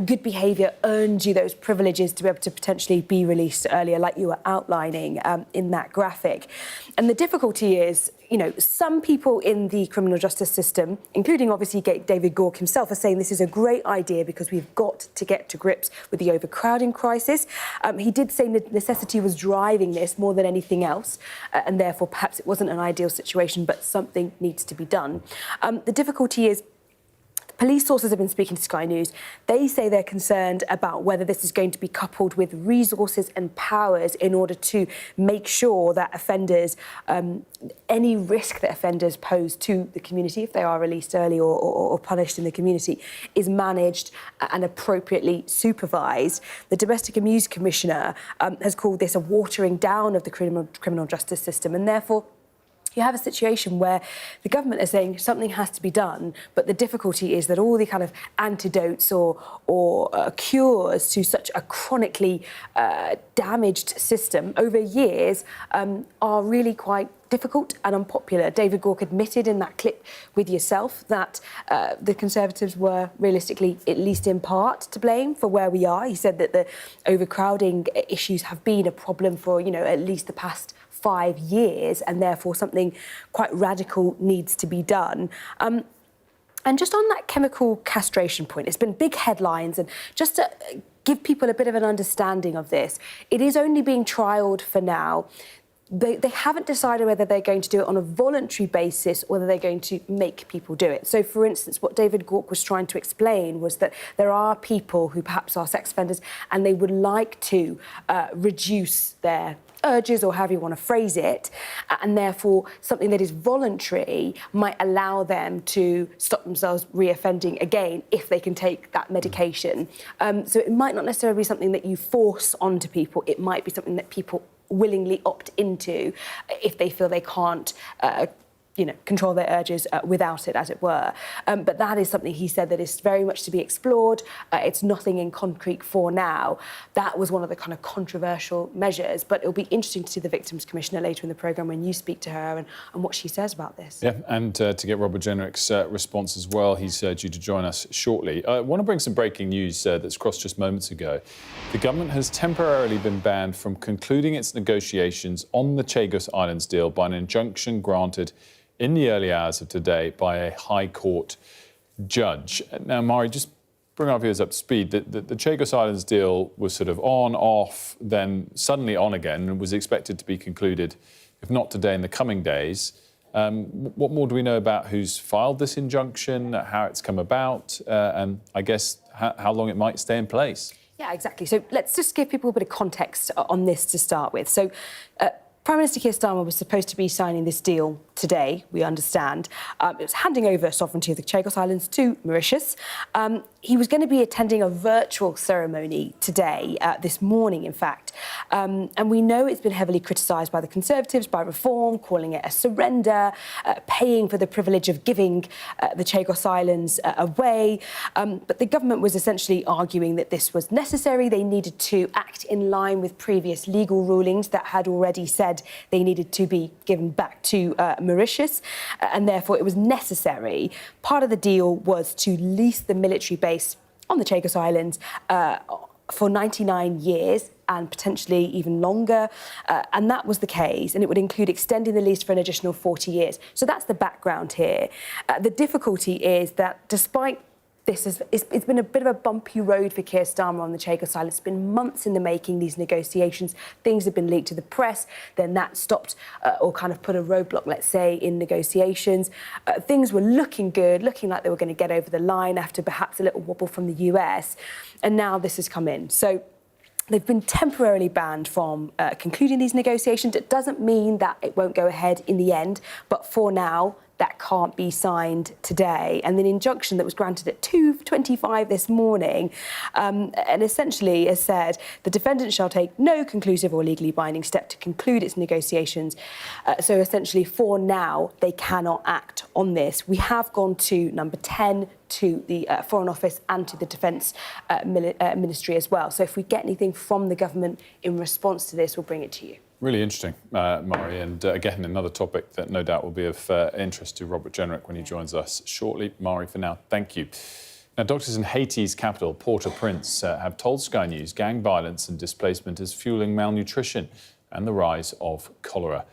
Speaker 5: good behaviour earned you those privileges to be able to potentially be released earlier, like you were outlining in that graphic. And the difficulty is, you know, some people in the criminal justice system, including obviously David Gauke himself, are saying this is a great idea because we've got to get to grips with the overcrowding crisis. He did say that necessity was driving this more than anything else, and therefore perhaps it wasn't an ideal situation, but something needs to be done. The difficulty is, police sources have been speaking to Sky News. They say they're concerned about whether this is going to be coupled with resources and powers in order to make sure that offenders, any risk that offenders pose to the community if they are released early or punished in the community, is managed and appropriately supervised. The Domestic Abuse Commissioner has called this a watering down of the criminal justice system, and therefore you have a situation where the government is saying something has to be done, but the difficulty is that all the kind of antidotes or cures to such a chronically damaged system over years are really quite difficult and unpopular. David Gauke admitted in that clip with yourself that the Conservatives were realistically, at least in part, to blame for where we are. He said that the overcrowding issues have been a problem for, at least the past 5 years, and therefore something quite radical needs to be done. And just on that chemical castration point, it's been big headlines, and just to give people a bit of an understanding of this, it is only being trialled for now. They haven't decided whether they're going to do it on a voluntary basis or whether they're going to make people do it. So, for instance, what David Gauke was trying to explain was that there are people who perhaps are sex offenders and they would like to reduce their urges, or however you want to phrase it, and therefore something that is voluntary might allow them to stop themselves reoffending again if they can take that medication. So it might not necessarily be something that you force onto people. It might be something that people willingly opt into if they feel they can't control their urges without it, as it were. But that is something he said that is very much to be explored. It's nothing in concrete for now. That was one of the kind of controversial measures, but it'll be interesting to see the Victims Commissioner later in the programme when you speak to her and what she says about this.
Speaker 13: Yeah, and to get Robert Jenrick's response as well, he's due to join us shortly. I want to bring some breaking news that's crossed just moments ago. The government has temporarily been banned from concluding its negotiations on the Chagos Islands deal by an injunction granted in the early hours of today by a High Court judge. Now, Mari, just bring our viewers up to speed. The Chagos Islands deal was sort of on, off, then suddenly on again, and was expected to be concluded, if not today, in the coming days. What more do we know about who's filed this injunction, how it's come about, and I guess how long it might stay in place?
Speaker 5: Yeah, exactly. So let's just give people a bit of context on this to start with. So Prime Minister Keir Starmer was supposed to be signing this deal today, we understand. It was handing over sovereignty of the Chagos Islands to Mauritius. He was going to be attending a virtual ceremony today, this morning, in fact. And we know it's been heavily criticised by the Conservatives, by Reform, calling it a surrender, paying for the privilege of giving the Chagos Islands away. But the government was essentially arguing that this was necessary. They needed to act in line with previous legal rulings that had already said they needed to be given back to Mauritius, and therefore it was necessary. Part of the deal was to lease the military base on the Chagos Islands for 99 years and potentially even longer, and that was the case, and it would include extending the lease for an additional 40 years. So that's the background here. The difficulty is that despite this, it's been a bit of a bumpy road for Keir Starmer on the Chagos Islands. It's been months in the making, these negotiations. Things have been leaked to the press, then that stopped or kind of put a roadblock, let's say, in negotiations. Things were looking good, looking like they were going to get over the line after perhaps a little wobble from the US, and now this has come in. So they've been temporarily banned from concluding these negotiations. It doesn't mean that it won't go ahead in the end, but for now, that can't be signed today. And the injunction that was granted at 2:25 this morning, and essentially has said the defendant shall take no conclusive or legally binding step to conclude its negotiations. So essentially, for now, they cannot act on this. We have gone to number 10, to the Foreign Office and to the Defence Ministry as well. So if we get anything from the government in response to this, we'll bring it to you.
Speaker 13: Really interesting, Mari, and again, another topic that no doubt will be of interest to Robert Jenrick when he joins us shortly. Mari, for now, thank you. Now, doctors in Haiti's capital, Port-au-Prince, have told Sky News gang violence and displacement is fuelling malnutrition and the rise of cholera.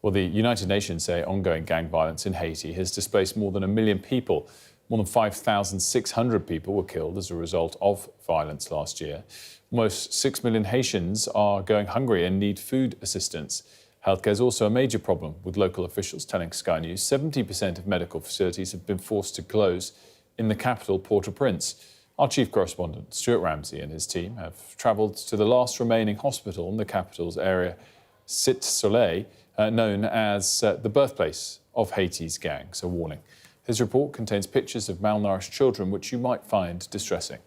Speaker 13: Well, the United Nations say ongoing gang violence in Haiti has displaced more than 1 million people. More than 5,600 people were killed as a result of violence last year. Almost 6 million Haitians are going hungry and need food assistance. Healthcare is also a major problem, with local officials telling Sky News 70% of medical facilities have been forced to close in the capital, Port-au-Prince. Our chief correspondent, Stuart Ramsey, and his team have travelled to the last remaining hospital in the capital's area, Cité Soleil, known as the birthplace of Haiti's gangs. A warning. His report contains pictures of malnourished children, which you might find distressing.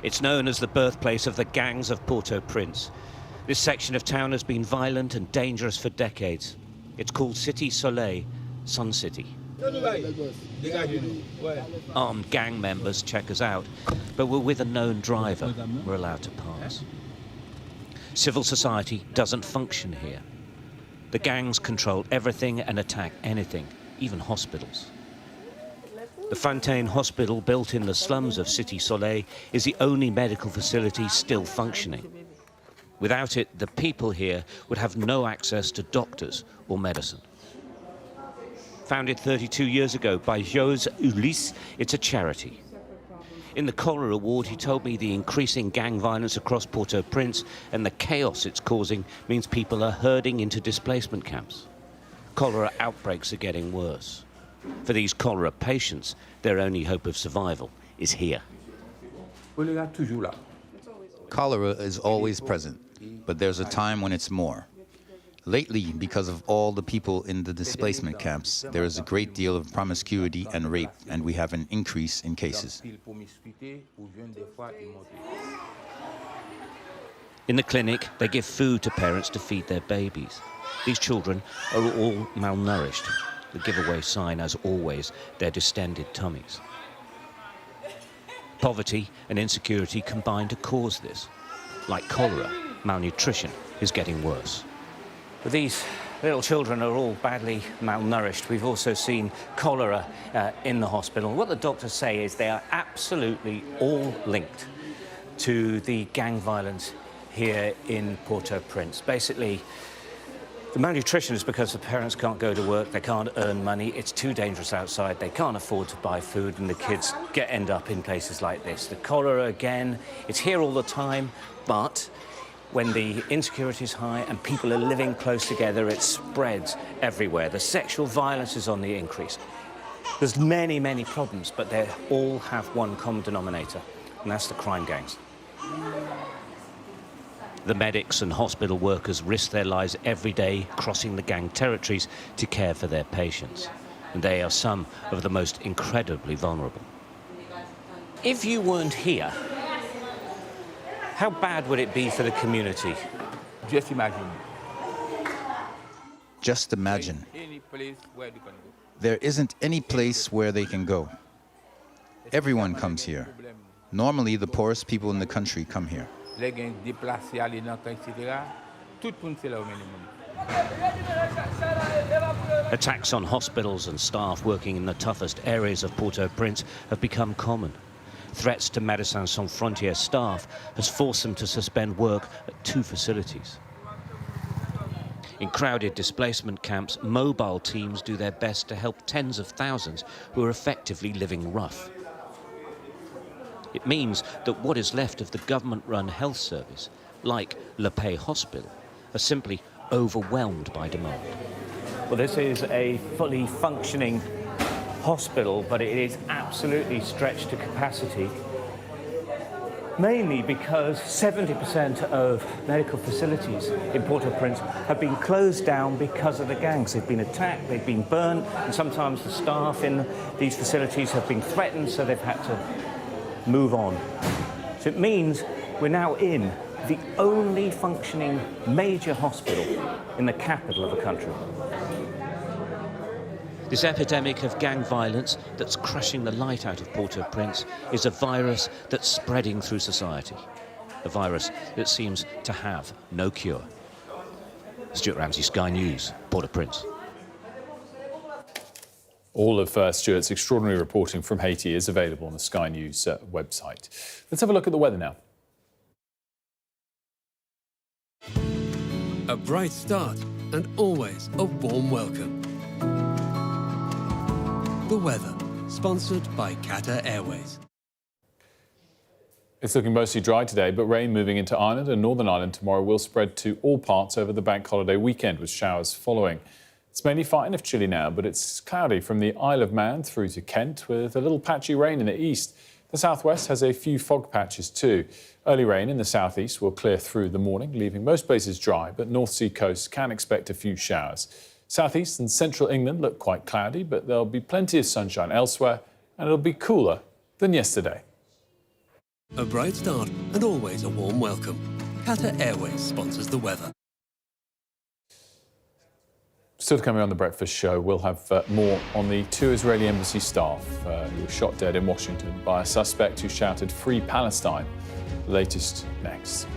Speaker 6: It's known as the birthplace of the gangs of Port-au-Prince. This section of town has been violent and dangerous for decades. It's called Cité Soleil, Sun City. Armed gang members check us out, but we're with a known driver. We're allowed to pass. Civil society doesn't function here. The gangs control everything and attack anything, even hospitals. The Fontaine Hospital, built in the slums of Cité Soleil, is the only medical facility still functioning. Without it, the people here would have no access to doctors or medicine. Founded 32 years ago by Jose Ulysse, it's a charity. In the cholera ward, he told me the increasing gang violence across Port-au-Prince and the chaos it's causing means people are herding into displacement camps. Cholera outbreaks are getting worse. For these cholera patients, their only hope of survival is here.
Speaker 15: Cholera is always present, but there's a time when it's more. Lately, because of all the people in the displacement camps, there is a great deal of promiscuity and rape, and we have an increase in cases.
Speaker 6: In the clinic, they give food to parents to feed their babies. These children are all malnourished. The giveaway sign, as always, their distended tummies. Poverty and insecurity combine to cause this. Like cholera, malnutrition is getting worse. But these little children are all badly malnourished. We've also seen cholera in the hospital. What the doctors say is they are absolutely all linked to the gang violence here in Port-au-Prince. Basically, the malnutrition is because the parents can't go to work, they can't earn money, it's too dangerous outside, they can't afford to buy food, and the kids end up in places like this. The cholera, again, it's here all the time, but when the insecurity is high and people are living close together, it spreads everywhere. The sexual violence is on the increase. There's many, many problems, but they all have one common denominator, and that's the crime gangs. The medics and hospital workers risk their lives every day crossing the gang territories to care for their patients. And they are some of the most incredibly vulnerable. If you weren't here, how bad would it be for the community?
Speaker 15: Just imagine. Just imagine. There isn't any place where they can go. Everyone comes here. Normally, the poorest people in the country come here.
Speaker 6: Attacks on hospitals and staff working in the toughest areas of Port-au-Prince have become common. Threats to Médecins Sans Frontières staff has forced them to suspend work at 2 facilities. In crowded displacement camps, mobile teams do their best to help tens of thousands who are effectively living rough. It means that what is left of the government-run health service, like Le Pays Hospital, are simply overwhelmed by demand. Well, this is a fully functioning hospital, but it is absolutely stretched to capacity, mainly because 70% of medical facilities in Port-au-Prince have been closed down because of the gangs. They've been attacked, they've been burned, and sometimes the staff in these facilities have been threatened, so they've had to move on. So it means we're now in the only functioning major hospital in the capital of the country. This epidemic of gang violence that's crushing the light out of Port-au-Prince is a virus that's spreading through society. A virus that seems to have no cure. Stuart Ramsey, Sky News, Port-au-Prince.
Speaker 13: All of Stuart's extraordinary reporting from Haiti is available on the Sky News website. Let's have a look at the weather now.
Speaker 16: A bright start and always a warm welcome. The weather, sponsored by Qatar Airways.
Speaker 13: It's looking mostly dry today, but rain moving into Ireland and Northern Ireland tomorrow will spread to all parts over the bank holiday weekend, with showers following. It's mainly fine if chilly now, but it's cloudy from the Isle of Man through to Kent, with a little patchy rain in the east. The southwest has a few fog patches too. Early rain in the southeast will clear through the morning, leaving most places dry, but North Sea coast can expect a few showers. Southeast and central England look quite cloudy, but there'll be plenty of sunshine elsewhere, and it'll be cooler than yesterday.
Speaker 16: A bright start and always a warm welcome. Qatar Airways sponsors the weather.
Speaker 13: Still coming on the Breakfast Show, we'll have more on the 2 Israeli embassy staff who were shot dead in Washington by a suspect who shouted "Free Palestine." The latest next.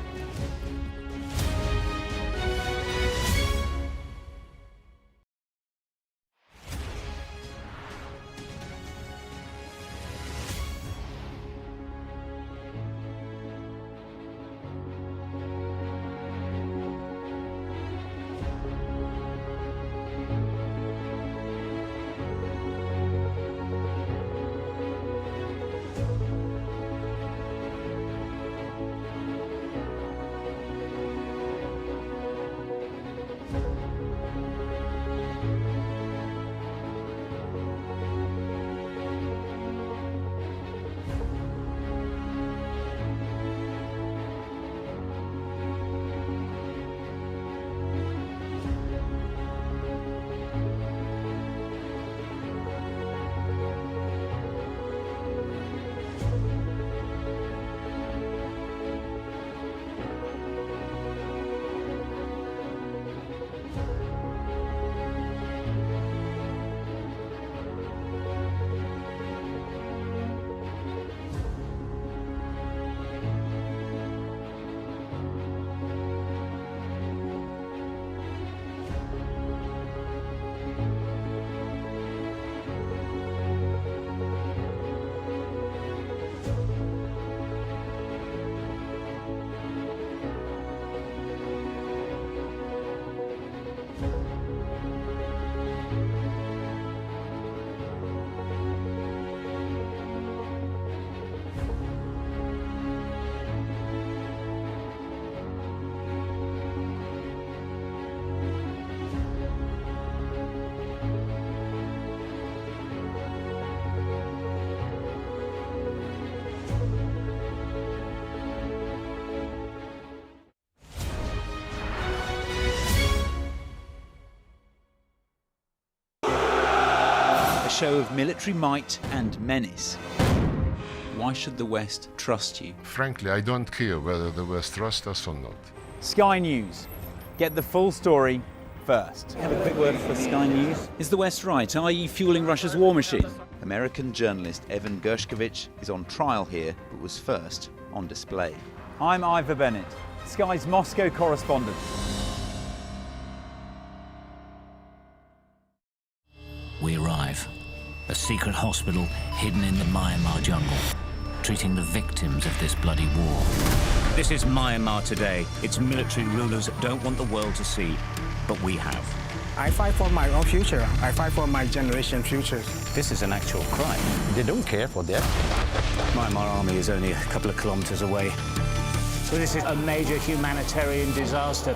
Speaker 10: Show of military might and menace. Why should the West trust you?
Speaker 11: Frankly, I don't care whether the West trusts us or not.
Speaker 10: Sky News. Get the full story first. Have a quick word for Sky News. Is the West right? Are you fueling Russia's war machine? American journalist Evan Gershkovich is on trial here, but was first on display. I'm Ivor Bennett, Sky's Moscow correspondent.
Speaker 12: We arrive. A secret hospital hidden in the Myanmar jungle, treating the victims of this bloody war. This is Myanmar today. Its military rulers don't want the world to see, but we have.
Speaker 17: I fight for my own future. I fight for my generation's future.
Speaker 12: This is an actual crime.
Speaker 17: They don't care for that.
Speaker 12: Myanmar army is only a couple of kilometers away. So this is a major humanitarian disaster.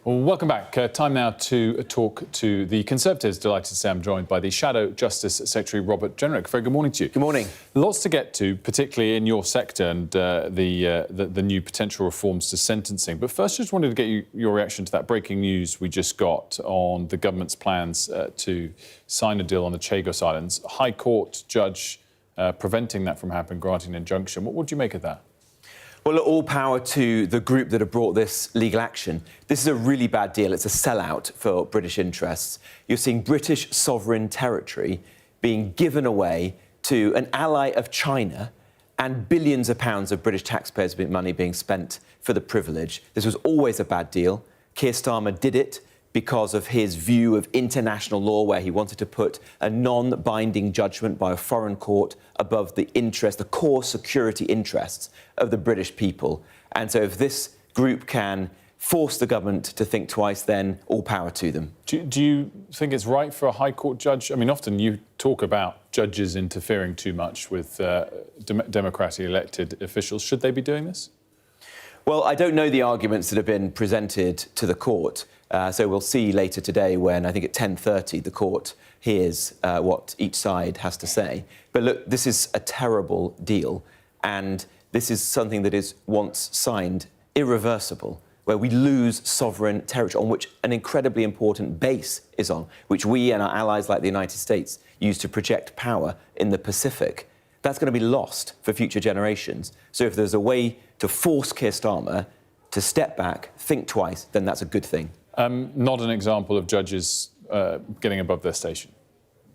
Speaker 13: Well, welcome back. Time now to talk to the Conservatives. Delighted to say I'm joined by the Shadow Justice Secretary, Robert Jenrick. Very good morning to you.
Speaker 18: Good morning.
Speaker 13: Lots to get to, particularly in your sector and the new potential reforms to sentencing. But first, just wanted to get your reaction to that breaking news we just got on the government's plans to sign a deal on the Chagos Islands. High Court judge preventing that from happening, granting an injunction. What would you make of that?
Speaker 18: Well, all power to the group that have brought this legal action. This is a really bad deal. It's a sellout for British interests. You're seeing British sovereign territory being given away to an ally of China and billions of pounds of British taxpayers' money being spent for the privilege. This was always a bad deal. Keir Starmer did it because of his view of international law, where he wanted to put a non-binding judgment by a foreign court above the interest, the core security interests of the British people. And so if this group can force the government to think twice, then all power to them.
Speaker 13: Do you think it's right for a High Court judge? I mean, often you talk about judges interfering too much with democratically elected officials. Should they be doing this?
Speaker 18: Well, I don't know the arguments that have been presented to the court. So we'll see later today when, I think at 10:30, the court hears what each side has to say. But look, this is a terrible deal, and this is something that is, once signed, irreversible, where we lose sovereign territory on which an incredibly important base is on, which we and our allies like the United States use to project power in the Pacific. that's going to be lost for future generations. So if there's a way to force Keir Starmer to step back, think twice, then that's a good thing.
Speaker 13: Not an example of judges getting above their station.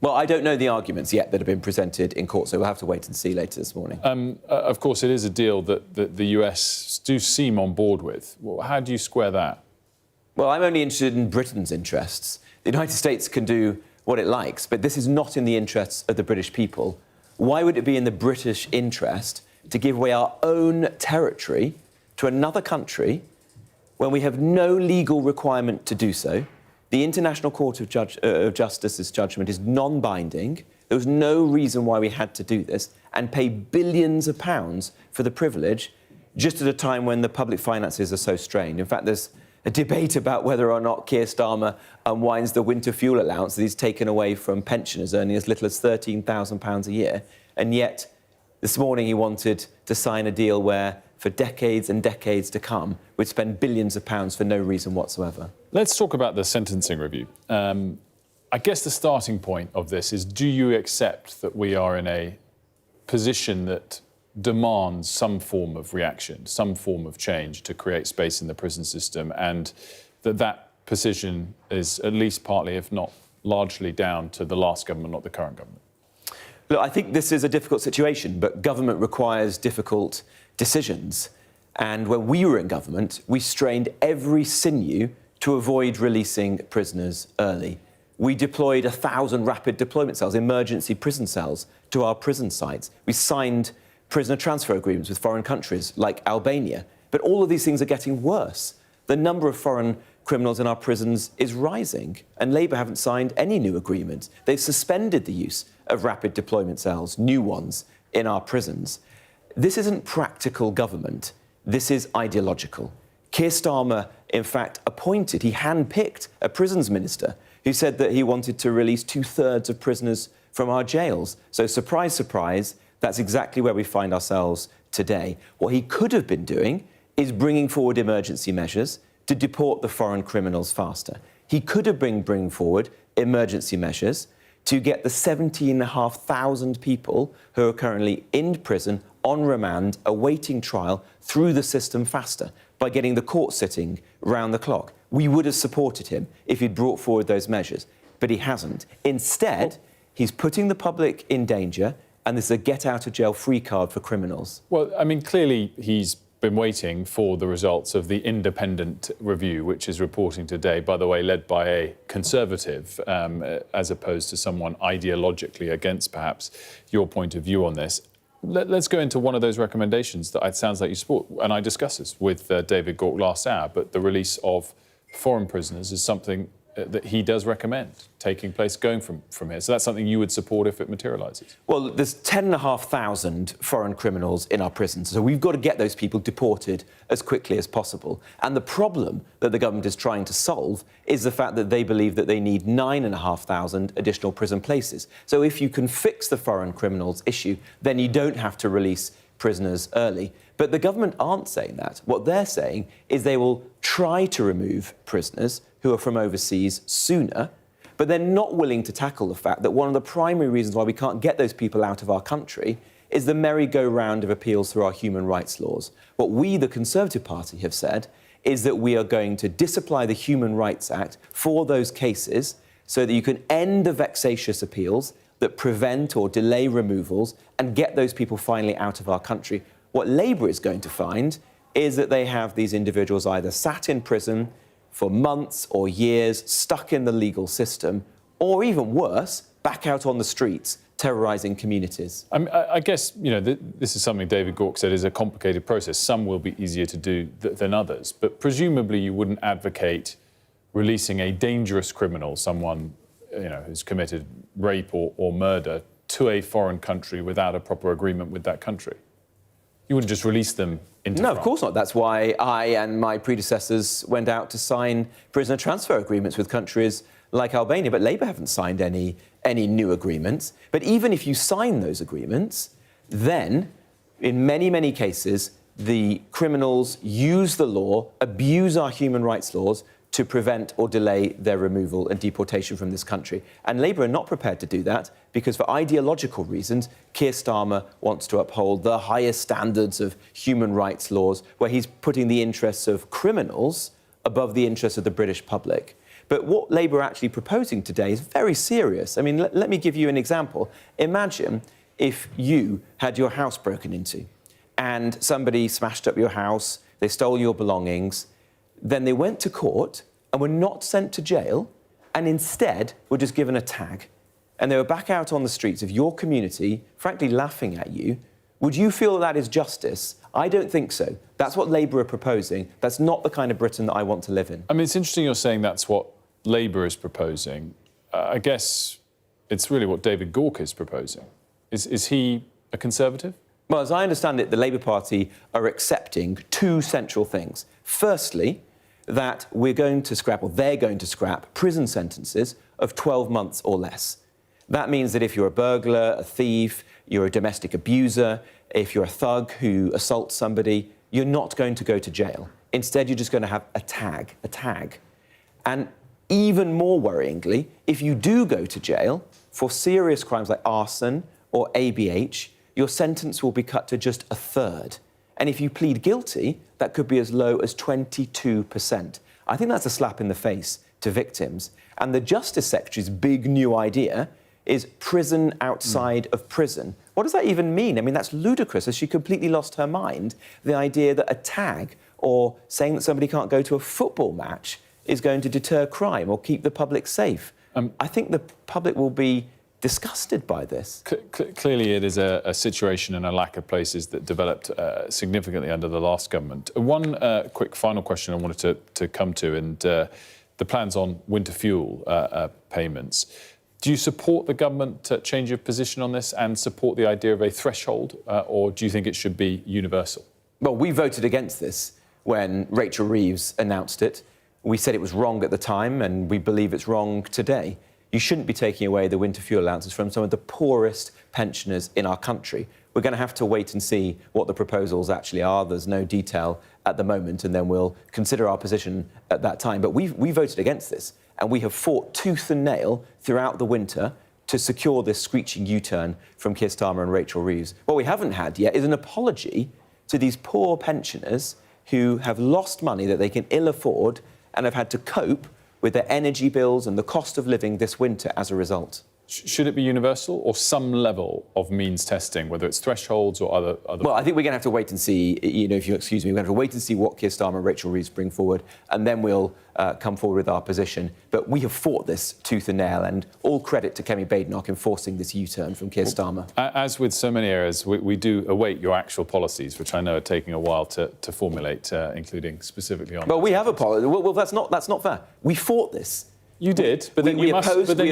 Speaker 18: Well, I don't know the arguments yet that have been presented in court, so we'll have to wait and see later this morning.
Speaker 13: Of course, it is a deal that the US do seem on board with. Well, how do you square that?
Speaker 18: Well, I'm only interested in Britain's interests. The United States can do what it likes, but this is not in the interests of the British people. Why would it be in the British interest to give away our own territory to another country when we have no legal requirement to do so? The International Court of Justice's judgment is non-binding. There was no reason why we had to do this and pay billions of pounds for the privilege just at a time when the public finances are so strained. In fact, there's a debate about whether or not Keir Starmer unwinds the winter fuel allowance that he's taken away from pensioners earning as little as £13,000 a year. And yet, this morning he wanted to sign a deal where, for decades and decades to come, we'd spend billions of pounds for no reason whatsoever.
Speaker 13: Let's talk about the sentencing review. I guess the starting point of this is, do you accept that we are in a position that demands some form of reaction, some form of change to create space in the prison system, and that position is at least partly, if not largely, down to the last government, not the current government?
Speaker 18: Look, I think this is a difficult situation, but government requires difficult decisions. And when we were in government, we strained every sinew to avoid releasing prisoners early. We deployed 1,000 rapid deployment cells, emergency prison cells, to our prison sites. We signed prisoner transfer agreements with foreign countries like Albania. But all of these things are getting worse. The number of foreign criminals in our prisons is rising, and Labour haven't signed any new agreements. They've suspended the use of rapid deployment cells, new ones, in our prisons. This isn't practical government. This is ideological. Keir Starmer, in fact, he handpicked a prisons minister who said that he wanted to release 2/3 of prisoners from our jails. So, surprise, surprise, that's exactly where we find ourselves today. What he could have been doing is bringing forward emergency measures to deport the foreign criminals faster. He could have been bringing forward emergency measures to get the 17,500 people who are currently in prison on remand, awaiting trial, through the system faster by getting the court sitting round the clock. We would have supported him if he'd brought forward those measures, but he hasn't. Instead, he's putting the public in danger, and this is a get-out-of-jail-free card for criminals.
Speaker 13: Well, I mean, clearly he's been waiting for the results of the independent review, which is reporting today, by the way, led by a Conservative, as opposed to someone ideologically against, perhaps, your point of view on this. Let's go into one of those recommendations that it sounds like you support, and I discussed this with David Gauke last hour, but the release of foreign prisoners is something that he does recommend taking place going from here. So that's something you would support if it materialises?
Speaker 18: Well, there's 10,500 foreign criminals in our prisons, so we've got to get those people deported as quickly as possible. And the problem that the government is trying to solve is the fact that they believe that they need 9,500 additional prison places. So if you can fix the foreign criminals issue, then you don't have to release prisoners early. But the government aren't saying that. What they're saying is they will try to remove prisoners who are from overseas sooner, but they're not willing to tackle the fact that one of the primary reasons why we can't get those people out of our country is the merry-go-round of appeals through our human rights laws. What we, the Conservative Party, have said is that we are going to disapply the Human Rights Act for those cases so that you can end the vexatious appeals that prevent or delay removals and get those people finally out of our country. What Labour is going to find is that they have these individuals either sat in prison for months or years, stuck in the legal system, or even worse, back out on the streets, terrorising communities.
Speaker 13: I guess, you know, this is something David Gauke said is a complicated process. Some will be easier to do than others, but presumably you wouldn't advocate releasing a dangerous criminal, someone, you know, who's committed rape or murder, to a foreign country without a proper agreement with that country. You wouldn't just release them into France.
Speaker 18: No, of course not. That's why I and my predecessors went out to sign prisoner transfer agreements with countries like Albania, but Labour haven't signed any new agreements. But even if you sign those agreements, then, in many, many cases, the criminals use the law, abuse our human rights laws, to prevent or delay their removal and deportation from this country. And Labour are not prepared to do that because, for ideological reasons, Keir Starmer wants to uphold the highest standards of human rights laws, where he's putting the interests of criminals above the interests of the British public. But what Labour are actually proposing today is very serious. I mean, let me give you an example. Imagine if you had your house broken into and somebody smashed up your house, they stole your belongings, then they went to court and were not sent to jail and instead were just given a tag. And they were back out on the streets of your community, frankly laughing at you. Would you feel that is justice? I don't think so. That's what Labour are proposing. That's not the kind of Britain that I want to live in.
Speaker 13: I mean, it's interesting you're saying that's what Labour is proposing. I guess it's really what David Gauke is proposing. Is he a Conservative?
Speaker 18: Well, as I understand it, the Labour Party are accepting two central things. Firstly, that we're going to scrap, or they're going to scrap, prison sentences of 12 months or less. That means that if you're a burglar, a thief, you're a domestic abuser, if you're a thug who assaults somebody, you're not going to go to jail. Instead, you're just going to have a tag. And even more worryingly, if you do go to jail for serious crimes like arson or ABH, your sentence will be cut to just a third. And if you plead guilty, that could be as low as 22%. I think that's a slap in the face to victims. And the Justice Secretary's big new idea is prison outside of prison. What does that even mean? I mean, that's ludicrous. Has she completely lost her mind? The idea that a tag or saying that somebody can't go to a football match is going to deter crime or keep the public safe. I think the public will be disgusted by this.
Speaker 13: Clearly, it is a situation and a lack of places that developed significantly under the last government. One quick final question I wanted to come to, and the plans on winter fuel payments. Do you support the government change of position on this and support the idea of a threshold, or do you think it should be universal?
Speaker 18: Well, we voted against this when Rachel Reeves announced it. We said it was wrong at the time, and we believe it's wrong today. You shouldn't be taking away the winter fuel allowances from some of the poorest pensioners in our country. We're going to have to wait and see what the proposals actually are. There's no detail at the moment, and then we'll consider our position at that time. But we voted against this, and we have fought tooth and nail throughout the winter to secure this screeching U-turn from Keir Starmer and Rachel Reeves. What we haven't had yet is an apology to these poor pensioners who have lost money that they can ill afford and have had to cope with their energy bills and the cost of living this winter as a result.
Speaker 13: Should it be universal or some level of means testing, whether it's thresholds or other...
Speaker 18: Well, I think we're going to have to wait and see, if you excuse me, we're going to have to wait and see what Keir Starmer and Rachel Reeves bring forward, and then we'll come forward with our position. But we have fought this tooth and nail, and all credit to Kemi Badenoch in forcing this U-turn from Keir Starmer.
Speaker 13: As with so many areas, we do await your actual policies, which I know are taking a while to formulate, including specifically on...
Speaker 18: Well, we have a policy. Well, that's not fair. We fought this.
Speaker 13: You did, but then you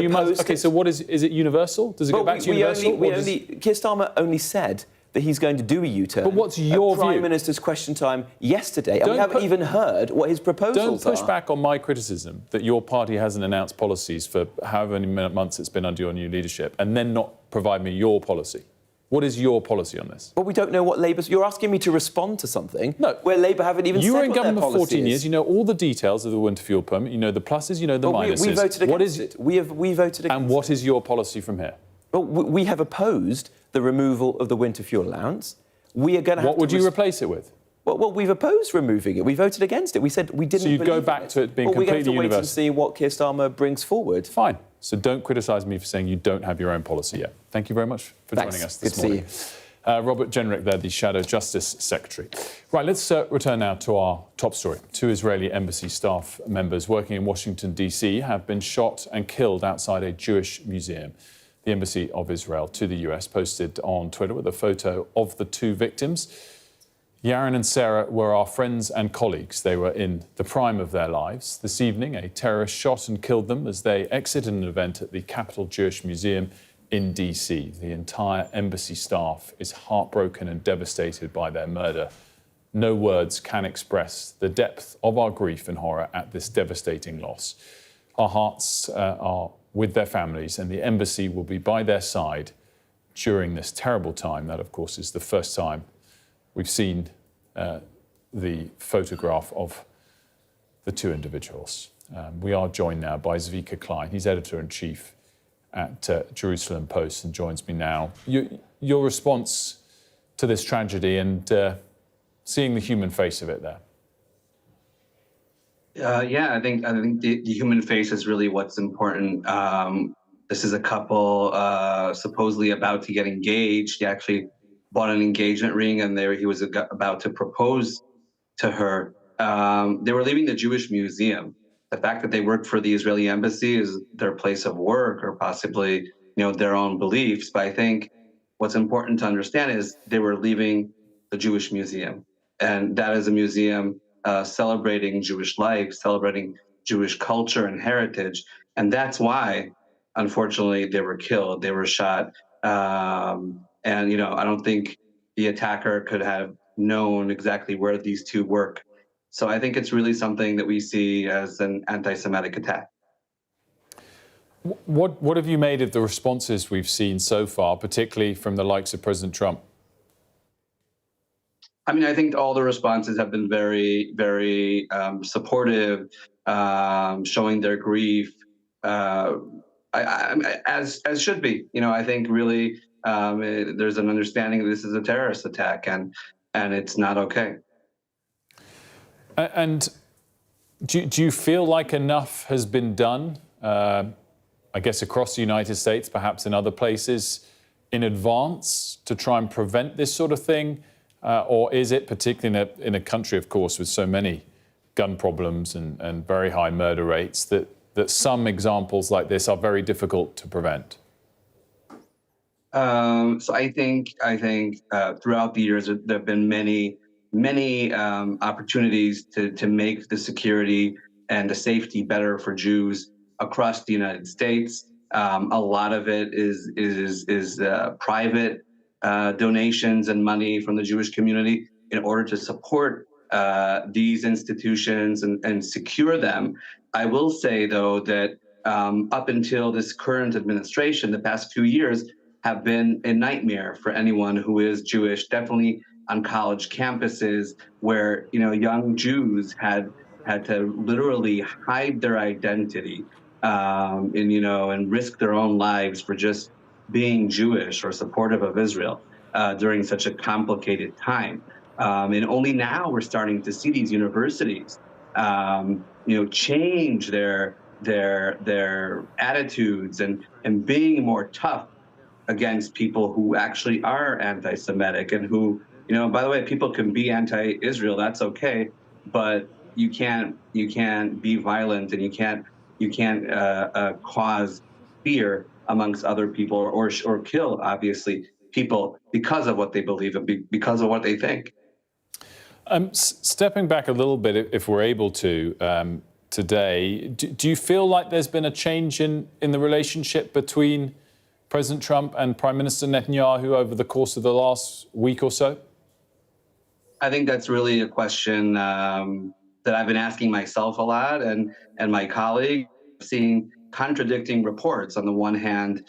Speaker 13: must. Okay, so what is it universal? Does it go back to universal?
Speaker 18: Keir Starmer only said that he's going to do a U-turn.
Speaker 13: But what's your view?
Speaker 18: Prime Minister's question time yesterday, and we haven't even heard what his proposals are.
Speaker 13: Don't push back on my criticism that your party hasn't announced policies for however many months it's been under your new leadership, and then not provide me your policy. What is your policy on this?
Speaker 18: Well, we don't know what Labour's... You're asking me to respond to something where Labour haven't even said what their policy is.
Speaker 13: You were in government for 14 years. You know all the details of the winter fuel permit. You know the pluses, you know the minuses.
Speaker 18: We voted against it. We voted against it.
Speaker 13: And what is your policy from here?
Speaker 18: Well, we have opposed the removal of the winter fuel allowance. We are going to have
Speaker 13: What would you replace it with?
Speaker 18: Well, we've opposed removing it. We voted against it. We said we didn't.
Speaker 13: So you'd go back to it being completely universal?
Speaker 18: We're going to have to wait and see what Keir Starmer brings forward.
Speaker 13: Fine. So don't criticise me for saying you don't have your own policy yet. Thank you very much for joining us this morning.
Speaker 18: Good to see you.
Speaker 13: Robert Jenrick there, the Shadow Justice Secretary. Right, let's return now to our top story. 2 Israeli embassy staff members working in Washington, D.C. have been shot and killed outside a Jewish museum. The Embassy of Israel to the US posted on Twitter with a photo of the 2 victims. Yaron and Sarah were our friends and colleagues. They were in the prime of their lives. This evening, a terrorist shot and killed them as they exited an event at the Capitol Jewish Museum in D.C. The entire embassy staff is heartbroken and devastated by their murder. No words can express the depth of our grief and horror at this devastating loss. Our hearts are with their families, and the embassy will be by their side during this terrible time. That, of course, is the first time we've seen the photograph of the two individuals. We are joined now by Zvika Klein. He's editor-in-chief at Jerusalem Post and joins me now. Your response to this tragedy and seeing the human face of it there.
Speaker 3: Yeah, I think the human face is really what's important. This is a couple supposedly about to get engaged. He actually bought an engagement ring, and he was about to propose to her. They were leaving the Jewish Museum. The fact that they worked for the Israeli embassy is their place of work, or possibly their own beliefs. But I think what's important to understand is they were leaving the Jewish Museum, and that is a museum celebrating Jewish life, celebrating Jewish culture and heritage, and that's why, unfortunately, they were killed. They were shot, and I don't think the attacker could have known exactly where these two work. So I think it's really something that we see as an anti-Semitic attack.
Speaker 13: What have you made of the responses we've seen so far, particularly from the likes of President Trump?
Speaker 3: I mean, I think all the responses have been very, very supportive, showing their grief, as should be. I think really there's an understanding that this is a terrorist attack, and it's not okay.
Speaker 13: And do you feel like enough has been done, I guess, across the United States, perhaps in other places, in advance to try and prevent this sort of thing? Or is it, particularly in a country, of course, with so many gun problems and very high murder rates, that some examples like this are very difficult to prevent?
Speaker 3: So I think throughout the years there have been many opportunities to make the security and the safety better for Jews across the United States. A lot of it is private donations and money from the Jewish community in order to support these institutions and secure them. I will say, though, that up until this current administration, the past 2 years have been a nightmare for anyone who is Jewish, definitely on college campuses where young Jews had to literally hide their identity and risk their own lives for just being Jewish or supportive of Israel during such a complicated time. And only now we're starting to see these universities change their attitudes and being more tough against people who actually are anti-Semitic and who, by the way, people can be anti-Israel, that's okay, but you can't be violent, and you can't cause fear amongst other people or kill, obviously, people because of what they believe and because of what they think.
Speaker 13: Stepping back a little bit, if we're able to, today, do you feel like there's been a change in the relationship between President Trump and Prime Minister Netanyahu over the course of the last week or so?
Speaker 3: I think that's really a question that I've been asking myself a lot, and my colleague, seeing contradicting reports. On the one hand,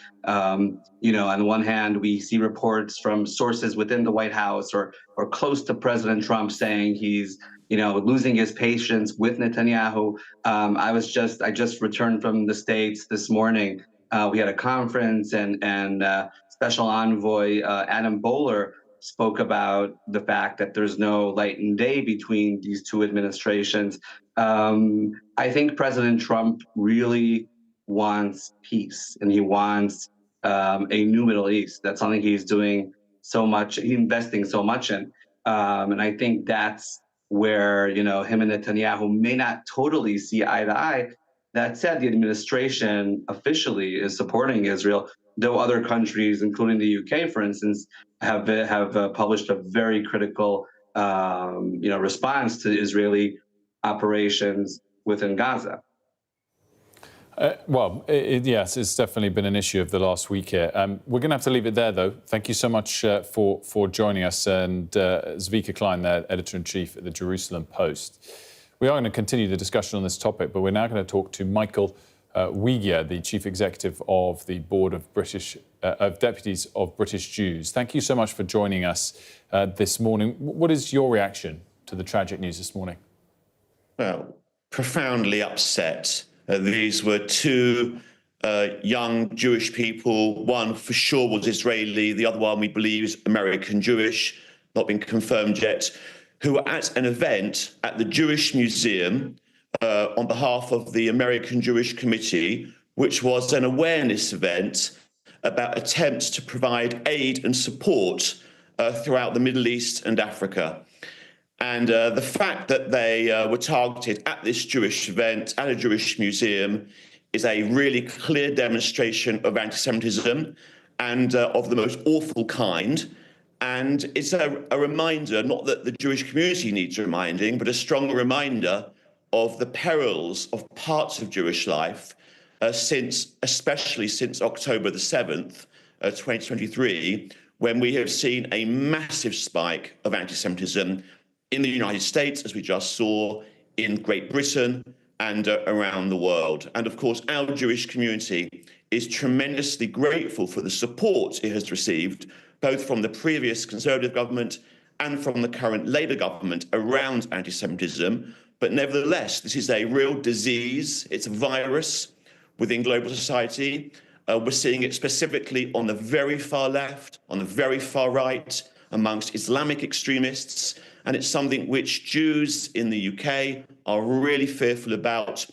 Speaker 3: we see reports from sources within the White House or close to President Trump saying he's losing his patience with Netanyahu. I just returned from the States this morning. We had a conference, and Special Envoy Adam Bowler spoke about the fact that there's no light and day between these two administrations. I think President Trump really wants peace, and he wants a new Middle East. That's something he's doing so much, he's investing so much in. And I think that's where, him and Netanyahu may not totally see eye to eye. That said, the administration officially is supporting Israel, though other countries, including the UK, for instance, have published a very critical, response to Israeli operations within Gaza.
Speaker 13: Yes, it's definitely been an issue of the last week here. We're going to have to leave it there, though. Thank you so much for joining us. And Zvika Klein, there, editor-in-chief at the Jerusalem Post. We are going to continue the discussion on this topic, but we're now going to talk to Michael Wiegia, the chief executive of the Board of Deputies of British Jews. Thank you so much for joining us this morning. What is your reaction to the tragic news this morning?
Speaker 14: Well, profoundly upset. These were two young Jewish people. One for sure was Israeli, the other one we believe is American Jewish, not been confirmed yet, who were at an event at the Jewish Museum on behalf of the American Jewish Committee, which was an awareness event about attempts to provide aid and support throughout the Middle East and Africa. And the fact that they were targeted at this Jewish event, at a Jewish museum, is a really clear demonstration of anti-Semitism and of the most awful kind. And it's a reminder, not that the Jewish community needs reminding, but a strong reminder of the perils of parts of Jewish life especially since October the 7th, 2023, when we have seen a massive spike of anti-Semitism in the United States, as we just saw, in Great Britain and around the world. And of course, our Jewish community is tremendously grateful for the support it has received, both from the previous Conservative government and from the current Labour government around anti-Semitism. But nevertheless, this is a real disease. It's a virus within global society. We're seeing it specifically on the very far left, on the very far right, amongst Islamic extremists. And it's something which Jews in the UK are really fearful about.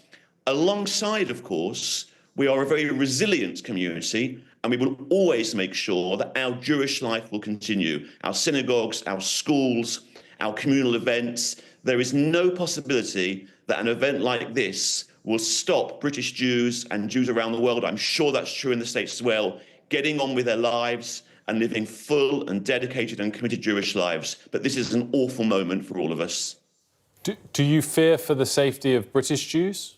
Speaker 14: Alongside, of course, we are a very resilient community, and we will always make sure that our Jewish life will continue. Our synagogues, our schools, our communal events. There is no possibility that an event like this will stop British Jews and Jews around the world, I'm sure that's true in the States as well, getting on with their lives and living full and dedicated and committed Jewish lives. But this is an awful moment for all of us.
Speaker 13: Do you fear for the safety of British Jews?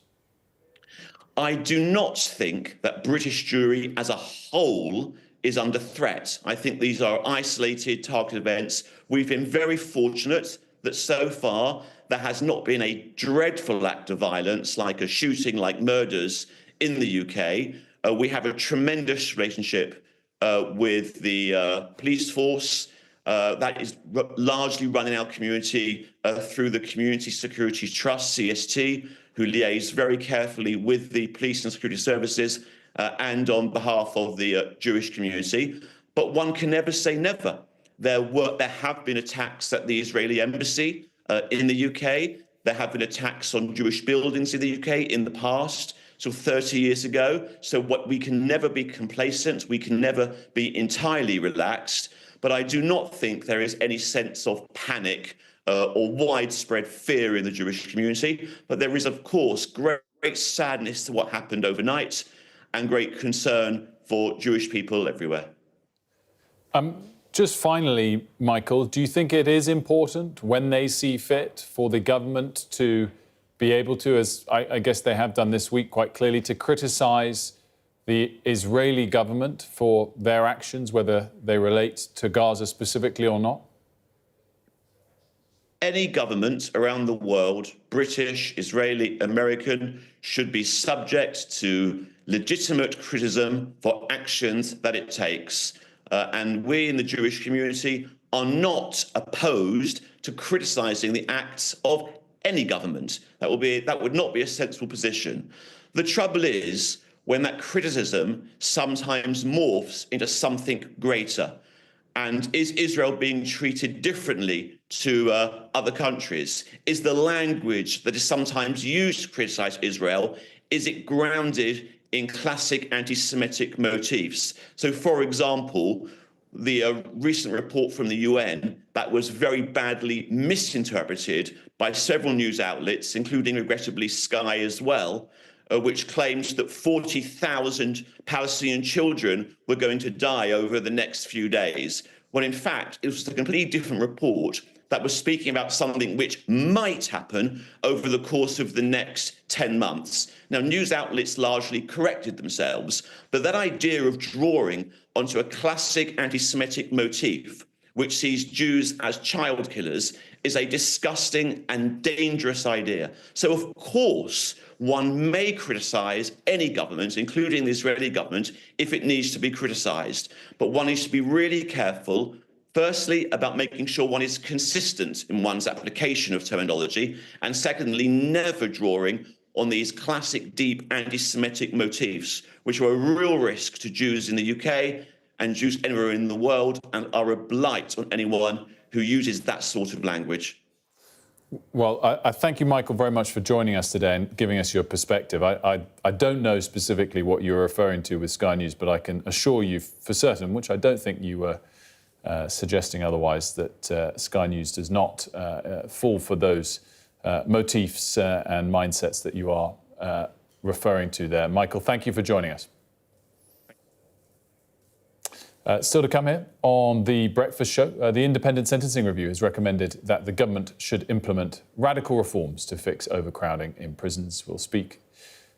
Speaker 14: I do not think that British Jewry as a whole is under threat. I think these are isolated, targeted events. We've been very fortunate that so far there has not been a dreadful act of violence, like a shooting, like murders in the UK. We have a tremendous relationship with the police force that is largely run in our community through the Community Security Trust, CST, who liaise very carefully with the police and security services and on behalf of the Jewish community. But one can never say never. There have been attacks at the Israeli embassy in the UK. There have been attacks on Jewish buildings in the UK in the past, so 30 years ago. So we can never be complacent. We can never be entirely relaxed. But I do not think there is any sense of panic or widespread fear in the Jewish community. But there is, of course, great sadness to what happened overnight and great concern for Jewish people everywhere.
Speaker 13: Just finally, Michael, do you think it is important when they see fit for the government to be able to, as I guess they have done this week quite clearly, to criticise the Israeli government for their actions, whether they relate to Gaza specifically or not?
Speaker 14: Any government around the world, British, Israeli, American, should be subject to legitimate criticism for actions that it takes. And we in the Jewish community are not opposed to criticising the acts of any government. That would not be a sensible position. The trouble is when that criticism sometimes morphs into something greater. And is Israel being treated differently to other countries? Is the language that is sometimes used to criticise Israel, is it grounded in classic anti-Semitic motifs? So, for example, the recent report from the UN that was very badly misinterpreted by several news outlets, including, regrettably, Sky as well, which claims that 40,000 Palestinian children were going to die over the next few days, when in fact it was a completely different report that was speaking about something which might happen over the course of the next 10 months. Now, news outlets largely corrected themselves, but that idea of drawing onto a classic anti-Semitic motif, which sees Jews as child killers, is a disgusting and dangerous idea. So, of course, one may criticise any government, including the Israeli government, if it needs to be criticised. But one needs to be really careful Firstly, about making sure one is consistent in one's application of terminology, and secondly, never drawing on these classic deep anti-Semitic motifs, which are a real risk to Jews in the UK and Jews anywhere in the world, and are a blight on anyone who uses that sort of language.
Speaker 13: Well, I thank you, Michael, very much for joining us today and giving us your perspective. I don't know specifically what you're referring to with Sky News, but I can assure you for certain, which I don't think you were suggesting otherwise, that Sky News does not fall for those motifs and mindsets that you are referring to there. Michael, thank you for joining us. Still to come here on The Breakfast Show, the Independent Sentencing Review has recommended that the government should implement radical reforms to fix overcrowding in prisons. We'll speak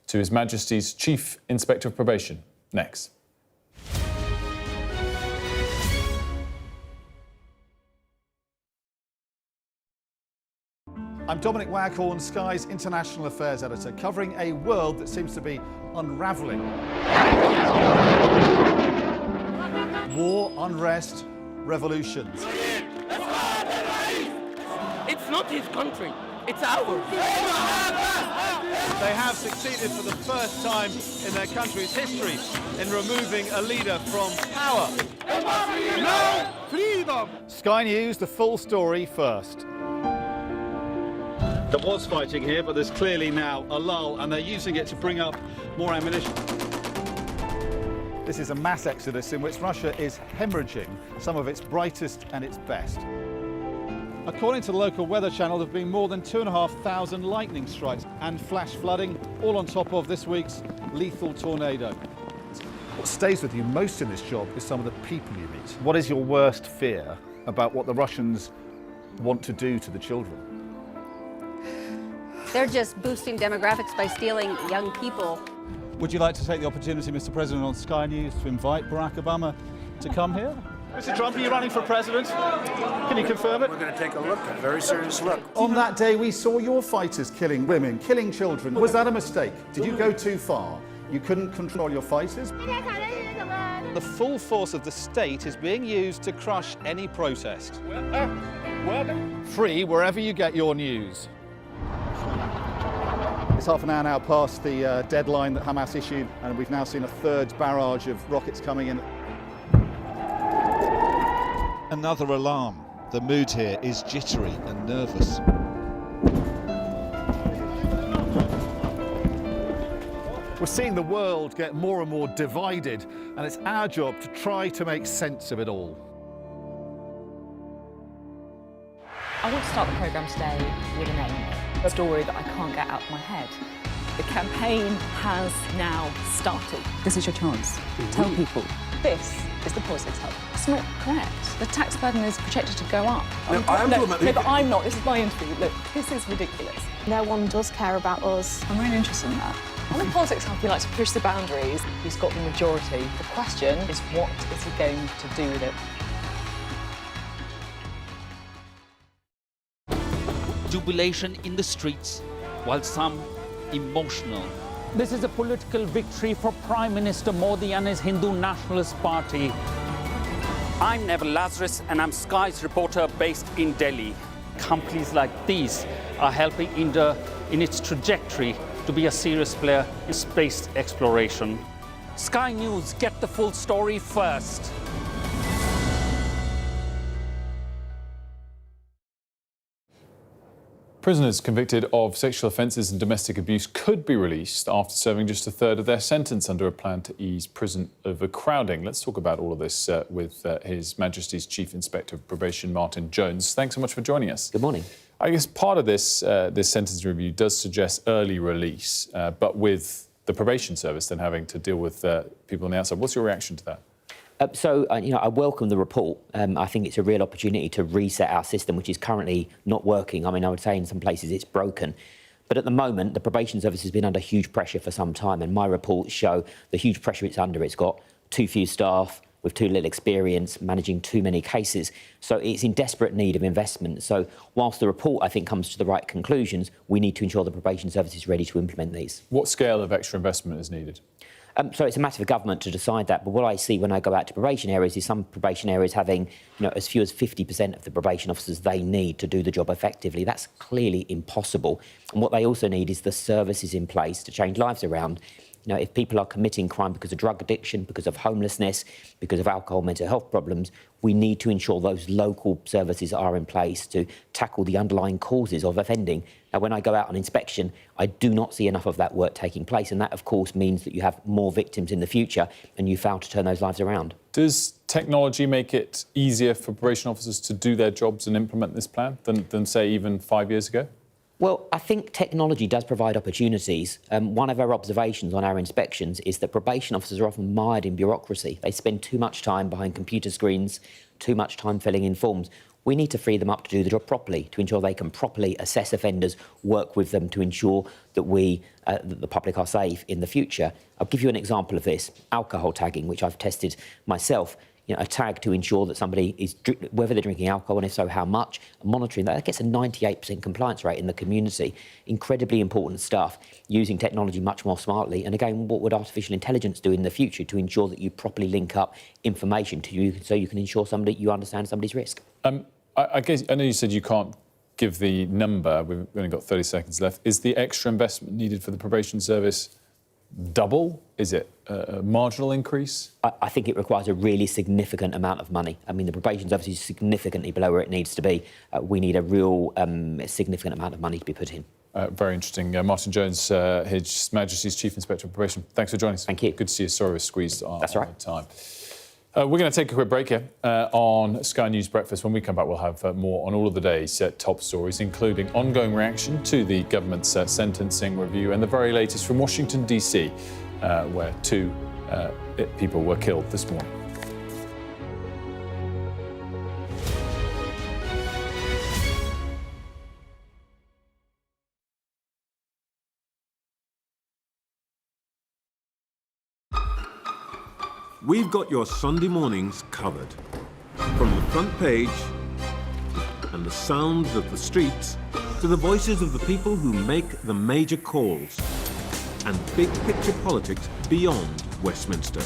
Speaker 13: to His Majesty's Chief Inspector of Probation next.
Speaker 4: I'm Dominic Waghorn, Sky's International Affairs Editor, covering a world that seems to be unravelling. War, unrest, revolutions.
Speaker 21: It's not his country, it's ours.
Speaker 4: They have succeeded for the first time in their country's history in removing a leader from power. No freedom! Sky News, the full story first. There was fighting here, but there's clearly now a lull, and they're using it to bring up more ammunition. This is a mass exodus in which Russia is hemorrhaging some of its brightest and its best. According to the local weather channel, there have been more than 2,500 lightning strikes and flash flooding, all on top of this week's lethal tornado. What stays with you most in this job is some of the people you meet. What is your worst fear about what the Russians want to do to the children?
Speaker 23: They're just boosting demographics by stealing young people.
Speaker 4: Would you like to take the opportunity, Mr. President, on Sky News to invite Barack Obama to come here? Mr. Trump, are you running for president? Can you confirm it?
Speaker 24: We're going to take a look, a very serious look.
Speaker 4: On that day, we saw your fighters killing women, killing children. Was that a mistake? Did you go too far? You couldn't control your fighters? The full force of the state is being used to crush any protest. Free wherever you get your news. It's half an hour now past the deadline that Hamas issued, and we've now seen a third barrage of rockets coming in.
Speaker 25: Another alarm. The mood here is jittery and nervous.
Speaker 4: We're seeing the world get more and more divided, and it's our job to try to make sense of it all.
Speaker 26: I want to start the programme today with an aim. A story that I can't get out of my head. The campaign has now started. This is your chance. Tell people. This is the Politics Hub. It's not correct. The tax burden is projected to go up.
Speaker 24: No,
Speaker 26: no, but I'm not. This is my interview. Look, this is ridiculous.
Speaker 27: No one does care about us.
Speaker 26: I'm really interested in that. On the Politics Hub, we like to push the boundaries. He's got the majority. The question is, what is he going to do with it?
Speaker 28: Jubilation in the streets, while some emotional.
Speaker 29: This is a political victory for Prime Minister Modi and his Hindu Nationalist Party. I'm Neville Lazarus, and I'm Sky's reporter based in Delhi. Companies like these are helping India in its trajectory to be a serious player in space exploration. Sky News, get the full story first.
Speaker 13: Prisoners convicted of sexual offences and domestic abuse could be released after serving just a third of their sentence under a plan to ease prison overcrowding. Let's talk about all of this with His Majesty's Chief Inspector of Probation, Martin Jones. Thanks so much for joining us.
Speaker 30: Good morning.
Speaker 13: I guess part of this sentencing review does suggest early release, but with the probation service then having to deal with people on the outside. What's your reaction to that?
Speaker 30: I welcome the report. I think it's a real opportunity to reset our system, which is currently not working. I mean, I would say in some places it's broken. But at the moment, the probation service has been under huge pressure for some time, and my reports show the huge pressure it's under. It's got too few staff, with too little experience, managing too many cases. So it's in desperate need of investment. So whilst the report, I think, comes to the right conclusions, we need to ensure the probation service is ready to implement these.
Speaker 13: What scale of extra investment is needed?
Speaker 30: So it's a matter for government to decide that. But what I see when I go out to probation areas is some probation areas having, as few as 50% of the probation officers they need to do the job effectively. That's clearly impossible. And what they also need is the services in place to change lives around. If people are committing crime because of drug addiction, because of homelessness, because of alcohol, mental health problems, we need to ensure those local services are in place to tackle the underlying causes of offending. Now, when I go out on inspection, I do not see enough of that work taking place. And that, of course, means that you have more victims in the future and you fail to turn those lives around.
Speaker 13: Does technology make it easier for probation officers to do their jobs and implement this plan than say, even 5 years ago?
Speaker 30: Well, I think technology does provide opportunities. One of our observations on our inspections is that probation officers are often mired in bureaucracy. They spend too much time behind computer screens, too much time filling in forms. We need to free them up to do the job properly, to ensure they can properly assess offenders, work with them to ensure that that the public are safe in the future. I'll give you an example of this. Alcohol tagging, which I've tested myself. A tag to ensure that somebody is, whether they're drinking alcohol and if so, how much, and monitoring that gets a 98% compliance rate in the community. Incredibly important stuff, using technology much more smartly. And again, what would artificial intelligence do in the future to ensure that you properly link up information to you so you can ensure you understand somebody's risk?
Speaker 13: I guess, I know you said you can't give the number, we've only got 30 seconds left. Is the extra investment needed for the probation service double? Is it a marginal increase?
Speaker 30: I think it requires a really significant amount of money. I mean, the probation service is significantly below where it needs to be. We need a real significant amount of money to be put in.
Speaker 13: Very interesting. Martin Jones, His Majesty's Chief Inspector of Probation. Thanks for joining us.
Speaker 30: Thank you.
Speaker 13: Good to see you. Sorry we squeezed our time.
Speaker 30: That's
Speaker 13: We're going to take a quick break here on Sky News Breakfast. When we come back, we'll have more on all of the day's top stories, including ongoing reaction to the government's sentencing review and the very latest from Washington, D.C., where 2 people were killed this morning.
Speaker 1: We've got your Sunday mornings covered. From the front page and the sounds of the streets to the voices of the people who make the major calls and big picture politics beyond Westminster.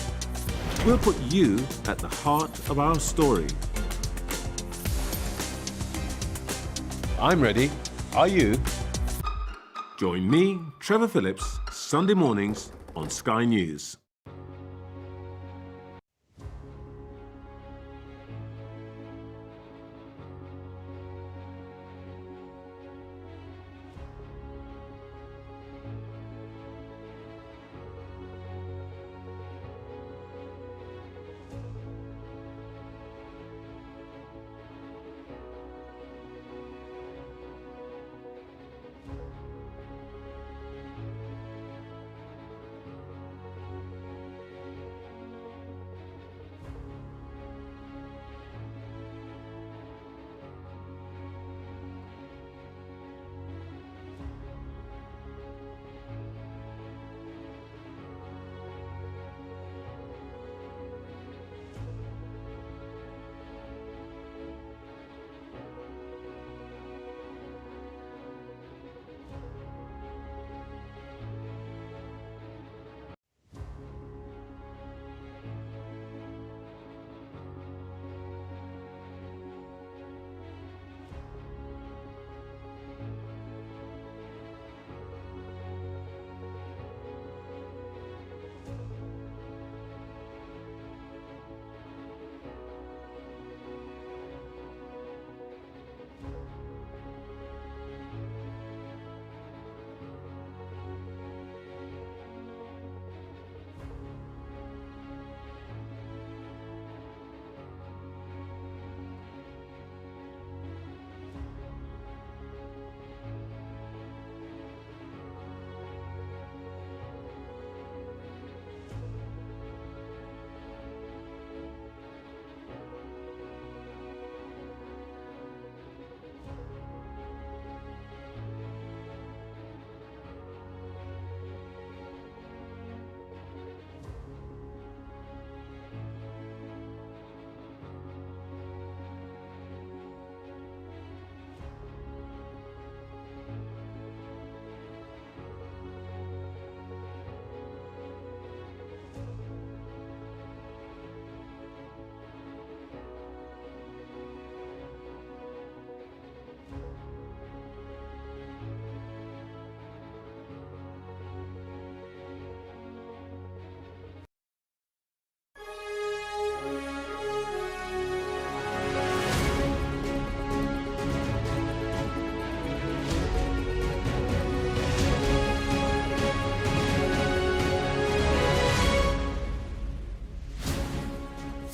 Speaker 1: We'll put you at the heart of our story. I'm ready. Are you? Join me, Trevor Phillips, Sunday mornings on Sky News.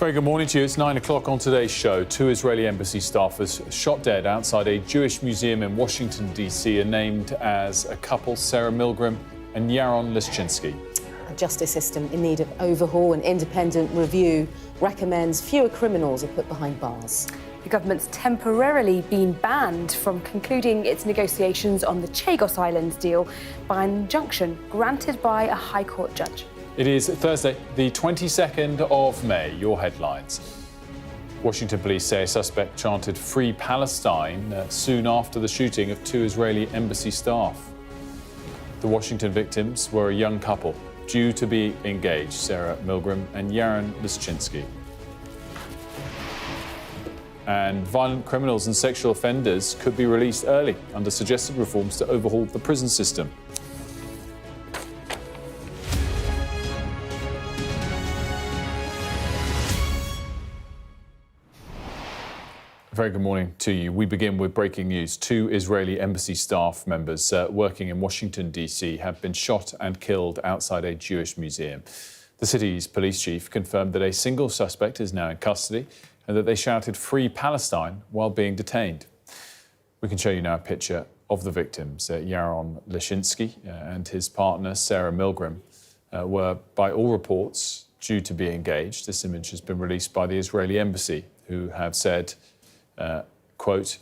Speaker 13: Very good morning to you. It's 9 o'clock on today's show. 2 Israeli embassy staffers shot dead outside a Jewish museum in Washington, D.C. are named as a couple, Sarah Milgram and Yaron Lishchinsky.
Speaker 2: A justice system in need of overhaul. An independent review recommends fewer criminals are put behind bars.
Speaker 5: The government's temporarily been banned from concluding its negotiations on the Chagos Islands deal by an injunction granted by a High Court judge.
Speaker 13: It is Thursday, the 22nd of May. Your headlines. Washington police say a suspect chanted Free Palestine soon after the shooting of 2 Israeli embassy staff. The Washington victims were a young couple due to be engaged, Sarah Milgram and Yaron Lishchinsky. And violent criminals and sexual offenders could be released early under suggested reforms to overhaul the prison system. Very good morning to you. We begin with breaking news. 2 Israeli embassy staff members working in Washington, D.C. have been shot and killed outside a Jewish museum. The city's police chief confirmed that a single suspect is now in custody and that they shouted Free Palestine while being detained. We can show you now a picture of the victims. Yaron Lishchinsky and his partner, Sarah Milgram, were, by all reports, due to be engaged. This image has been released by the Israeli embassy, who have said, quote,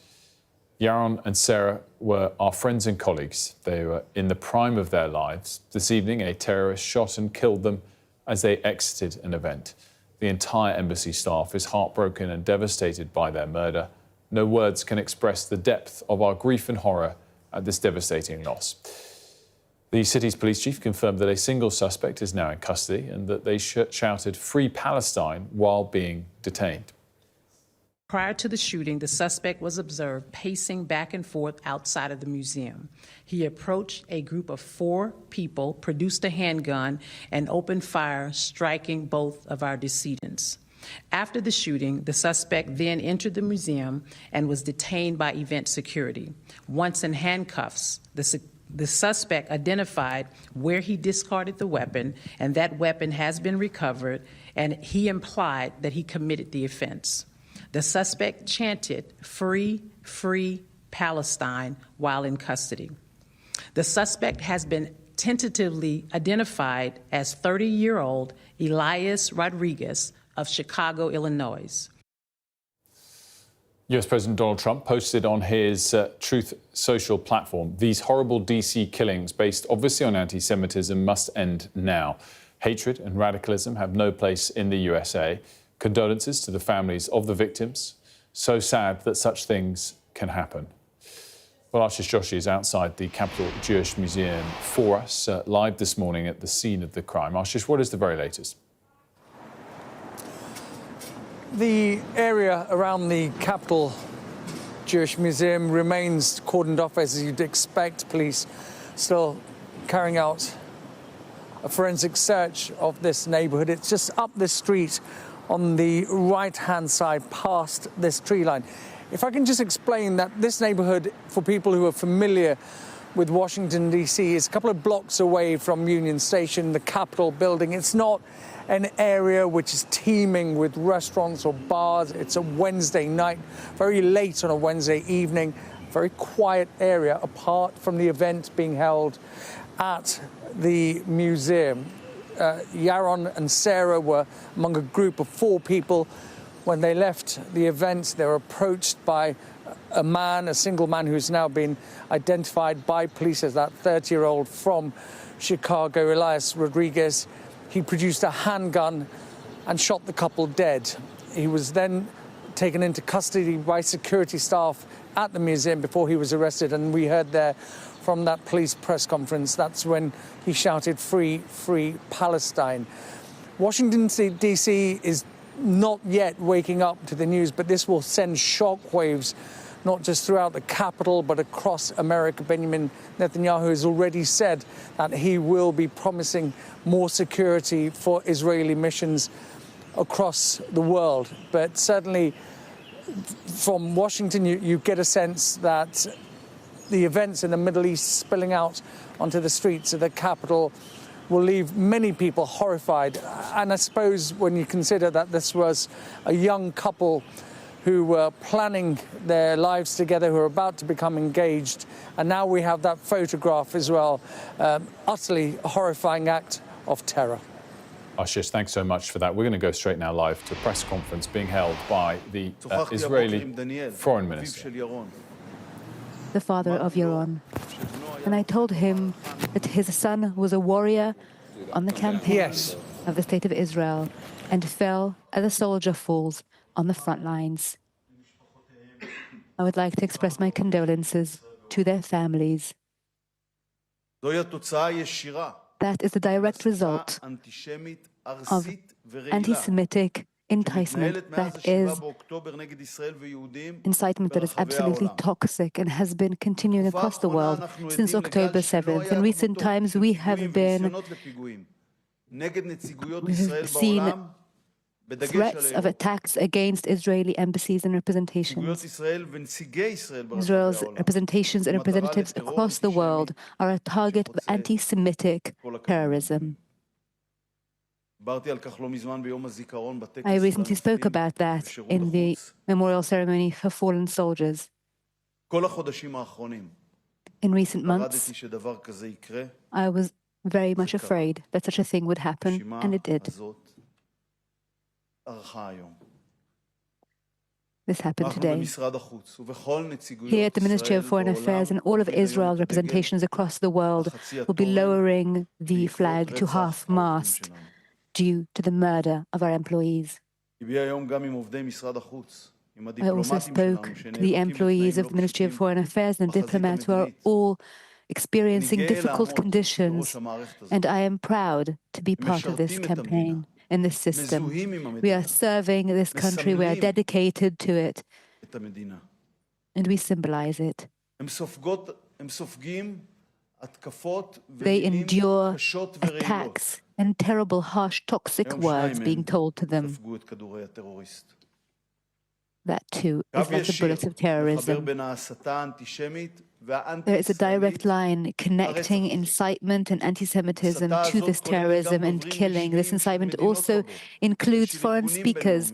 Speaker 13: Yaron and Sarah were our friends and colleagues. They were in the prime of their lives. This evening, a terrorist shot and killed them as they exited an event. The entire embassy staff is heartbroken and devastated by their murder. No words can express the depth of our grief and horror at this devastating loss. The city's police chief confirmed that a single suspect is now in custody and that they shouted Free Palestine while being detained.
Speaker 6: Prior to the shooting, the suspect was observed pacing back and forth outside of the museum. He approached a group of 4 people, produced a handgun, and opened fire, striking both of our decedents. After the shooting, the suspect then entered the museum and was detained by event security. Once in handcuffs, the suspect identified where he discarded the weapon, and that weapon has been recovered, and he implied that he committed the offense. The suspect chanted, Free, Free Palestine, while in custody. The suspect has been tentatively identified as 30-year-old Elias Rodriguez of Chicago, Illinois.
Speaker 13: US President Donald Trump posted on his Truth Social platform, these horrible DC killings based obviously on anti-Semitism must end now. Hatred and radicalism have no place in the USA. Condolences to the families of the victims. So sad that such things can happen. Well, Ashish Joshi is outside the Capitol Jewish Museum for us, live this morning at the scene of the crime. Ashish, what is the very latest?
Speaker 7: The area around the Capitol Jewish Museum remains cordoned off, as you'd expect. Police still carrying out a forensic search of this neighborhood. It's just up this street on the right-hand side past this tree line. If I can just explain that this neighborhood, for people who are familiar with Washington, D.C., is a couple of blocks away from Union Station, the Capitol building. It's not an area which is teeming with restaurants or bars. It's a Wednesday night, very late on a Wednesday evening, very quiet area apart from the event being held at the museum. Yaron and Sarah were among a group of 4 people. When they left the event, they were approached by a single man who's now been identified by police as that 30-year-old from Chicago, Elias Rodriguez. He produced a handgun and shot the couple dead. He was then taken into custody by security staff at the museum before he was arrested, and we heard there from that police press conference, that's when he shouted, Free, Free Palestine. Washington, D.C. is not yet waking up to the news, but this will send shockwaves not just throughout the Capitol, but across America. Benjamin Netanyahu has already said that he will be promising more security for Israeli missions across the world. But certainly from Washington, you get a sense that the events in the Middle East spilling out onto the streets of the Capitol will leave many people horrified. And I suppose when you consider that this was a young couple who were planning their lives together, who are about to become engaged, and now we have that photograph as well. Utterly horrifying act of terror.
Speaker 13: Ashish, thanks so much for that. We're going to go straight now live to a press conference being held by the Israeli Foreign Minister.
Speaker 8: The father of Yaron. And I told him that his son was a warrior on the campaign of the State of Israel and fell as a soldier falls on the front lines. I would like to express my condolences to their families. That is a direct result of anti-Semitic enticement, that is incitement that is absolutely toxic and has been continuing across the world since October 7th. In recent times, we have seen threats of attacks against Israeli embassies and representations. Israel's representations and representatives across the world are a target of anti-Semitic terrorism. I recently spoke about that in the memorial ceremony for fallen soldiers. In recent months, I was very much afraid that such a thing would happen, and it did. This happened today. Here at the Ministry of Foreign Affairs and all of Israel's representations across the world will be lowering the flag to half-mast due to the murder of our employees. I also spoke to the employees of the Ministry of Foreign Affairs and diplomats who are all experiencing difficult conditions, and I am proud to be part of this campaign in this system. We are serving this country, we are dedicated to it, and we symbolize it. They endure attacks and terrible, harsh, toxic words being told to them. That too is like a bullet of terrorism. There is a direct line connecting incitement and anti-Semitism to this terrorism and killing. This incitement also includes foreign speakers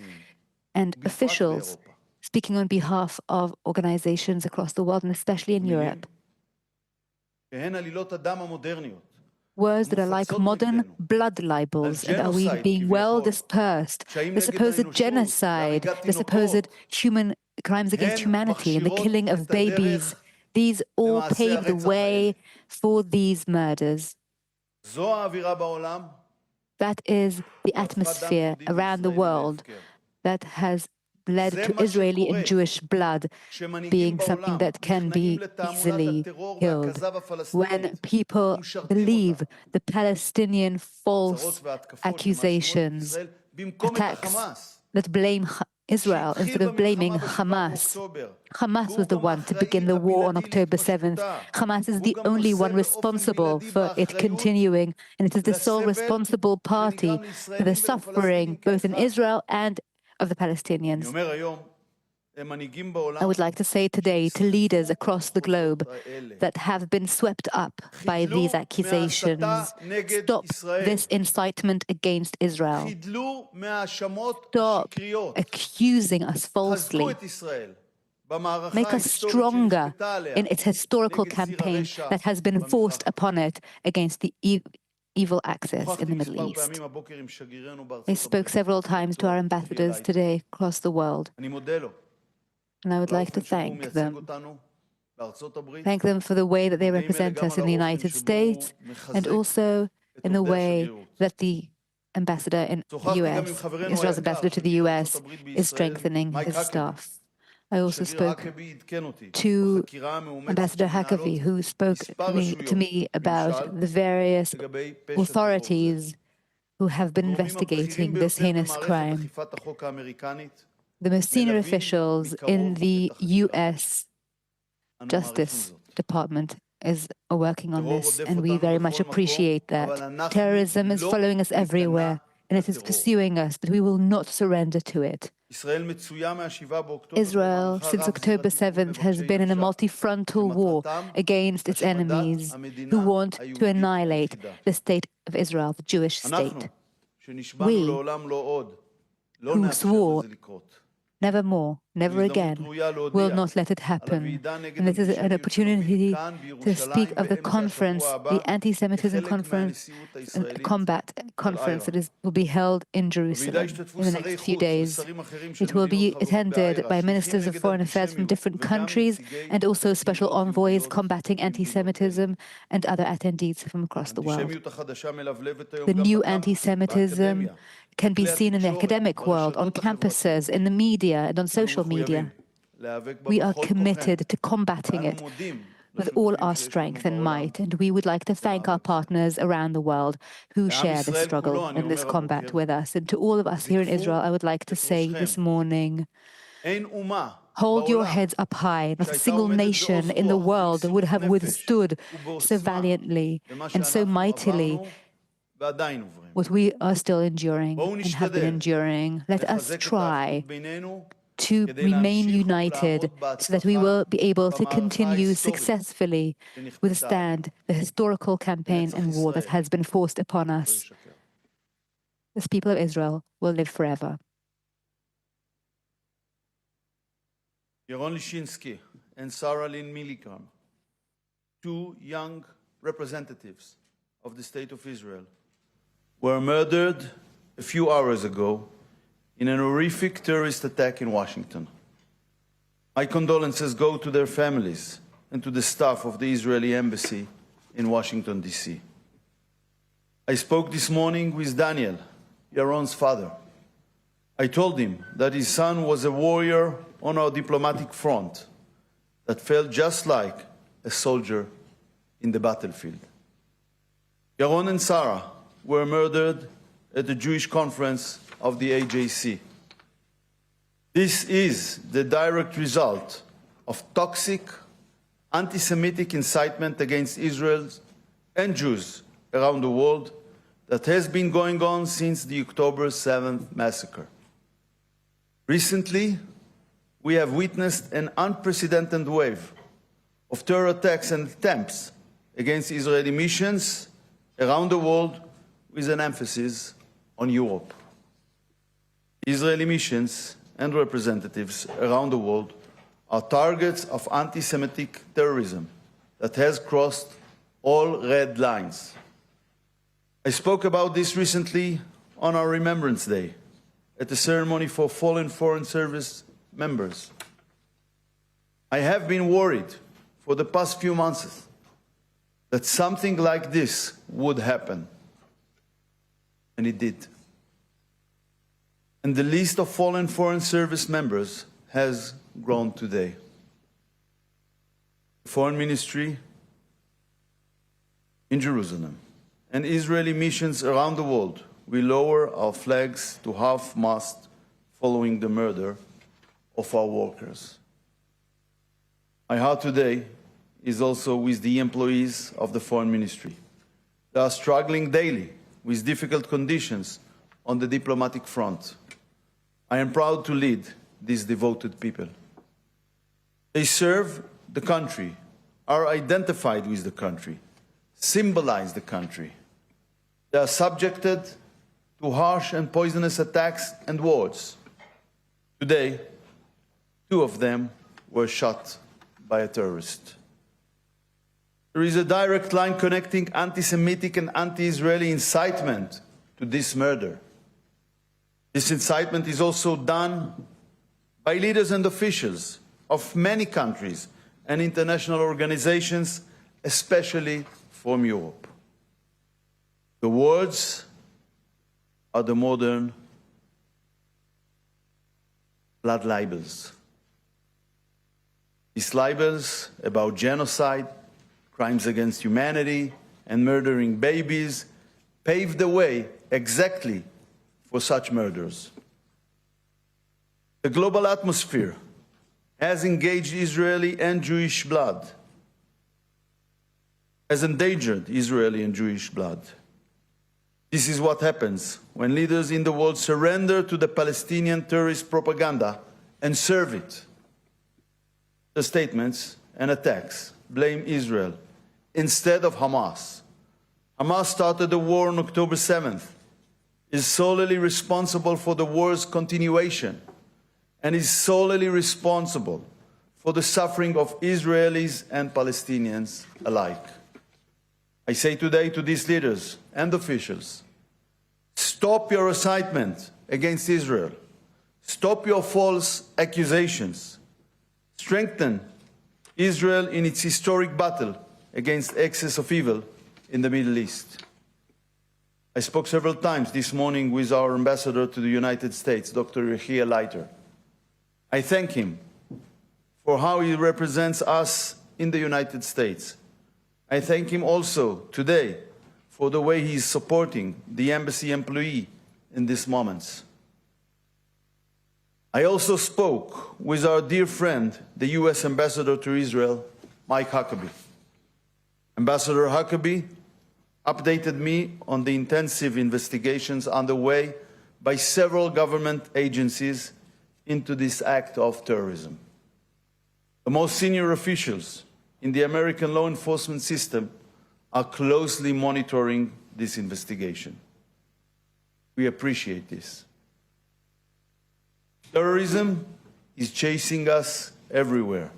Speaker 8: and officials speaking on behalf of organizations across the world, and especially in Europe. Words that are like modern blood libels and are being well dispersed. The supposed genocide, the supposed human crimes against humanity, and the killing of babies. These all pave the way for these murders. That is the atmosphere around the world that has led to Israeli and Jewish blood being something that can be easily killed. When people believe the Palestinian false accusations, attacks that blame Israel instead of blaming Hamas. Hamas was the one to begin the war on October 7th. Hamas is the only one responsible for it continuing, and it is the sole responsible party for the suffering both in Israel and of the Palestinians. I would like to say today to leaders across the globe that have been swept up by these accusations, stop this incitement against Israel. Stop accusing us falsely. Make us stronger in its historical campaign that has been forced upon it against the evil axis in the Middle East. I spoke several times to our ambassadors today across the world, and I would like to thank them. Thank them for the way that they represent us in the United States, and also in the way that the ambassador in the US, Israel's ambassador to the US, is strengthening his staff. I also spoke to Ambassador Hakavi, who spoke to me about the various authorities who have been investigating this heinous crime. The most senior officials in the US Justice Department are working on this, and we very much appreciate that. Terrorism is following us everywhere, and it is pursuing us, but we will not surrender to it. Israel, since October 7th, has been in a multi-frontal war against its enemies who want to annihilate the state of Israel, the Jewish state. We, who swore never more, never again, will not let it happen. And this is an opportunity to speak of the conference, the anti-Semitism conference, combat conference that will be held in Jerusalem in the next few days. It will be attended by ministers of foreign affairs from different countries and also special envoys combating anti-Semitism and other attendees from across the world. The new anti-Semitism can be seen in the academic world, on campuses, in the media, and on social media. We are committed to combating it with all our strength and might, and we would like to thank our partners around the world who share this struggle and this combat with us. And to all of us here in Israel, I would like to say this morning, hold your heads up high. Not a single nation in the world would have withstood so valiantly and so mightily what we are still enduring and have been enduring. Let us try to remain united so that we will be able to continue successfully withstand the historical campaign and war that has been forced upon us. The people of Israel will live forever.
Speaker 9: Yaron Lishinsky and Sarah Lynn Milgram, two young representatives of the State of Israel, were murdered a few hours ago in an horrific terrorist attack in Washington. My condolences go to their families and to the staff of the Israeli embassy in Washington, D.C. I spoke this morning with Daniel, Yaron's father. I told him that his son was a warrior on our diplomatic front that felt just like a soldier in the battlefield. Yaron and Sarah were murdered at the Jewish conference of the AJC. This is the direct result of toxic, anti-Semitic incitement against Israel and Jews around the world that has been going on since the October 7th massacre. Recently, we have witnessed an unprecedented wave of terror attacks and attempts against Israeli missions around the world, with an emphasis on Europe. Israeli missions and representatives around the world are targets of anti-Semitic terrorism that has crossed all red lines. I spoke about this recently on our Remembrance Day at the ceremony for fallen Foreign Service members. I have been worried for the past few months that something like this would happen. And it did. And the list of fallen Foreign Service members has grown today. The Foreign Ministry in Jerusalem and Israeli missions around the world will lower our flags to half-mast following the murder of our workers. My heart today is also with the employees of the Foreign Ministry. They are struggling daily with difficult conditions on the diplomatic front. I am proud to lead these devoted people. They serve the country, are identified with the country, symbolize the country. They are subjected to harsh and poisonous attacks and wars. Today, 2 of them were shot by a terrorist. There is a direct line connecting anti-Semitic and anti-Israeli incitement to this murder. This incitement is also done by leaders and officials of many countries and international organizations, especially from Europe. The words are the modern blood libels. These libels about genocide, crimes against humanity, and murdering babies paved the way exactly for such murders. The global atmosphere has engaged Israeli and Jewish blood, has endangered Israeli and Jewish blood. This is what happens when leaders in the world surrender to the Palestinian terrorist propaganda and serve it. The statements and attacks blame Israel instead of Hamas. Hamas started the war on October 7th, is solely responsible for the war's continuation, and is solely responsible for the suffering of Israelis and Palestinians alike. I say today to these leaders and officials, stop your incitement against Israel. Stop your false accusations. Strengthen Israel in its historic battle against excess of evil in the Middle East. I spoke several times this morning with our ambassador to the United States, Dr. Yehiel Leiter. I thank him for how he represents us in the United States. I thank him also today for the way he is supporting the embassy employee in these moments. I also spoke with our dear friend, the US Ambassador to Israel, Mike Huckabee. Ambassador Huckabee updated me on the intensive investigations underway by several government agencies into this act of terrorism. The most senior officials in the American law enforcement system are closely monitoring this investigation. We appreciate this. Terrorism is chasing us everywhere,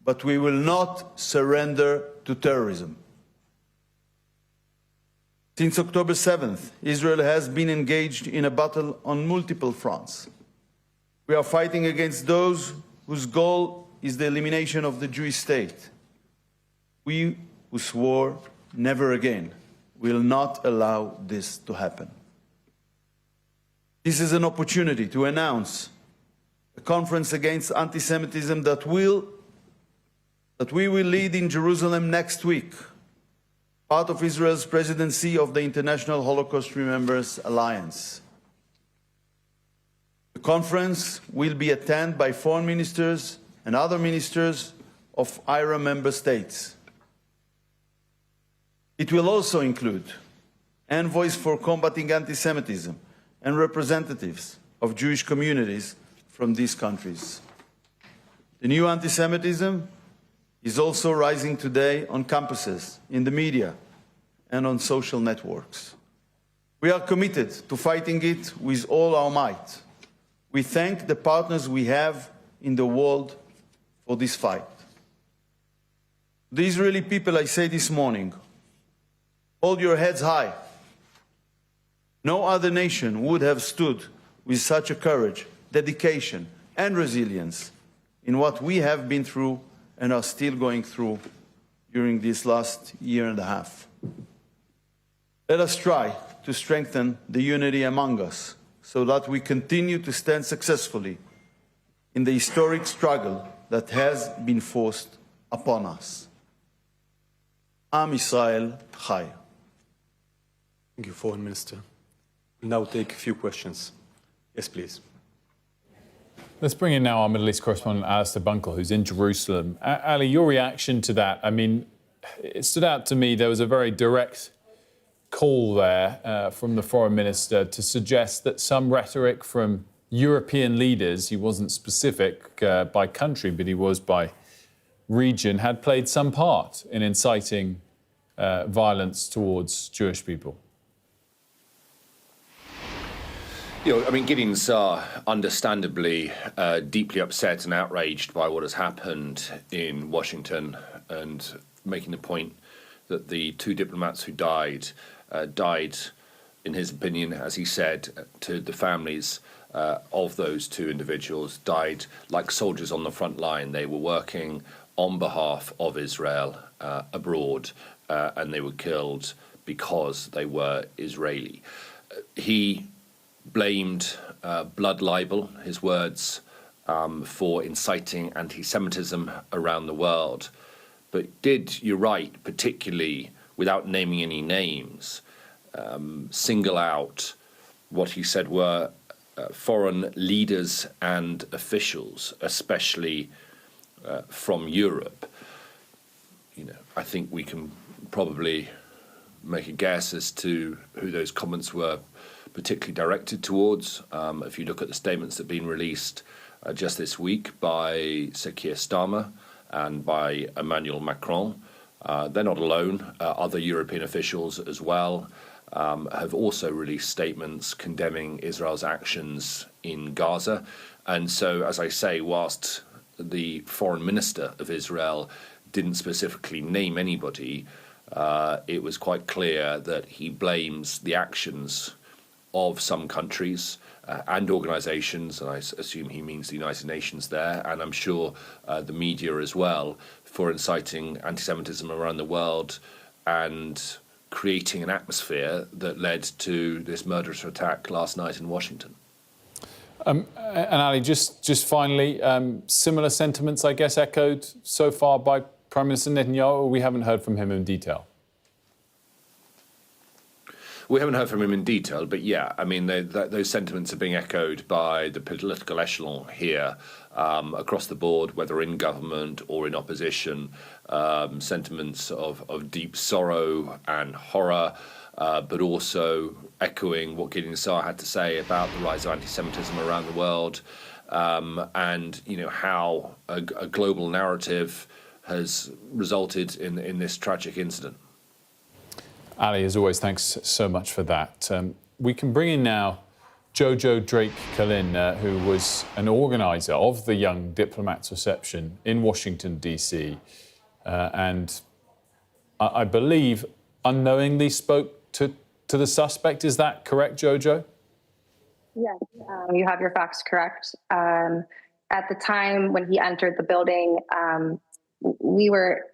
Speaker 9: but we will not surrender to terrorism. Since October 7th, Israel has been engaged in a battle on multiple fronts. We are fighting against those whose goal is the elimination of the Jewish state. We who swore never again will not allow this to happen. This is an opportunity to announce a conference against anti-Semitism that we will lead in Jerusalem next week, part of Israel's presidency of the International Holocaust Remembrance Alliance. The conference will be attended by foreign ministers and other ministers of IHRA member states. It will also include envoys for combating anti-Semitism and representatives of Jewish communities from these countries. The new anti-Semitism is also rising today on campuses, in the media, and on social networks. We are committed to fighting it with all our might. We thank the partners we have in the world for this fight. The Israeli people, I say this morning, hold your heads high. No other nation would have stood with such a courage, dedication, and resilience in what we have been through and are still going through during this last year and a half. Let us try to strengthen the unity among us so that we continue to stand successfully in the historic struggle that has been forced upon us. Am Yisrael Chai.
Speaker 10: Thank you, Foreign Minister. We'll now take a few questions. Yes, please.
Speaker 13: Let's bring in now our Middle East correspondent, Alistair Bunkle, who's in Jerusalem. Ali, your reaction to that? I mean, it stood out to me there was a very direct call there from the Foreign Minister to suggest that some rhetoric from European leaders, he wasn't specific by country, but he was by region, had played some part in inciting violence towards Jewish people.
Speaker 11: I mean, Gideon's understandably deeply upset and outraged by what has happened in Washington, and making the point that the two diplomats who died, in his opinion, as he said, to the families of those two individuals, died like soldiers on the front line. They were working on behalf of Israel abroad, and they were killed because they were Israeli. He blamed blood libel, his words, for inciting anti-Semitism around the world. But you're right, particularly without naming any names, single out what he said were foreign leaders and officials, especially from Europe. I think we can probably make a guess as to who those comments were particularly directed towards. If you look at the statements that have been released just this week by Sir Keir Starmer and by Emmanuel Macron, they're not alone. Other European officials as well have also released statements condemning Israel's actions in Gaza. And so, as I say, whilst the foreign minister of Israel didn't specifically name anybody, it was quite clear that he blames the actions of some countries and organisations, and I assume he means the United Nations there, and I'm sure the media as well, for inciting anti-Semitism around the world and creating an atmosphere that led to this murderous attack last night in Washington.
Speaker 13: And Ali, just finally, similar sentiments, I guess, echoed so far by Prime Minister Netanyahu, or we haven't heard from him in detail?
Speaker 11: We haven't heard from him in detail, but yeah, I mean, those sentiments are being echoed by the political echelon here across the board, whether in government or in opposition, sentiments of deep sorrow and horror, but also echoing what Gideon Saar had to say about the rise of anti-Semitism around the world, and how a global narrative has resulted in this tragic incident.
Speaker 13: Ali, as always, thanks so much for that. We can bring in now Jojo Drake-Kalin, who was an organiser of the young diplomat's reception in Washington, D.C., and I believe unknowingly spoke to the suspect. Is that correct, Jojo?
Speaker 3: Yes, you have your facts correct. At the time when he entered the building, we were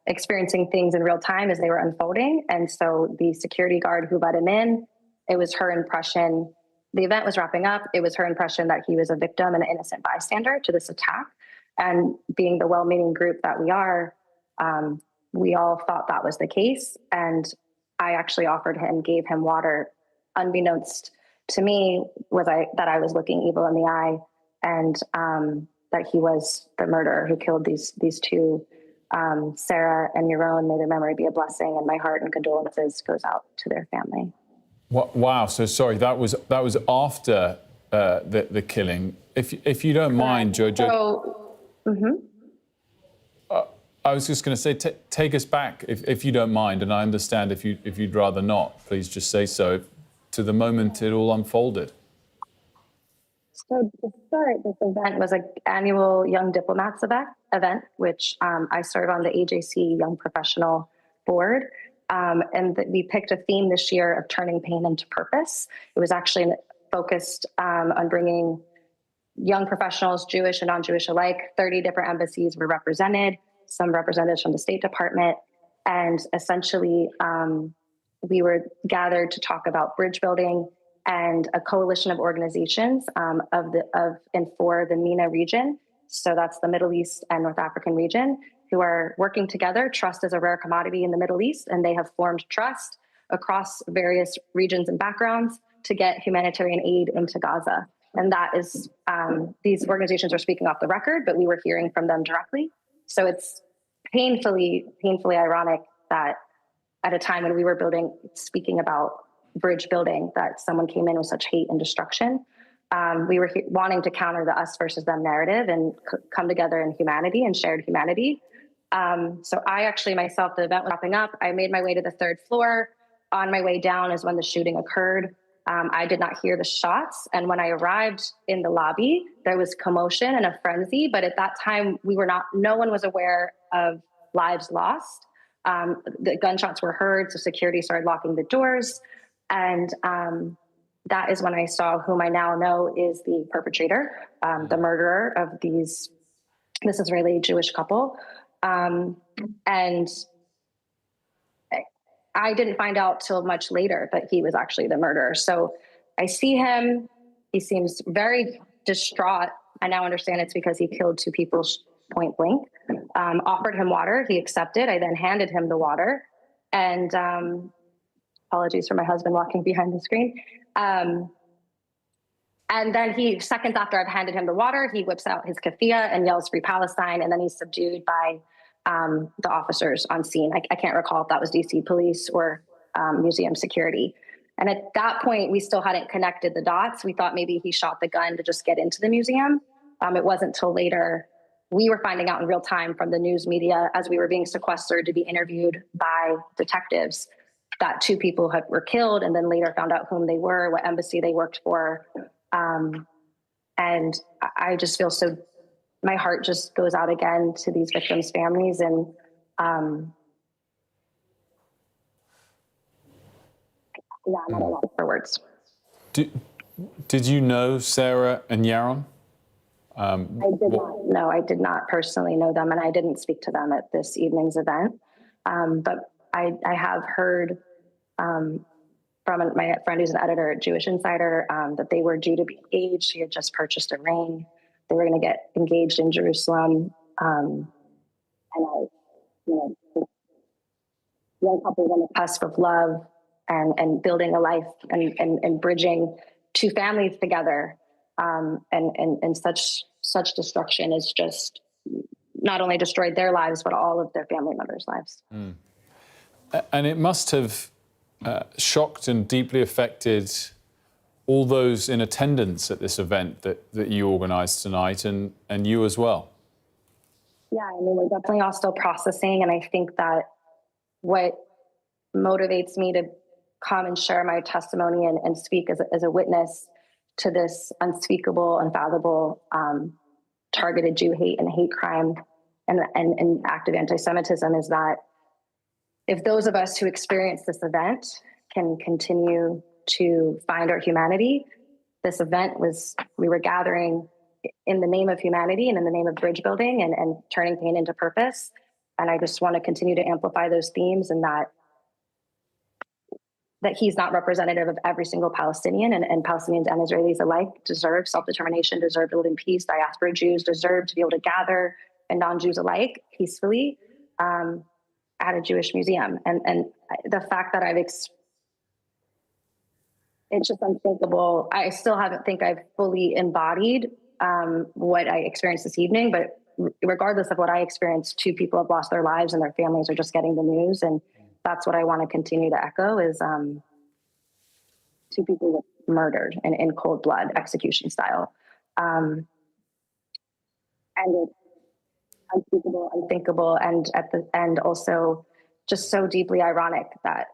Speaker 3: experiencing things in real time as they were unfolding. And so the security guard who let him in, it was her impression, the event was wrapping up, it was her impression that he was a victim and an innocent bystander to this attack. And being the well-meaning group that we are, we all thought that was the case. And I actually offered him, gave him water, unbeknownst to me, that I was looking evil in the eye, and that he was the murderer who killed these two, Sarah and Yaron. May their memory be a blessing, and my heart and condolences goes out to their family.
Speaker 13: Wow. So sorry, that was after the killing. If you don't mind, Jojo.
Speaker 3: So,
Speaker 13: I was just going to say, take us back, if you don't mind, and I understand if you'd rather not. Please just say so. To the moment it all unfolded.
Speaker 3: So to start, this event was an annual Young Diplomats event, which I serve on the AJC Young Professional Board. And we picked a theme this year of turning pain into purpose. It was actually focused on bringing young professionals, Jewish and non-Jewish alike. 30 different embassies were represented, some representatives from the State Department. And essentially, we were gathered to talk about bridge building and a coalition of organizations for the MENA region. So that's the Middle East and North African region, who are working together. Trust is a rare commodity in the Middle East, and they have formed trust across various regions and backgrounds to get humanitarian aid into Gaza. And that is, these organizations are speaking off the record, but we were hearing from them directly. So it's painfully ironic that at a time when we were speaking about bridge building, that someone came in with such hate and destruction. We were wanting to counter the us versus them narrative and come together in humanity and shared humanity. So I actually myself, the event was wrapping up, I made my way to the third floor. On my way down is when the shooting occurred. I did not hear the shots. And when I arrived in the lobby, there was commotion and a frenzy. But at that time, no one was aware of lives lost. The gunshots were heard, so security started locking the doors. And that is when I saw whom I now know is the perpetrator, the murderer of this Israeli Jewish couple. And I didn't find out till much later that he was actually the murderer. So I see him, he seems very distraught. I now understand it's because he killed two people point blank. Offered him water, he accepted. I then handed him the water. And apologies for my husband walking behind the screen. And then seconds after I've handed him the water, he whips out his keffiyeh and yells "Free Palestine," and then he's subdued by the officers on scene. I can't recall if that was DC police or museum security. And at that point, we still hadn't connected the dots. We thought maybe he shot the gun to just get into the museum. It wasn't till later we were finding out in real time from the news media as we were being sequestered to be interviewed by detectives that 2 people were killed, and then later found out whom they were, what embassy they worked for. And I just feel so, my heart just goes out again to these victims' families. And yeah, I'm at a loss for words.
Speaker 13: Did you know Sarah and Yaron?
Speaker 3: I did not. No, I did not personally know them, and I didn't speak to them at this evening's event. But I have heard from my friend who's an editor at Jewish Insider that they were due to be engaged. She had just purchased a ring. They were going to get engaged in Jerusalem. And young couples on the cusp of love and building a life and bridging 2 families together. And such destruction is just not only destroyed their lives, but all of their family members' lives.
Speaker 13: Mm. And it must have shocked and deeply affected all those in attendance at this event that you organised tonight, and you as well.
Speaker 3: Yeah, I mean, we're definitely all still processing, and I think that what motivates me to come and share my testimony and speak as a witness to this unspeakable, unfathomable, targeted Jew hate and hate crime and active anti-Semitism is that if those of us who experience this event can continue to find our humanity, this event we were gathering in the name of humanity and in the name of bridge building and turning pain into purpose. And I just want to continue to amplify those themes, and that he's not representative of every single Palestinian, and Palestinians and Israelis alike deserve self-determination, deserve to live in peace. Diaspora Jews deserve to be able to gather, and non-Jews alike, peacefully at a Jewish museum. And the fact that it's just unthinkable. I still think I've fully embodied what I experienced this evening, but regardless of what I experienced, 2 people have lost their lives and their families are just getting the news. And that's what I want to continue to echo is 2 people murdered in cold blood, execution style. And it's unspeakable, unthinkable, and at the end also just so deeply ironic that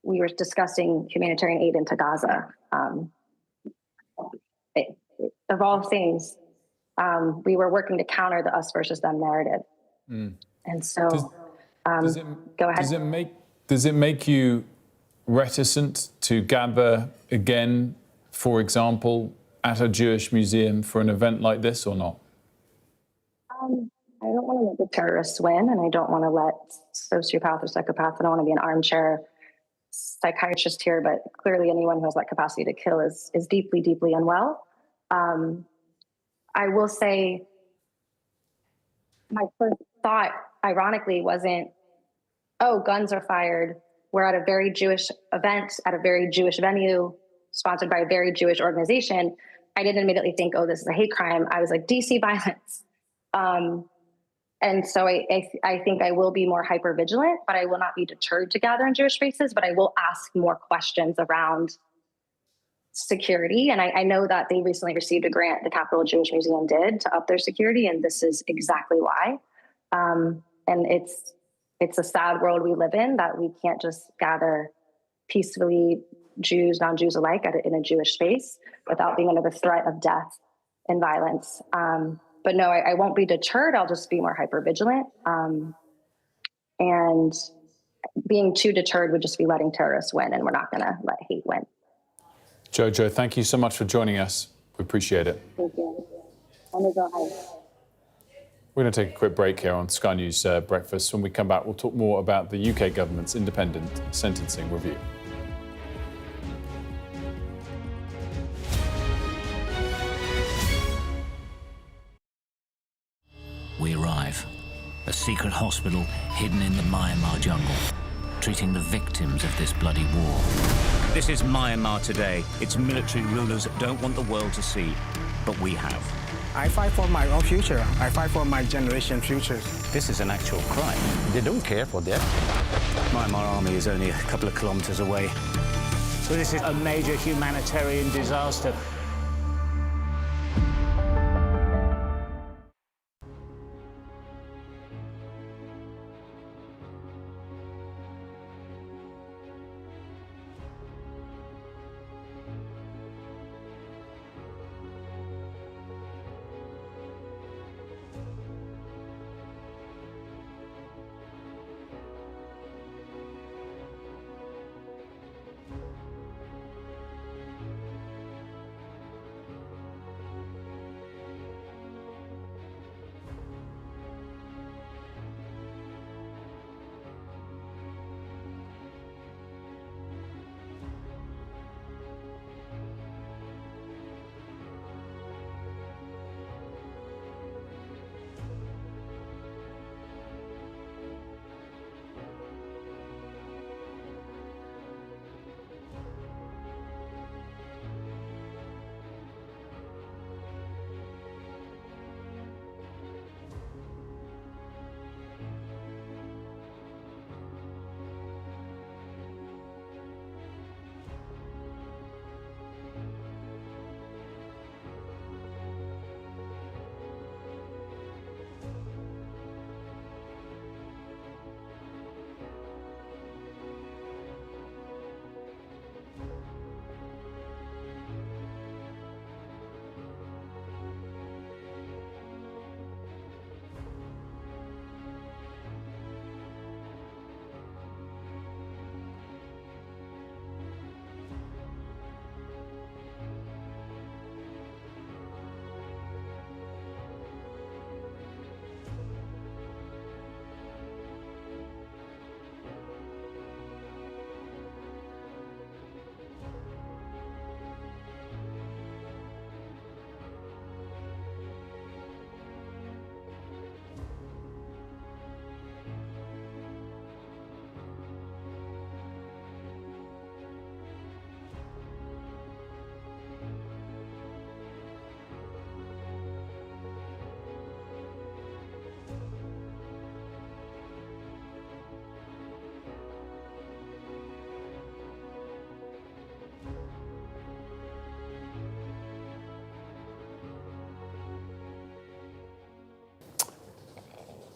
Speaker 3: we were discussing humanitarian aid into Gaza. Of all things, we were working to counter the us versus them narrative. Mm. And so, go ahead.
Speaker 13: Does it make you reticent to gather again, for example, at a Jewish museum for an event like this, or not?
Speaker 3: I don't want to let the terrorists win, and I don't want to let sociopath or psychopath, I don't want to be an armchair psychiatrist here, but clearly anyone who has that capacity to kill is deeply, deeply unwell. I will say my first thought, ironically, wasn't, oh, guns are fired. We're at a very Jewish event, at a very Jewish venue, sponsored by a very Jewish organization. I didn't immediately think, oh, this is a hate crime. I was like, DC violence. And so I think I will be more hyper vigilant, but I will not be deterred to gather in Jewish spaces, but I will ask more questions around security. And I know that they recently received a grant, the Capitol Jewish Museum did, to up their security, and this is exactly why. And it's a sad world we live in, that we can't just gather peacefully, Jews, non-Jews alike, in a Jewish space without being under the threat of death and violence. But no, I won't be deterred. I'll just be more hyper-vigilant. And being too deterred would just be letting terrorists win, and we're not going to let hate win.
Speaker 13: Jojo, thank you so much for joining us. We appreciate it.
Speaker 3: Thank you. I'm going to go home.
Speaker 13: We're going to take a quick break here on Sky News Breakfast. When we come back, we'll talk more about the UK government's independent sentencing review.
Speaker 12: We arrive. A secret hospital hidden in the Myanmar jungle, treating the victims of this bloody war. This is Myanmar today. Its military rulers don't want the world to see, but we have.
Speaker 24: I fight for my own future. I fight for my generation's future.
Speaker 12: This is an actual crime.
Speaker 24: They don't care for that.
Speaker 12: Myanmar army is only a couple of kilometres away. So this is a major humanitarian disaster.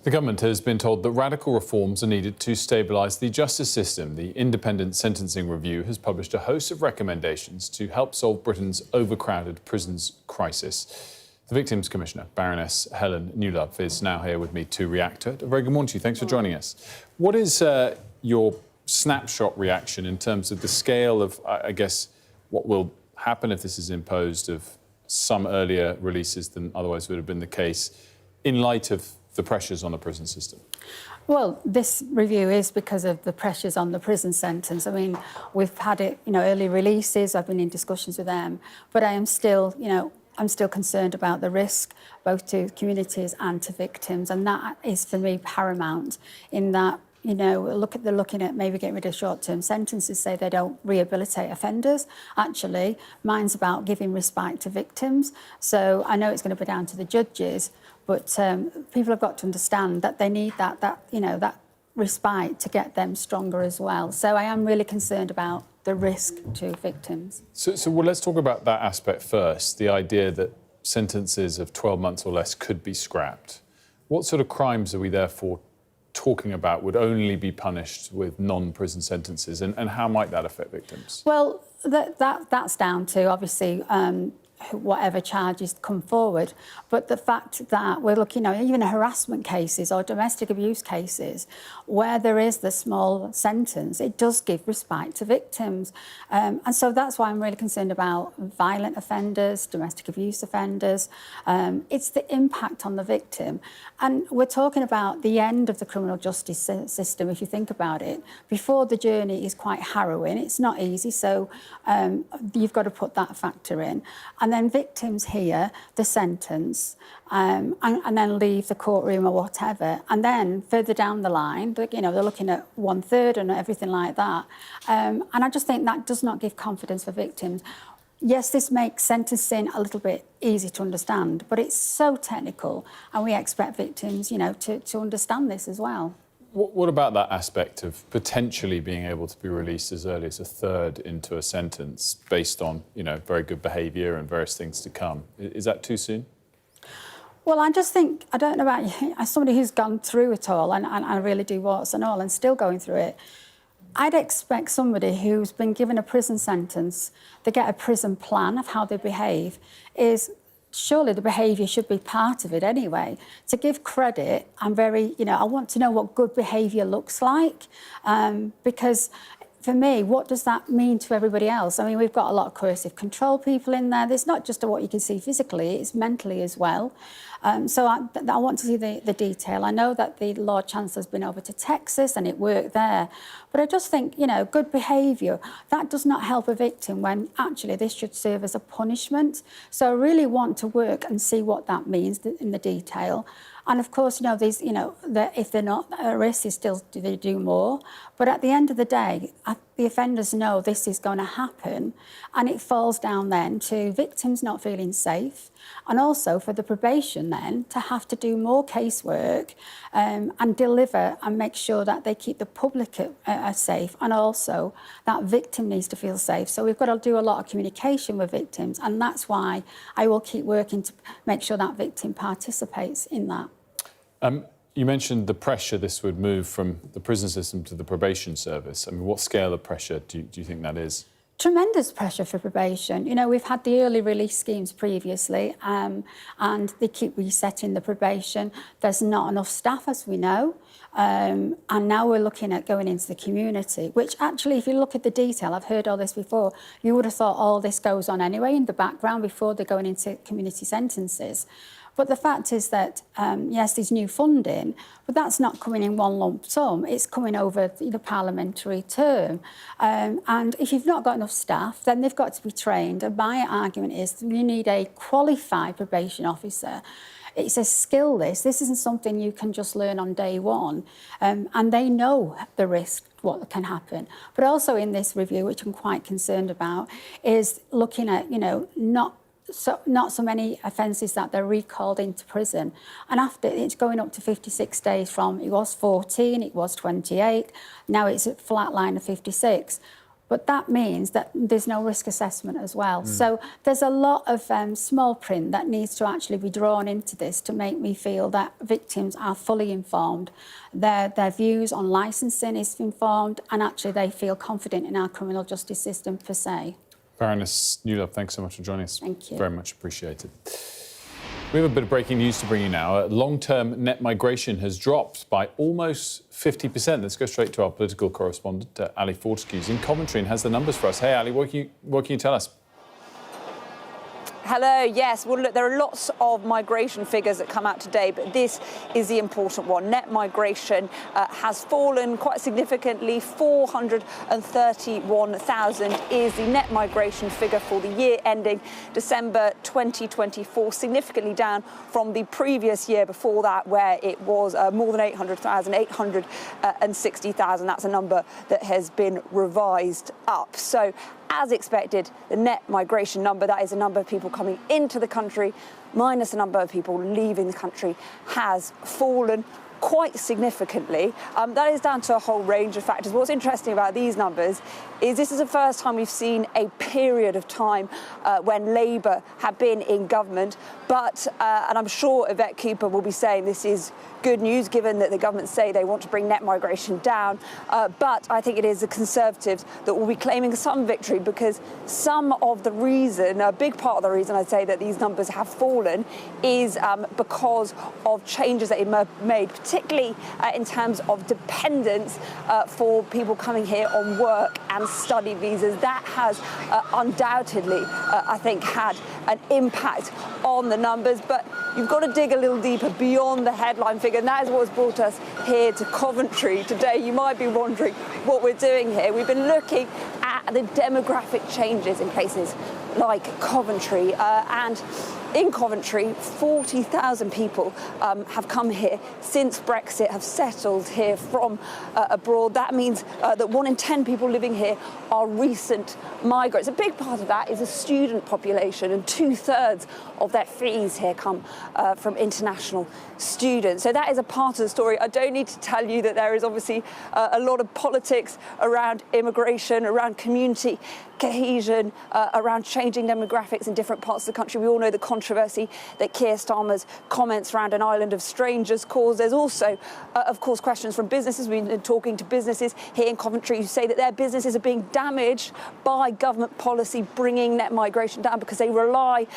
Speaker 13: The government has been told that radical reforms are needed to stabilise the justice system. The Independent Sentencing Review has published a host of recommendations to help solve Britain's overcrowded prisons crisis. The Victims Commissioner, Baroness Helen Newlove, is now here with me to react to it. A very good morning to you. Thanks for joining us. What is your snapshot reaction in terms of the scale of, I guess, what will happen if this is imposed, of some earlier releases than otherwise would have been the case, in light of the pressures on the prison system?
Speaker 14: Well, this review is because of the pressures on the prison sentence. I mean, we've had it, early releases. I've been in discussions with them, but I am still, I'm still concerned about the risk, both to communities and to victims, and that is for me paramount. In that, they're looking at maybe getting rid of short-term sentences, say they don't rehabilitate offenders. Actually, mine's about giving respite to victims. So I know it's going to be down to the judges, but people have got to understand that they need that respite to get them stronger as well. So I am really concerned about the risk to victims.
Speaker 13: So let's talk about that aspect first, the idea that sentences of 12 months or less could be scrapped. What sort of crimes are we therefore talking about would only be punished with non-prison sentences, and how might that affect victims?
Speaker 14: Well, that's down to, obviously, whatever charges come forward. But the fact that we're looking at even harassment cases or domestic abuse cases where there is the small sentence, it does give respite to victims. And so that's why I'm really concerned about violent offenders, domestic abuse offenders. It's the impact on the victim. And we're talking about the end of the criminal justice system, if you think about it. Before, the journey is quite harrowing. It's not easy, so you've got to put that factor in. And then victims hear the sentence and then leave the courtroom or whatever. And then further down the line, they're looking at 1/3 and everything like that. And I just think that does not give confidence for victims. Yes, this makes sentencing a little bit easy to understand, but it's so technical, and we expect victims, to understand this as well.
Speaker 13: What about that aspect of potentially being able to be released as early as a third into a sentence based on, very good behaviour and various things to come? Is that too soon?
Speaker 14: Well, I just think, I don't know about you, as somebody who's gone through it all, and I really do warts and all, and still going through it, I'd expect somebody who's been given a prison sentence, they get a prison plan of how they behave, surely the behaviour should be part of it anyway. To give credit, I'm very, I want to know what good behaviour looks like, because for me, what does that mean to everybody else? I mean, we've got a lot of coercive control people in there. There's not just what you can see physically, it's mentally as well. So I want to see the detail. I know that the Lord Chancellor's been over to Texas and it worked there. But I just think, good behaviour, that does not help a victim when actually this should serve as a punishment. So I really want to work and see what that means in the detail. And of course, these, if they're not at risk, they do more. But at the end of the day, the offenders know this is going to happen, and it falls down then to victims not feeling safe, and also for the probation then to have to do more casework and deliver and make sure that they keep the public safe, and also that victim needs to feel safe. So we've got to do a lot of communication with victims, and that's why I will keep working to make sure that victim participates in that.
Speaker 13: You mentioned the pressure this would move from the prison system to the probation service. I mean, what scale of pressure do you think that is?
Speaker 14: Tremendous pressure for probation. We've had the early release schemes previously, and they keep resetting the probation. There's not enough staff, as we know, and now we're looking at going into the community, which actually, if you look at the detail, I've heard all this before, you would have thought all this goes on anyway in the background before they're going into community sentences. But the fact is that, yes, there's new funding, but that's not coming in one lump sum. It's coming over the parliamentary term. And if you've not got enough staff, then they've got to be trained. And my argument is you need a qualified probation officer. It's a skill, this isn't something you can just learn on day one. And they know the risk, what can happen. But also in this review, which I'm quite concerned about, is looking at, not so many offences that they're recalled into prison. And after, it's going up to 56 days from, it was 14, it was 28, now it's a flat line of 56. But that means that there's no risk assessment as well. So there's a lot of small print that needs to actually be drawn into this to make me feel that victims are fully informed, their views on licensing is informed, and actually they feel confident in our criminal justice system per se.
Speaker 13: Baroness Newlove, thanks so much for joining us.
Speaker 14: Thank you.
Speaker 13: Very much appreciated. We have a bit of breaking news to bring you now. Long-term net migration has dropped by almost 50%. Let's go straight to our political correspondent, Ali Fortescue, who's in Coventry and has the numbers for us. Hey, Ali, what can you tell us?
Speaker 15: Hello, yes. Well, look, there are lots of migration figures that come out today, but this is the important one. Net migration has fallen quite significantly. 431,000 is the net migration figure for the year ending December 2024, significantly down from the previous year before that, where it was more than 800,000, 860,000. That's a number that has been revised up. So, as expected, the net migration number, that is the number of people coming into the country minus the number of people leaving the country, has fallen quite significantly. That is down to a whole range of factors. What's interesting about these numbers is this is the first time we've seen a period of time when Labour have been in government. But, and I'm sure Yvette Cooper will be saying this is good news, given that the government say they want to bring net migration down. But I think it is the Conservatives that will be claiming some victory, because some of the reason, a big part of the reason I'd say that these numbers have fallen is because of changes that it made, particularly in terms of dependence for people coming here on work and study visas. That has undoubtedly, I think, had an impact on the numbers. But you've got to dig a little deeper beyond the headline figure, and that is what's brought us here to Coventry today. You might be wondering what we're doing here. We've been looking at the demographic changes in places like Coventry. And in Coventry, 40,000 people have come here since Brexit, have settled here from abroad. That means that 1 in 10 people living here are recent migrants. A big part of that is a student population, and 2/3 of their fees here come from international students. So that is a part of the story. I don't need to tell you that there is obviously a lot of politics around immigration, around community cohesion, around changing demographics in different parts of the country. We all know the controversy that Keir Starmer's comments around an island of strangers caused. There's also, of course, questions from businesses. We've been talking to businesses here in Coventry who say that their businesses are being damaged by government policy bringing net migration down because they rely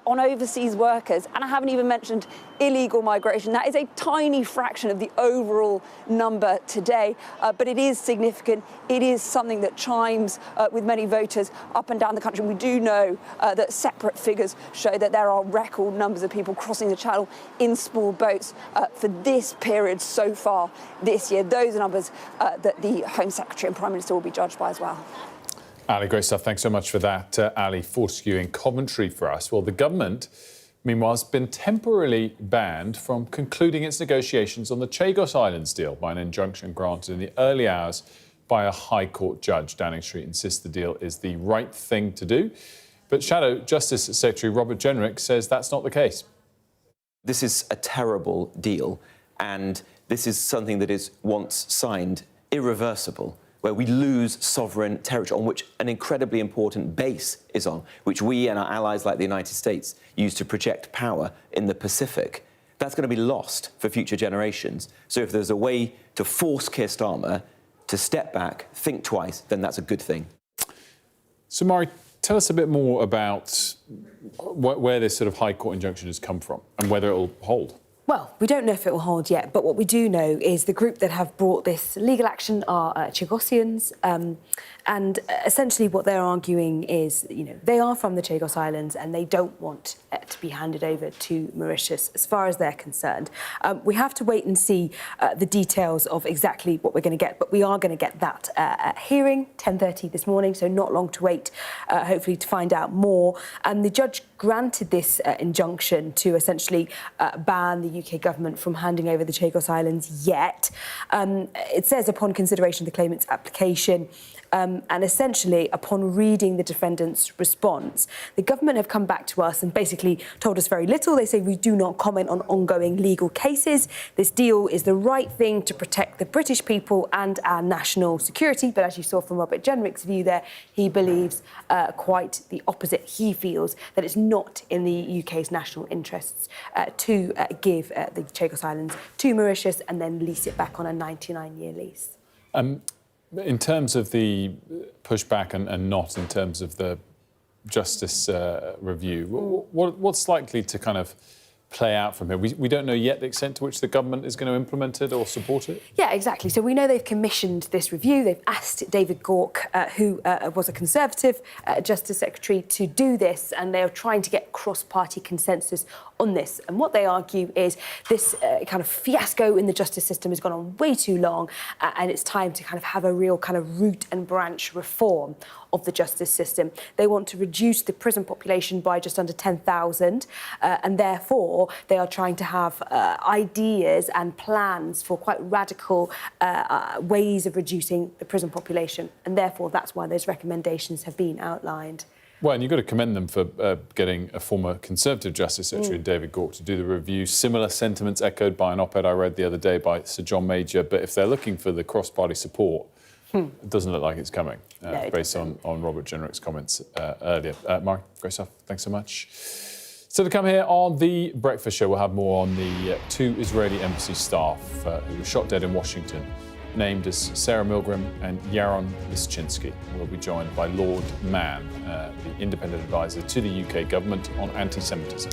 Speaker 15: on overseas workers. And I haven't even mentioned illegal migration. That is a tiny fraction of the overall number today, but it is significant. It is something that chimes with many voters up and down the country. We do know that separate figures show that there are record numbers of people crossing the Channel in small boats for this period so far this year. Those are numbers that the Home Secretary and Prime Minister will be judged by as well.
Speaker 13: Ali, great stuff. Thanks so much for that, Ali Fortescue in Coventry for us. Well, the government, meanwhile, has been temporarily banned from concluding its negotiations on the Chagos Islands deal by an injunction granted in the early hours by a High Court judge. Downing Street insists the deal is the right thing to do. But Shadow Justice Secretary Robert Jenrick says that's not the case.
Speaker 4: This is a terrible deal, and this is something that is, once signed, irreversible, where we lose sovereign territory on which an incredibly important base is on, which we and our allies like the United States use to project power in the Pacific. That's going to be lost for future generations. So if there's a way to force Keir Starmer to step back, think twice, then that's a good thing.
Speaker 13: So, Mari, tell us a bit more about where this sort of High Court injunction has come from and whether it will hold.
Speaker 5: Well, we don't know if it will hold yet, but what we do know is the group that have brought this legal action are Chagosians, and essentially what they're arguing is, they are from the Chagos Islands and they don't want it to be handed over to Mauritius as far as they're concerned. We have to wait and see the details of exactly what we're going to get, but we are going to get that hearing, 10:30 this morning, so not long to wait, hopefully, to find out more. And the judge granted this injunction to essentially ban the UK government from handing over the Chagos Islands yet. It says upon consideration of the claimant's application, and essentially, upon reading the defendant's response, the government have come back to us and basically told us very little. They say we do not comment on ongoing legal cases. This deal is the right thing to protect the British people and our national security. But as you saw from Robert Jenrick's view there, he believes quite the opposite. He feels that it's not in the UK's national interests to give the Chagos Islands to Mauritius and then lease it back on a 99-year lease.
Speaker 13: In terms of the pushback and not in terms of the justice review, what's likely to kind of play out from here? We don't know yet the extent to which the government is going to implement it or support it?
Speaker 5: Yeah, exactly. So we know they've commissioned this review. They've asked David Gauke, who was a Conservative Justice Secretary, to do this, and they are trying to get cross-party consensus on this. And what they argue is this kind of fiasco in the justice system has gone on way too long, and it's time to kind of have a real kind of root and branch reform of the justice system. They want to reduce the prison population by just under 10,000, and therefore they are trying to have ideas and plans for quite radical ways of reducing the prison population, and therefore that's why those recommendations have been outlined.
Speaker 13: Well, and you've got to commend them for getting a former Conservative Justice Secretary, David Gauke, to do the review. Similar sentiments echoed by an op-ed I read the other day by Sir John Major. But if they're looking for the cross-party support, it doesn't look like it's coming, based on Robert Jenrick's comments earlier. Mari, great stuff. Thanks so much. So to come here on The Breakfast Show, we'll have more on the two Israeli embassy staff who were shot dead in Washington, named as Sarah Milgram and Yaron Lischinski. We'll be joined by Lord Mann, the independent advisor to the UK government on anti-Semitism.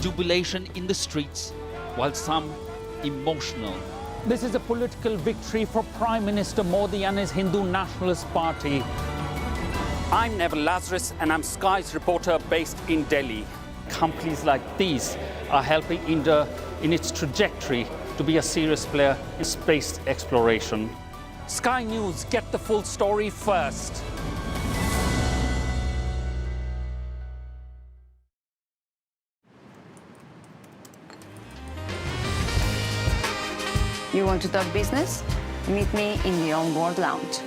Speaker 28: jubilation in the streets, while some emotional.
Speaker 29: This is a political victory for Prime Minister Modi and his Hindu Nationalist Party. I'm Neville Lazarus, and I'm Sky's reporter based in Delhi. Companies like these are helping India in its trajectory to be a serious player in space exploration. Sky News, get the full story first.
Speaker 16: You want to talk business? Meet me in the On Board Lounge.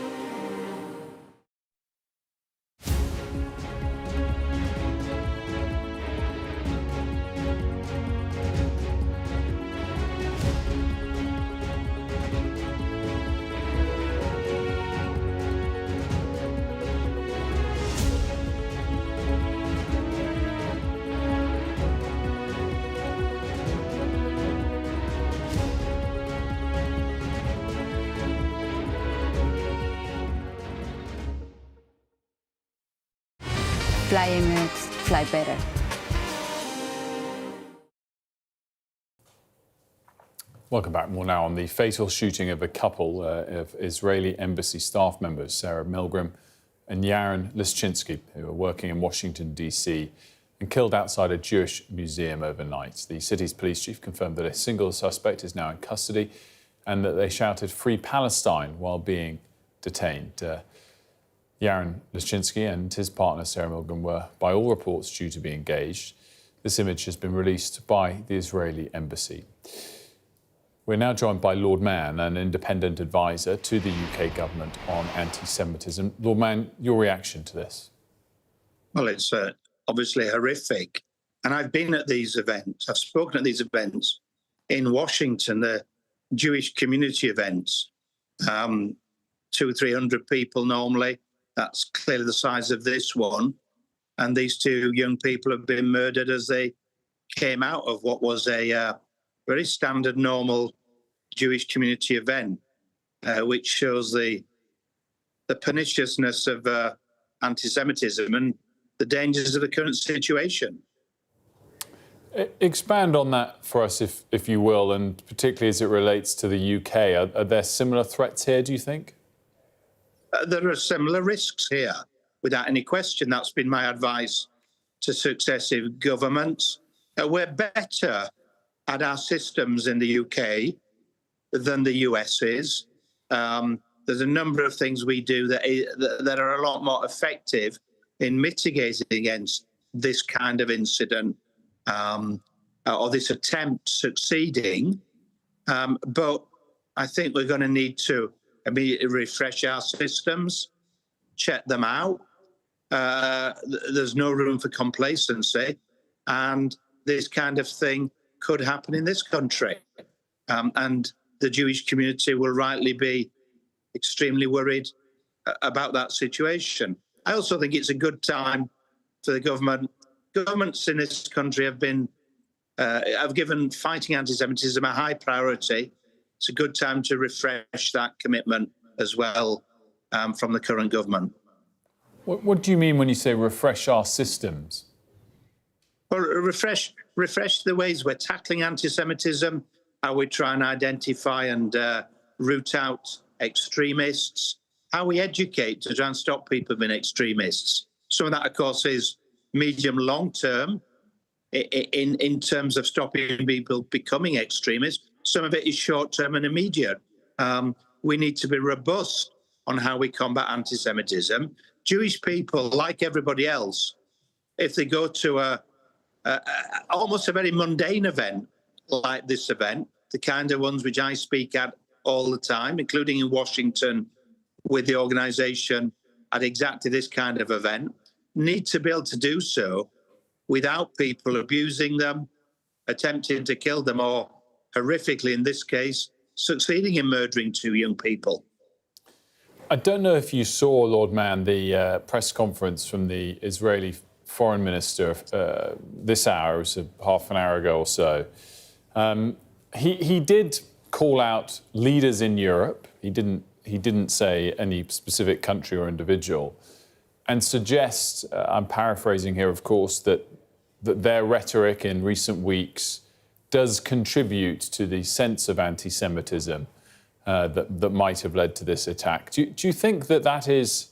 Speaker 16: Fly Emirates, fly better.
Speaker 13: Welcome back. More now on the fatal shooting of a couple of Israeli embassy staff members, Sarah Milgram and Yaron Lischinski, who were working in Washington, D.C., and killed outside a Jewish museum overnight. The city's police chief confirmed that a single suspect is now in custody and that they shouted "Free Palestine" while being detained. Yaron Lischinski and his partner Sarah Milgram were, by all reports, due to be engaged. This image has been released by the Israeli embassy. We're now joined by Lord Mann, an independent advisor to the UK government on anti-Semitism. Lord Mann, your reaction to this?
Speaker 17: Well, it's obviously horrific. And I've been at these events. I've spoken at these events in Washington, the Jewish community events. 200 or 300 people normally. That's clearly the size of this one. And these two young people have been murdered as they came out of what was a very standard, normal Jewish community event, which shows the perniciousness of anti-Semitism and the dangers of the current situation.
Speaker 13: Expand on that for us, if you will, and particularly as it relates to the UK. Are there similar threats here, do you think?
Speaker 17: There are similar risks here, without any question. That's been my advice to successive governments. We're better at our systems in the UK than the US is. There's a number of things we do that are a lot more effective in mitigating against this kind of incident or this attempt succeeding. But I think we're going to need to refresh our systems, check them out. There's no room for complacency, and this kind of thing could happen in this country. And the Jewish community will rightly be extremely worried about that situation. I also think it's a good time for the government. Governments in this country have given fighting anti-Semitism a high priority. It's a good time to refresh that commitment as well from the current government.
Speaker 13: What do you mean when you say refresh our systems?
Speaker 17: Well, refresh the ways we're tackling anti-Semitism, how we try and identify and root out extremists, how we educate to try and stop people being extremists. Some of that, of course, is medium long-term in terms of stopping people becoming extremists. Some of it is short-term and immediate. We need to be robust on how we combat anti-Semitism. Jewish people, like everybody else, if they go to almost a very mundane event like this event, the kind of ones which I speak at all the time, including in Washington with the organisation at exactly this kind of event, need to be able to do so without people abusing them, attempting to kill them, or horrifically in this case, succeeding in murdering two young people.
Speaker 13: I don't know if you saw, Lord Mann, the press conference from the Israeli Foreign Minister this hour, it was half an hour ago or so. He did call out leaders in Europe. He didn't say any specific country or individual, and suggest, I'm paraphrasing here, of course, that that their rhetoric in recent weeks does contribute to the sense of anti-Semitism that might have led to this attack. Do you think that is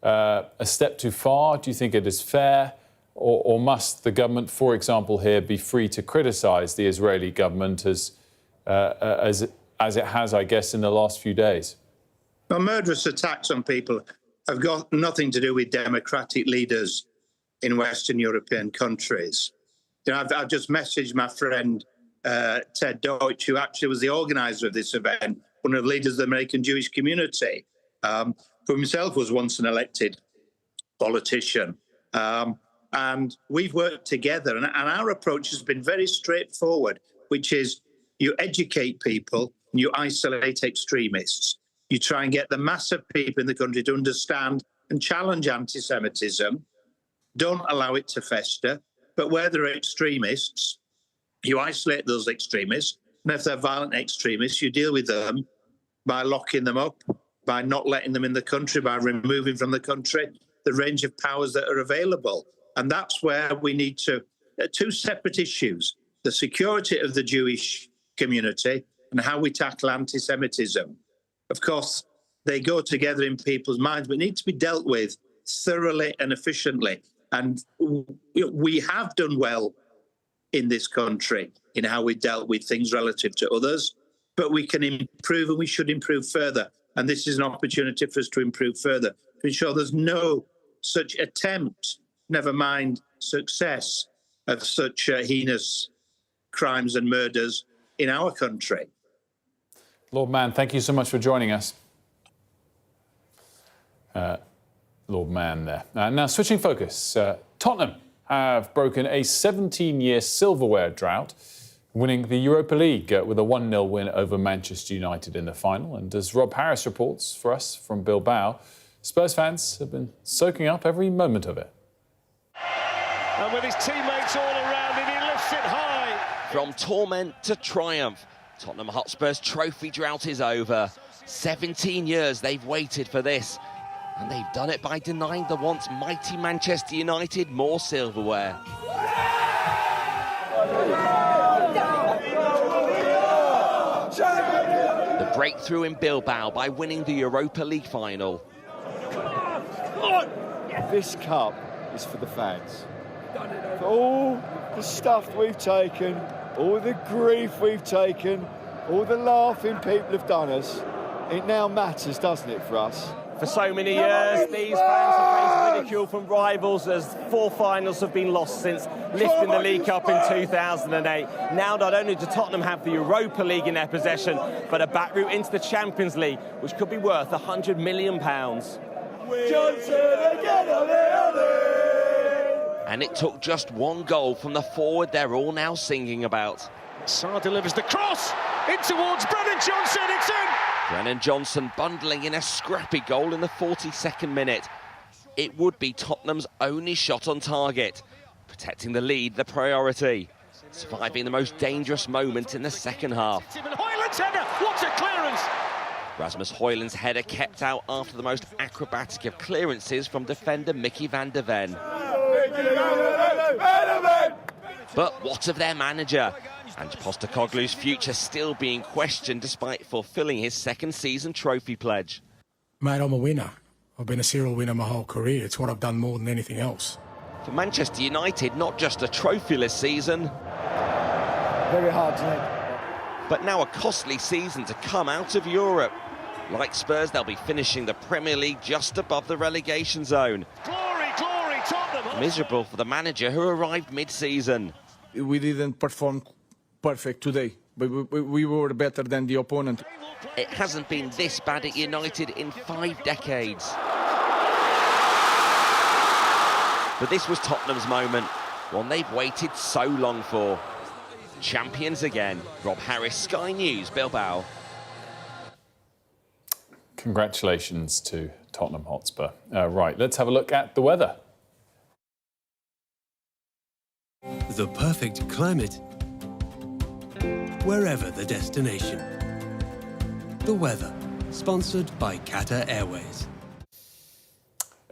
Speaker 13: a step too far? Do you think it is fair? Or must the government, for example, here be free to criticise the Israeli government as it has, I guess, in the last few days?
Speaker 17: Well, murderous attacks on people have got nothing to do with democratic leaders in Western European countries. You know, I've just messaged my friend Ted Deutsch, who actually was the organiser of this event, one of the leaders of the American Jewish community, who himself was once an elected politician. And we've worked together, and our approach has been very straightforward, which is you educate people and you isolate extremists. You try and get the mass of people in the country to understand and challenge anti-Semitism. Don't allow it to fester. But where there are extremists, you isolate those extremists. And if they're violent extremists, you deal with them by locking them up, by not letting them in the country, by removing from the country the range of powers that are available. And that's where we need to, two separate issues, the security of the Jewish community and how we tackle anti-Semitism. Of course, they go together in people's minds, but need to be dealt with thoroughly and efficiently. And we have done well in this country in how we dealt with things relative to others, but we can improve and we should improve further. And this is an opportunity for us to improve further, to ensure there's no such attempt, never mind success, of such heinous crimes and murders in our country.
Speaker 13: Lord Mann, thank you so much for joining us. Lord Mann there. Now, switching focus, Tottenham have broken a 17-year silverware drought, winning the Europa League with a 1-0 win over Manchester United in the final. And as Rob Harris reports for us from Bilbao, Spurs fans have been soaking up every moment of it.
Speaker 18: And with his teammates all around him, he lifts it high.
Speaker 19: From torment to triumph, Tottenham Hotspur's trophy drought is over. 17 years they've waited for this. And they've done it by denying the once mighty Manchester United more silverware. The breakthrough in Bilbao by winning the Europa League final.
Speaker 20: This cup is for the fans. For all the stuff we've taken, all the grief we've taken, all the laughing people have done us, it now matters, doesn't it, for us?
Speaker 21: For so many years, these fans have faced ridicule from rivals as 4 finals have been lost since lifting the League Cup in 2008. Now not only do Tottenham have the Europa League in their possession, but a back route into the Champions League, which could be worth £100 million.
Speaker 19: And it took just 1 goal from the forward they're all now singing about.
Speaker 18: Sarr delivers the cross in towards Brennan Johnson, it's in!
Speaker 19: Brennan Johnson bundling in a scrappy goal in the 42nd minute. It would be Tottenham's only shot on target. Protecting the lead, the priority. Surviving the most dangerous moment in the second half.
Speaker 18: Højlund's header, what a clearance!
Speaker 19: Rasmus Højlund's header kept out after the most acrobatic of clearances from defender Mickey van der Ven. But what of their manager? And Postecoglou's future still being questioned despite fulfilling his second season trophy pledge.
Speaker 24: Mate, I'm a winner. I've been a serial winner my whole career. It's what I've done more than anything else.
Speaker 19: For Manchester United, not just a trophyless season.
Speaker 20: Very hard to make.
Speaker 19: But now a costly season to come out of Europe. Like Spurs, they'll be finishing the Premier League just above the relegation zone.
Speaker 18: Glory, glory, Tottenham!
Speaker 19: Miserable for the manager who arrived mid-season.
Speaker 20: We didn't perform perfect today, but we were better than the opponent.
Speaker 19: It hasn't been this bad at United in 5 decades. But this was Tottenham's moment, one they've waited so long for. Champions again. Rob Harris, Sky News, Bilbao.
Speaker 13: Congratulations to Tottenham Hotspur. Right, let's have a look at the weather.
Speaker 22: The perfect climate, wherever the destination. The weather, sponsored by Qatar Airways.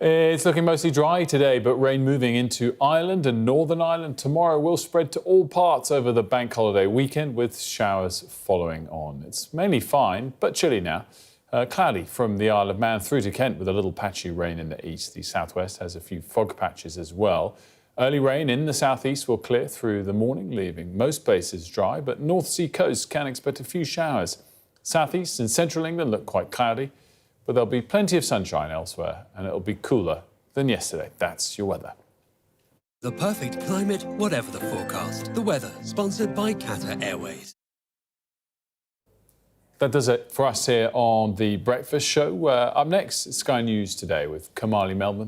Speaker 13: It's looking mostly dry today, but rain moving into Ireland and Northern Ireland tomorrow will spread to all parts over the bank holiday weekend, with showers following on. It's mainly fine, but chilly now. Cloudy from the Isle of Man through to Kent, with a little patchy rain in the east. The southwest has a few fog patches as well. Early rain in the southeast will clear through the morning, leaving most places dry, but North Sea coast can expect a few showers. Southeast and central England look quite cloudy, but there'll be plenty of sunshine elsewhere, and it'll be cooler than yesterday. That's your weather.
Speaker 22: The perfect climate, whatever the forecast. The weather, sponsored by Qatar Airways.
Speaker 13: That does it for us here on The Breakfast Show. Up next, Sky News Today with Kamali Melbourne.